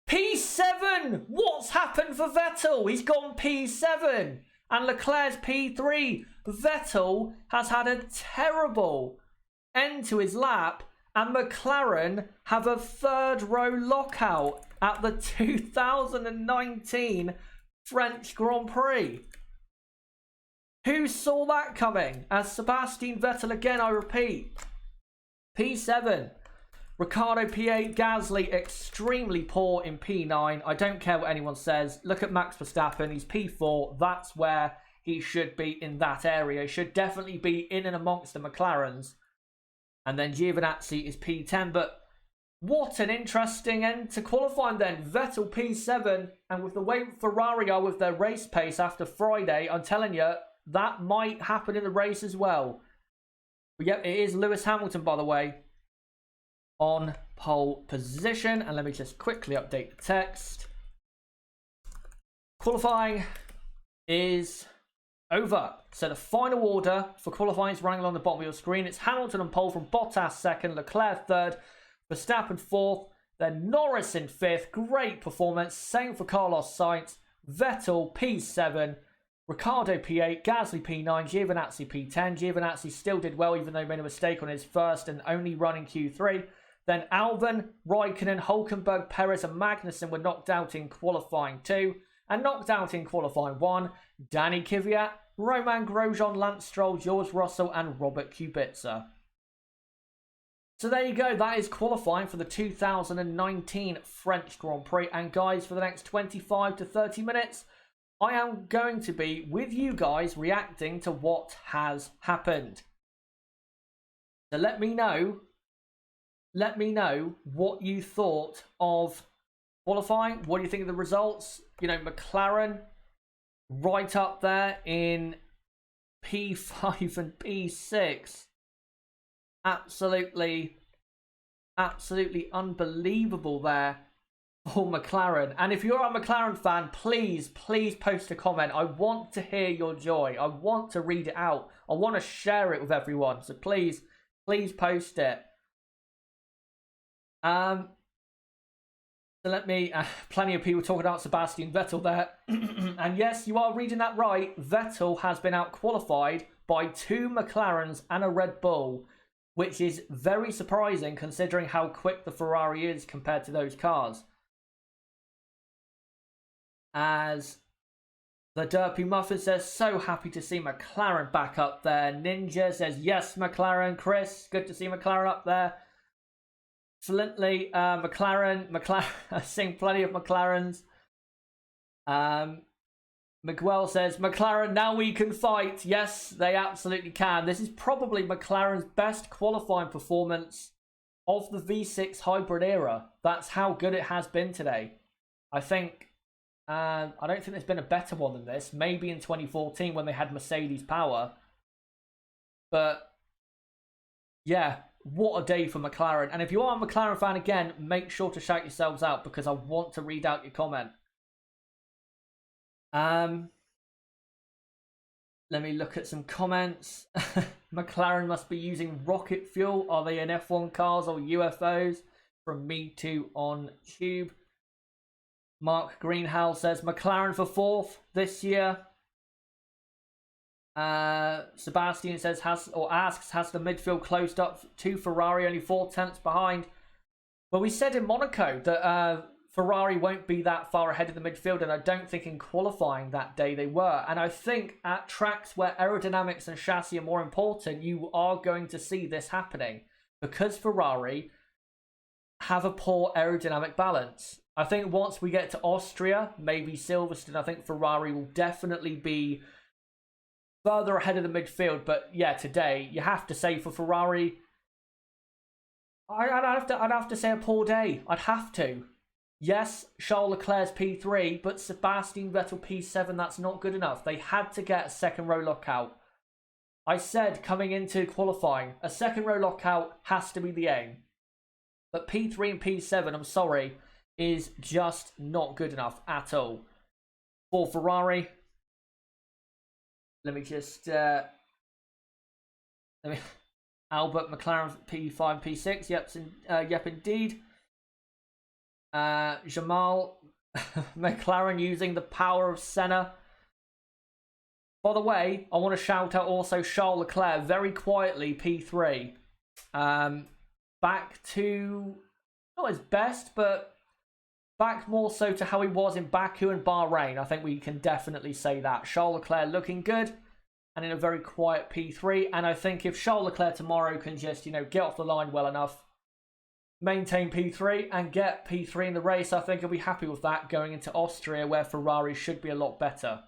P7! What's happened for Vettel? He's gone P7. And Leclerc's P3. Vettel has had a terrible end to his lap, and McLaren have a third row lockout at the 2019 French Grand Prix. Who saw that coming? As Sebastian Vettel, again I repeat, P7. Ricciardo P8, Gasly extremely poor in P9. I don't care what anyone says. Look at Max Verstappen, he's P4. That's where he should be, in that area. He should definitely be in and amongst the McLarens. And then Giovinazzi is P10. But what an interesting end to qualifying then. Vettel P7. And with the way Ferrari are with their race pace after Friday, I'm telling you, that might happen in the race as well. But yep, it is Lewis Hamilton, by the way, on pole position. And let me just quickly update the text. Qualifying is over. So the final order for qualifying is running along the bottom of your screen. It's Hamilton on pole from Bottas second, Leclerc third, Verstappen fourth, then Norris in fifth. Great performance. Same for Carlos Sainz. Vettel P7, Ricciardo P8, Gasly P9, Giovinazzi P10. Giovinazzi still did well, even though he made a mistake on his first and only run in Q3. Then Albon, Raikkonen, Hülkenberg, Perez and Magnussen were knocked out in qualifying 2. And knocked out in qualifying 1, Danny Kvyat, Romain Grosjean, Lance Stroll, George Russell and Robert Kubica. So there you go. That is qualifying for the 2019 French Grand Prix. And guys, for the next 25 to 30 minutes, I am going to be with you guys reacting to what has happened. So let me know what you thought of qualifying. What do you think of the results? You know, McLaren right up there in P5 and P6. Absolutely unbelievable there for McLaren. And if you're a McLaren fan, please post a comment. I want to hear your joy. I want to read it out. I want to share it with everyone. So please post it. So let me, plenty of people talking about Sebastian Vettel there. And yes, you are reading that right. Vettel has been out-qualified by 2 McLarens and a Red Bull, which is very surprising considering how quick the Ferrari is compared to those cars. As The Derpy Muffin says, so happy to see McLaren back up there. Ninja says, yes, McLaren. Chris, good to see McLaren up there. Flintley, McLaren, I've seen plenty of McLarens. Miguel says, McLaren, now we can fight. Yes, they absolutely can. This is probably McLaren's best qualifying performance of the V6 hybrid era. That's how good it has been today. I think, I don't think there's been a better one than this. Maybe in 2014 when they had Mercedes power. But, yeah, what a day for McLaren. And if you are a McLaren fan again, make sure to shout yourselves out because I want to read out your comment. Let me look at some comments. McLaren must be using rocket fuel. Are they in F1 cars or UFOs? From me too on Tube. Mark Greenhouse says McLaren for 4th this year. Sebastian says asks, has the midfield closed up to Ferrari, only 4 tenths behind? Well, we said in Monaco that Ferrari won't be that far ahead of the midfield, and I don't think in qualifying that day they were. And I think at tracks where aerodynamics and chassis are more important, you are going to see this happening because Ferrari have a poor aerodynamic balance. I think once we get to Austria, maybe Silverstone, I think Ferrari will definitely be further ahead of the midfield. But yeah, today you have to say for Ferrari, I'd have to say a poor day. I'd have to. Yes, Charles Leclerc's P3, but Sebastian Vettel P7, that's not good enough. They had to get a second row lockout. I said coming into qualifying, a second row lockout has to be the aim. But P3 and P7, I'm sorry, is just not good enough at all. For Ferrari, let me just... Albert McLaren P5, P6, yep, indeed. Jamal McLaren using the power of Senna. By the way, I want to shout out also Charles Leclerc, very quietly P3. Back to, not his best, but back more so to how he was in Baku and Bahrain. I think we can definitely say that. Charles Leclerc looking good and in a very quiet P3. And I think if Charles Leclerc tomorrow can just, get off the line well enough, maintain P3 and get P3 in the race, I think he'll be happy with that going into Austria where Ferrari should be a lot better.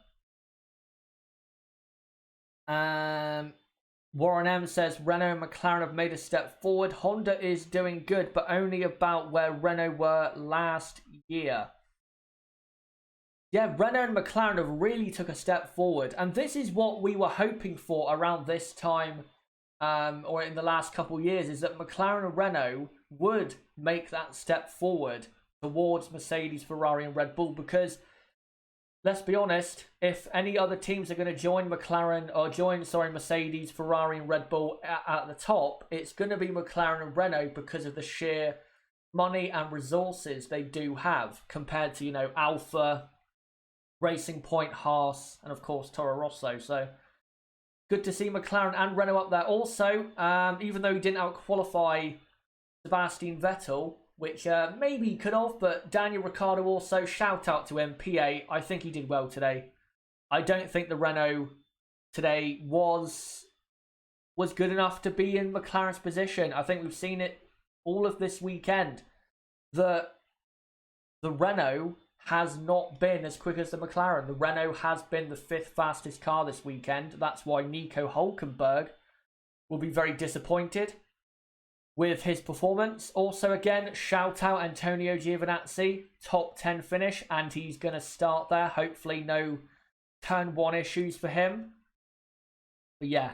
Warren M says Renault and McLaren have made a step forward. Honda is doing good, but only about where Renault were last year. Yeah, Renault and McLaren have really took a step forward. And this is what we were hoping for around this time, or in the last couple of years, is that McLaren and Renault would make that step forward towards Mercedes, Ferrari and Red Bull, because let's be honest, if any other teams are going to join Mercedes, Ferrari and Red Bull at the top, it's going to be McLaren and Renault because of the sheer money and resources they do have compared to, Alfa, Racing Point, Haas and of course Toro Rosso. So good to see McLaren and Renault up there. Also, even though he didn't out-qualify Sebastian Vettel, which maybe he could have, but Daniel Ricciardo also, shout out to him, P8. I think he did well today. I don't think the Renault today was good enough to be in McLaren's position. I think we've seen it all of this weekend, that the Renault has not been as quick as the McLaren. The Renault has been the 5th fastest car this weekend. That's why Nico Hülkenberg will be very disappointed with his performance. Also, again, shout out Antonio Giovinazzi, top 10 finish, and he's going to start there. Hopefully no turn 1 issues for him. But yeah,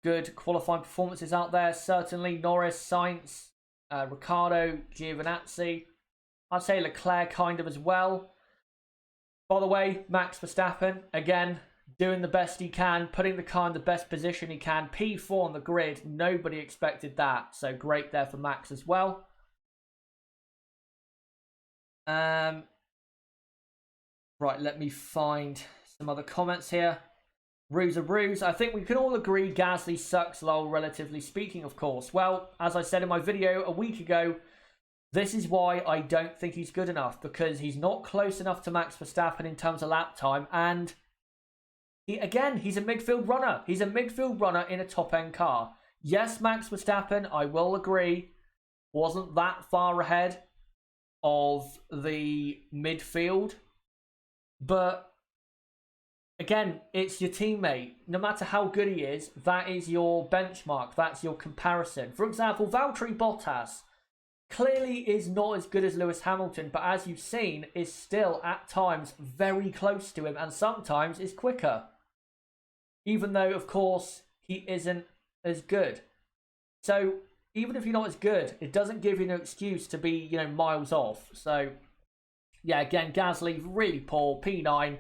good qualifying performances out there. Certainly Norris, Sainz, Ricciardo, Giovinazzi. I'd say Leclerc kind of as well. By the way, Max Verstappen, again, doing the best he can, putting the car in the best position he can. P4 on the grid, nobody expected that. So great there for Max as well. Right, let me find some other comments here. Ruse of Ruse. I think we can all agree Gasly sucks, lol, relatively speaking, of course. Well, as I said in my video a week ago, This is why I don't think he's good enough, because he's not close enough to Max Verstappen in terms of lap time, and he's a midfield runner. He's a midfield runner in a top-end car. Yes, Max Verstappen, I will agree, wasn't that far ahead of the midfield, but again, it's your teammate. No matter how good he is, that is your benchmark. That's your comparison. For example, Valtteri Bottas clearly is not as good as Lewis Hamilton, but as you've seen, is still at times very close to him and sometimes is quicker. Even though, of course, he isn't as good. So, even if you're not as good, it doesn't give you an excuse to be, miles off. So, yeah, again, Gasly, really poor, P9.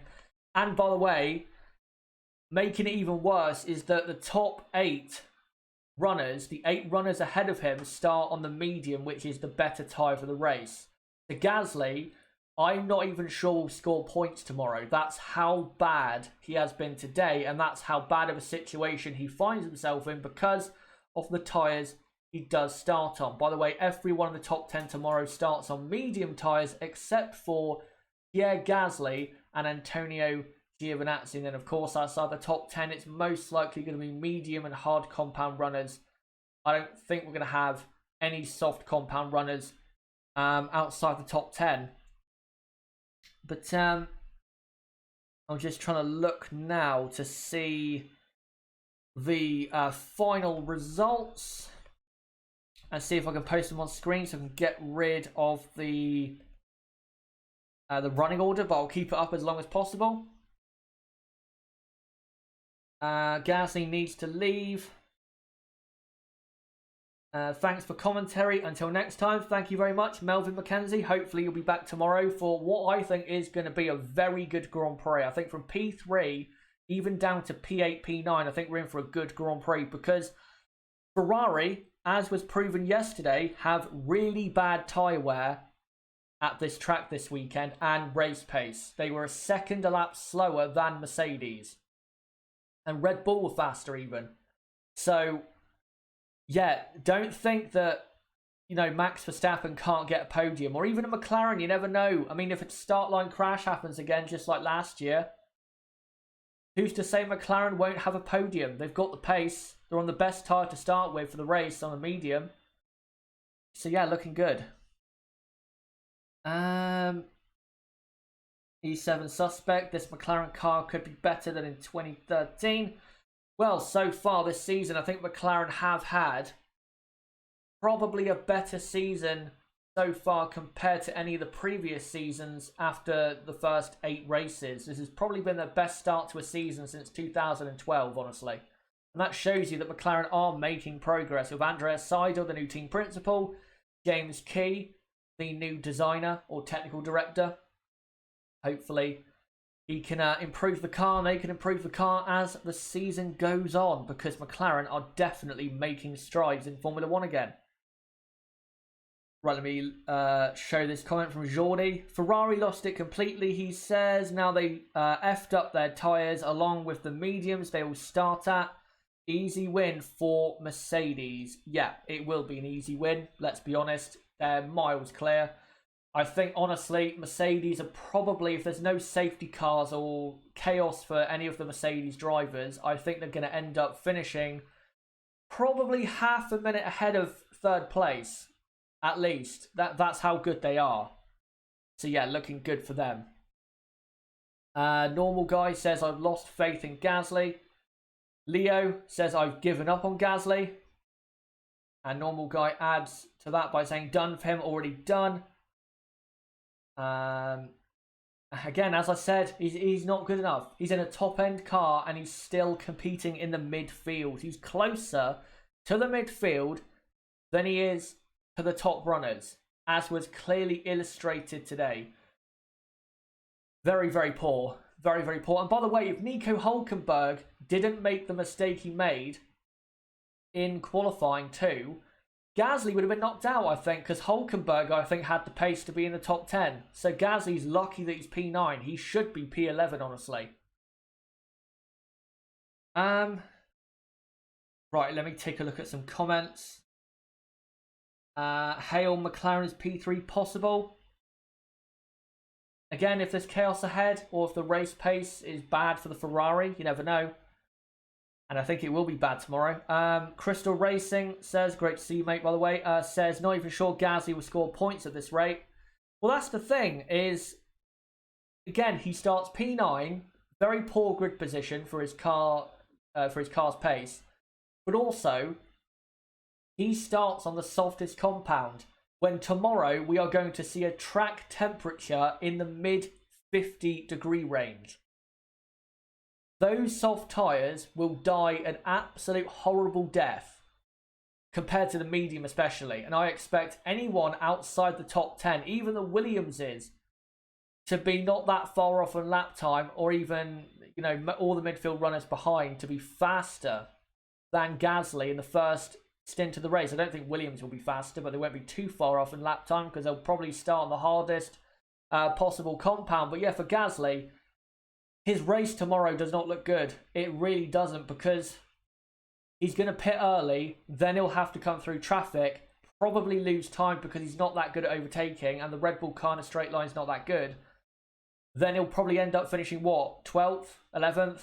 And by the way, making it even worse is that the top 8 runners, the 8 runners ahead of him, start on the medium, which is the better tyre for the race. So Gasly, I'm not even sure will score points tomorrow. That's how bad he has been today, and that's how bad of a situation he finds himself in because of the tyres he does start on. By the way, everyone in the top 10 tomorrow starts on medium tyres except for Pierre Gasly and Antonio Giovinazzi. And then, of course, outside the top 10, it's most likely going to be medium and hard compound runners. I don't think we're going to have any soft compound runners outside the top 10. But I'm just trying to look now to see the final results and see if I can post them on screen so I can get rid of the running order, but I'll keep it up as long as possible. Gasly needs to leave. Thanks for commentary. Until next time, thank you very much, Melvin McKenzie. Hopefully you'll be back tomorrow for what I think is going to be a very good Grand Prix. I think from P3 even down to P8, P9, I think we're in for a good Grand Prix because Ferrari, as was proven yesterday, have really bad tyre wear at this track this weekend and race pace. They were a second a lap slower than Mercedes. And Red Bull were faster even. So, yeah, don't think that, Max Verstappen can't get a podium. Or even a McLaren, you never know. I mean, if a start line crash happens again, just like last year, who's to say McLaren won't have a podium? They've got the pace. They're on the best tyre to start with for the race on a medium. So, yeah, looking good. E7 suspect. This McLaren car could be better than in 2013. Well, so far this season, I think McLaren have had probably a better season so far compared to any of the previous seasons after the first 8 races. This has probably been their best start to a season since 2012, honestly. And that shows you that McLaren are making progress with Andreas Seidel, the new team principal, James Key, the new designer or technical director. Hopefully he can improve the car and they can improve the car as the season goes on because McLaren are definitely making strides in Formula 1 again. Right, let me show this comment from Jordi. Ferrari lost it completely, he says. Now they effed up their tyres along with the mediums they will start at. Easy win for Mercedes. Yeah, it will be an easy win. Let's be honest. They're miles clear. I think, honestly, Mercedes are probably, if there's no safety cars or chaos for any of the Mercedes drivers, I think they're going to end up finishing probably half a minute ahead of third place. At least. That's how good they are. So, yeah, looking good for them. Normal Guy says, I've lost faith in Gasly. Leo says, I've given up on Gasly. And Normal Guy adds to that by saying, done for him, already done. Again, as I said, he's not good enough. He's in a top-end car and he's still competing in the midfield. He's closer to the midfield than he is to the top runners, as was clearly illustrated today. Very, very poor. Very, very poor. And by the way, if Nico Hülkenberg didn't make the mistake he made in qualifying too, Gasly would have been knocked out, I think, because Hülkenberg, I think, had the pace to be in the top 10. So Gasly's lucky that he's P9. He should be P11, honestly. Right, let me take a look at some comments. Hail McLaren's P3 possible. Again, if there's chaos ahead or if the race pace is bad for the Ferrari, you never know. And I think it will be bad tomorrow. Crystal Racing says, great to see you, mate, by the way. Says, not even sure Gasly will score points at this rate. Well, that's the thing, is, again, he starts P9, very poor grid position for his car, for his car's pace. But also, he starts on the softest compound, when tomorrow we are going to see a track temperature in the mid 50-degree range. Those soft tyres will die an absolute horrible death compared to the medium especially. And I expect anyone outside the top 10, even the Williamses, to be not that far off on lap time, or even, you know, all the midfield runners behind to be faster than Gasly in the first stint of the race. I don't think Williams will be faster, but they won't be too far off in lap time because they'll probably start on the hardest possible compound. But yeah, for Gasly, his race tomorrow does not look good. It really doesn't, because he's going to pit early, then he'll have to come through traffic, probably lose time because he's not that good at overtaking, and the Red Bull car in a straight line is not that good. Then he'll probably end up finishing, what, 12th, 11th?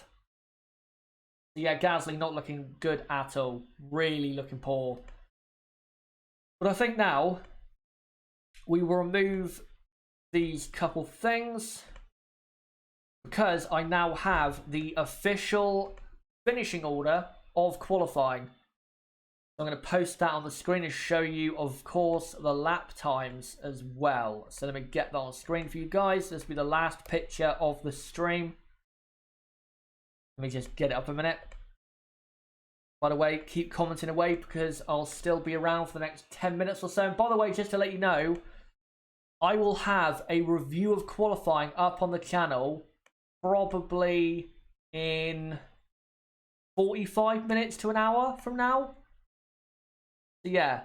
Yeah, Gasly not looking good at all. Really looking poor. But I think now we will remove these couple things, because I now have the official finishing order of qualifying. I'm going to post that on the screen and show you, of course, the lap times as well. So let me get that on screen for you guys. This will be the last picture of the stream. Let me just get it up a minute. By the way, keep commenting away because I'll still be around for the next 10 minutes or so. And by the way, just to let you know, I will have a review of qualifying up on the channel probably in 45 minutes to an hour from now. So yeah,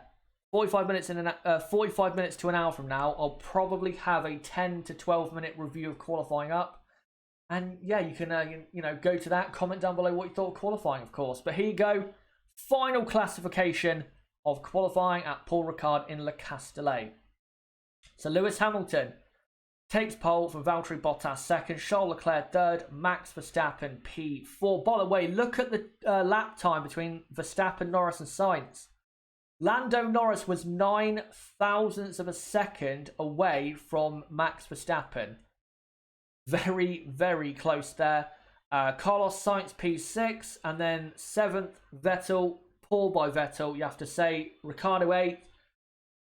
45 minutes to an hour from now, I'll probably have a 10 to 12 minute review of qualifying up. And yeah, you can you know, go to that, comment down below what you thought of qualifying, of course. But here you go, final classification of qualifying at Paul Ricard in Le Castellet. So Lewis Hamilton takes pole from Valtteri Bottas second, Charles Leclerc third, Max Verstappen P4. By the way, look at the lap time between Verstappen, Norris and Sainz. Lando Norris was 9 thousandths of a second away from Max Verstappen. Very, very close there. Carlos Sainz P6, and then 7th Vettel, Paul by Vettel, you have to say. Ricciardo 8th,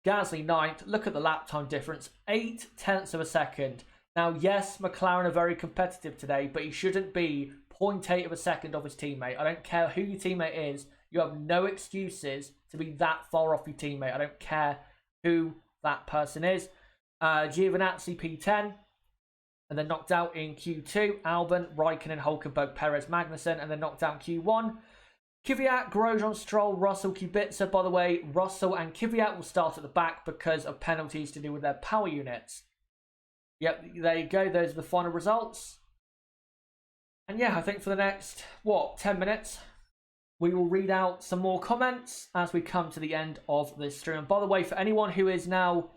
Gasly 9th. Look at the lap time difference, 8 tenths of a second. Now, yes, McLaren are very competitive today, but he shouldn't be 0.8 of a second off his teammate. I don't care who your teammate is. You have no excuses to be that far off your teammate. I don't care who that person is. Giovinazzi P10. And then knocked out in Q2, Albon, Raikkonen, Hulkenberg, Perez, Magnussen, and then knocked out in Q1. Kvyat, Grosjean, Stroll, Russell, Kubica. By the way, Russell and Kvyat will start at the back because of penalties to do with their power units. Yep, there you go. Those are the final results. And yeah, I think for the next, 10 minutes, we will read out some more comments as we come to the end of this stream. And by the way, for anyone who is now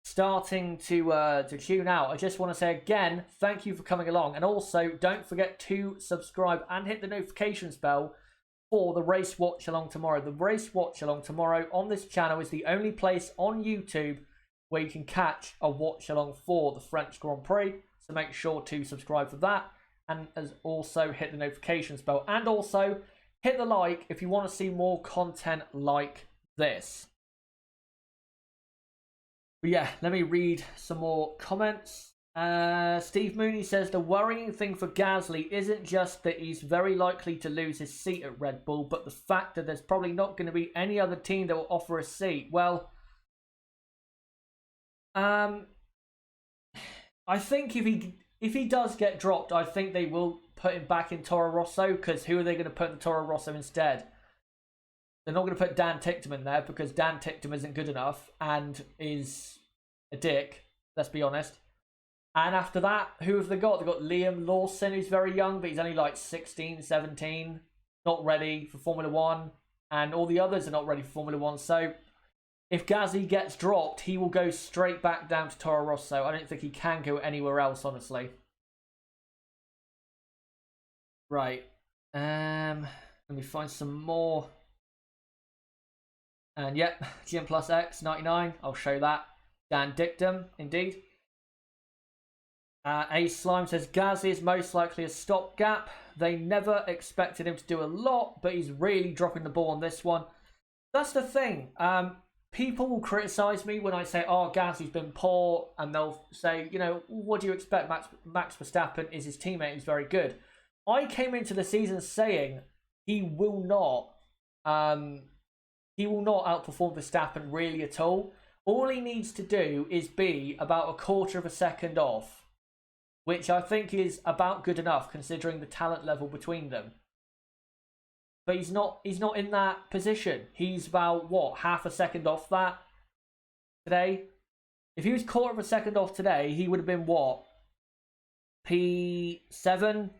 starting to tune out, I just want to say again, thank you for coming along, and also don't forget to subscribe and hit the notifications bell for the race watch along tomorrow. The race watch along tomorrow on this channel is the only place on YouTube where you can catch a watch along for the French Grand Prix, so make sure to subscribe for that, and as also hit the notifications bell, and also hit the like if you want to see more content like this. But yeah, let me read some more comments. Steve Mooney says, the worrying thing for Gasly isn't just that he's very likely to lose his seat at Red Bull, but the fact that there's probably not going to be any other team that will offer a seat. Well, I think if he does get dropped, I think they will put him back in Toro Rosso, because who are they going to put in Toro Rosso instead? They're not going to put Dan Ticktum in there because Dan Ticktum isn't good enough and is a dick, let's be honest. And after that, who have they got? They've got Liam Lawson, who's very young, but he's only like 16, 17, not ready for Formula 1. And all the others are not ready for Formula 1. So if Gasly gets dropped, he will go straight back down to Toro Rosso. I don't think he can go anywhere else, honestly. Right. Let me find some more. And yep, GM plus X 99. I'll show that. Dan Dictum, indeed. A Slime says Gasly is most likely a stopgap. They never expected him to do a lot, but he's really dropping the ball on this one. That's the thing. People will criticise me when I say, oh, Gasly's been poor, and they'll say, you know, what do you expect? Max Verstappen is his teammate, he's very good. I came into the season saying he will not outperform Verstappen really at all. All he needs to do is be about a quarter of a second off, which I think is about good enough considering the talent level between them. But he's not in that position. He's about, what, half a second off that today? If he was quarter of a second off today, he would have been, what, P7?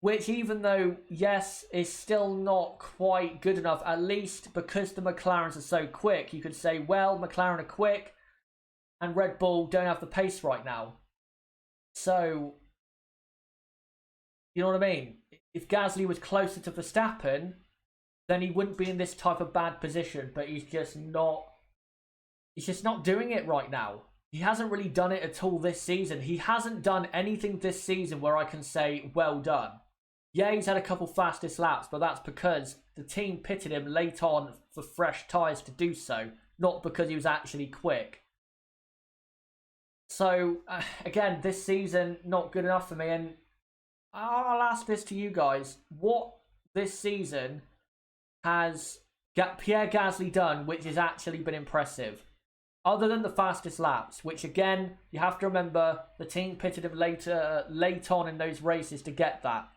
Which, even though, yes, is still not quite good enough, at least because the McLarens are so quick, you could say, well, McLaren are quick and Red Bull don't have the pace right now. So, you know what I mean? If Gasly was closer to Verstappen, then he wouldn't be in this type of bad position, but he's just not doing it right now. He hasn't really done it at all this season. He hasn't done anything this season where I can say, well done. Yeah, he's had a couple fastest laps, but that's because the team pitted him late on for fresh tyres to do so, not because he was actually quick. So, again, this season, not good enough for me. And I'll ask this to you guys. What this season has Pierre Gasly done which has actually been impressive? Other than the fastest laps, which, again, you have to remember, the team pitted him late on in those races to get that.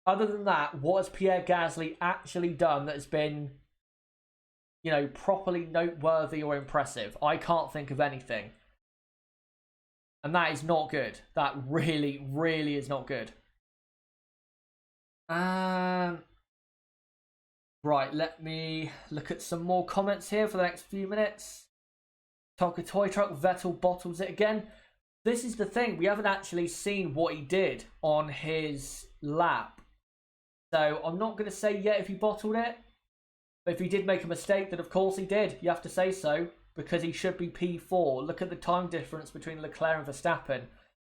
Other than that, what has Pierre Gasly actually done that has been, you know, properly noteworthy or impressive? I can't think of anything. And that is not good. That really, really is not good. Right, let me look at some more comments here for the next few minutes. Tonka Toy Truck, Vettel bottles it again. This is the thing. We haven't actually seen what he did on his lap. So I'm not going to say yet if he bottled it. But if he did make a mistake, then of course he did. You have to say so. Because he should be P4. Look at the time difference between Leclerc and Verstappen.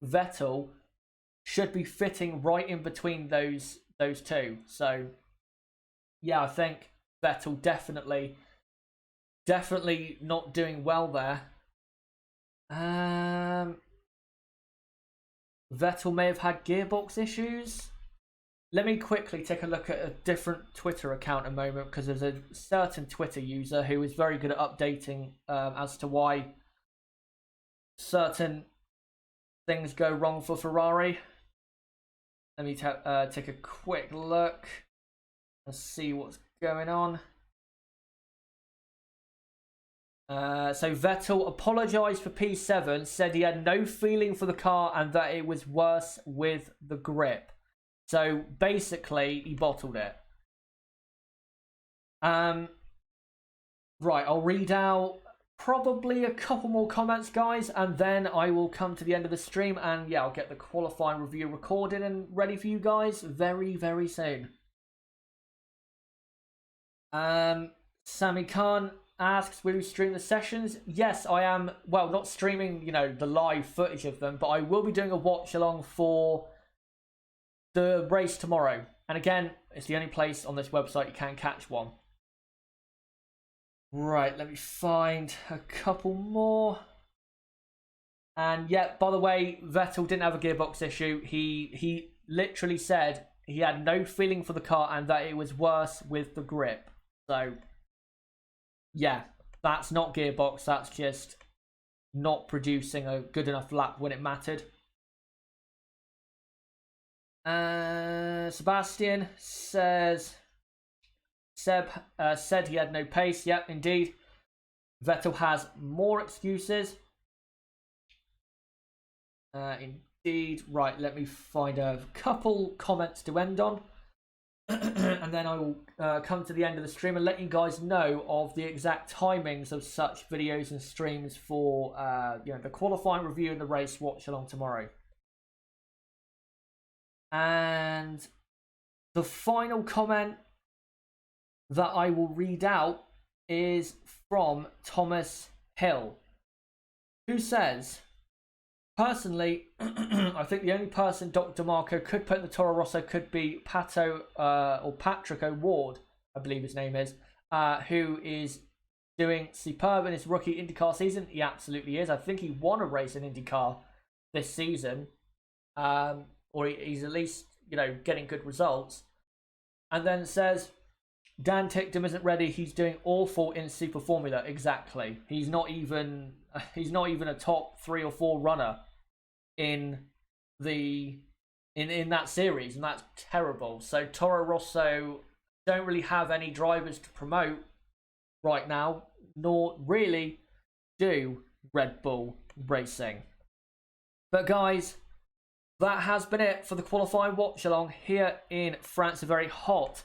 Vettel should be fitting right in between those two. So, yeah, I think Vettel definitely not doing well there. Vettel may have had gearbox issues. Let me quickly take a look at a different Twitter account a moment, because there's a certain Twitter user who is very good at updating as to why certain things go wrong for Ferrari. Let me take a quick look and see what's going on. So Vettel apologised for P7, said he had no feeling for the car and that it was worse with the grip. So basically, he bottled it. Right, I'll read out probably a couple more comments, guys, and then I will come to the end of the stream, and yeah, I'll get the qualifying review recorded and ready for you guys very, very soon. Sammy Khan asks, will you stream the sessions? Yes, I am. Well, not streaming, you know, the live footage of them, but I will be doing a watch along for the race tomorrow. And again, it's the only place on this website you can catch one. Right, let me find a couple more. And yeah, by the way, Vettel didn't have a gearbox issue. He literally said he had no feeling for the car and that it was worse with the grip. So yeah, that's not gearbox, that's just not producing a good enough lap when it mattered. Sebastian says Seb said he had no pace. Yep, indeed. Vettel has more excuses. Indeed. Right, let me find a couple comments to end on. and then I will come to the end of the stream and let you guys know of the exact timings of such videos and streams for the qualifying review and the race watch along tomorrow. And the final comment that I will read out is from Thomas Hill, who says, personally, I think the only person Dr. Marco could put in the Toro Rosso could be Patrick O'Ward, I believe his name is, who is doing superb in his rookie IndyCar season. He absolutely is. I think he won a race in IndyCar this season, or he's at least, getting good results. And then says, Dan Ticktum isn't ready. He's doing awful in Super Formula. Exactly. He's not even a top 3 or 4 runner in that series, and that's terrible. So Toro Rosso don't really have any drivers to promote right now, nor really do Red Bull Racing. But guys, that has been it for the qualifying watch along here in France, a very hot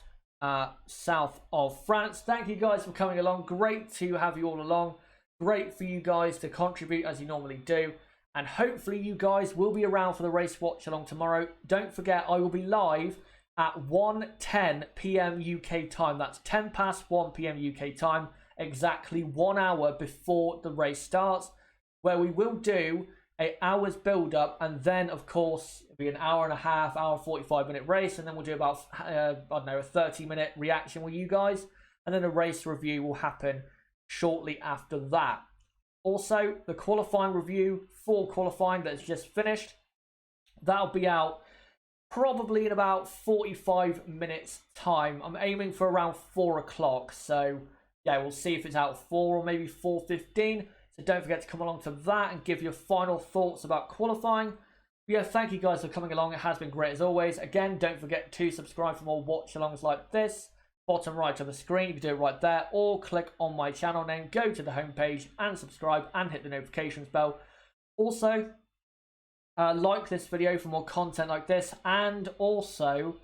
south of France. Thank you guys for coming along. Great to have you all along. Great for you guys to contribute as you normally do. And hopefully you guys will be around for the race watch along tomorrow. Don't forget, I will be live at 1:10 p.m. UK time. That's 10 past 1 p.m. UK time, exactly 1 hour before the race starts, where we will do an hour's build up, and then of course it'll be an hour and a half, hour 45-minute race, and then we'll do about a 30-minute reaction with you guys, and then a race review will happen shortly after that. Also, the qualifying review for qualifying that's just finished, that'll be out probably in about 45 minutes time. I'm aiming for around 4 o'clock, so yeah, we'll see if it's out at 4 or maybe 4:15. So don't forget to come along to that and give your final thoughts about qualifying. But yeah, thank you guys for coming along. It has been great as always. Again, don't forget to subscribe for more watch-alongs like this. Bottom right of the screen, you can do it right there, or click on my channel name, go to the homepage and subscribe and hit the notifications bell. Also, like this video for more content like this, and also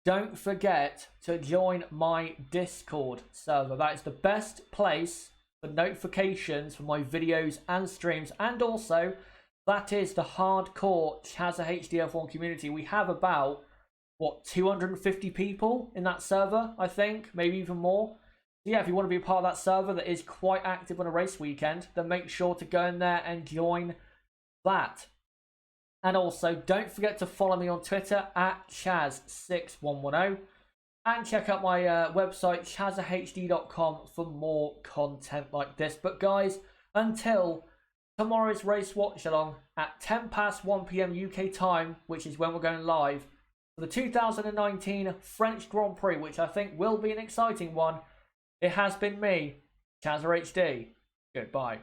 don't forget to join my Discord server. That is the best place for notifications for my videos and streams, and also that is the hardcore Chazza HDF1 community. We have about 250 people in that server, I think, maybe even more. So yeah, if you want to be a part of that server that is quite active on a race weekend, then make sure to go in there and join that. And also, don't forget to follow me on Twitter at Chaz6110. And check out my website, chazzahd.com, for more content like this. But guys, until tomorrow's race watch along at 10 past 1 p.m. UK time, which is when we're going live, for the 2019 French Grand Prix, which I think will be an exciting one, it has been me, Chazza HD. Goodbye.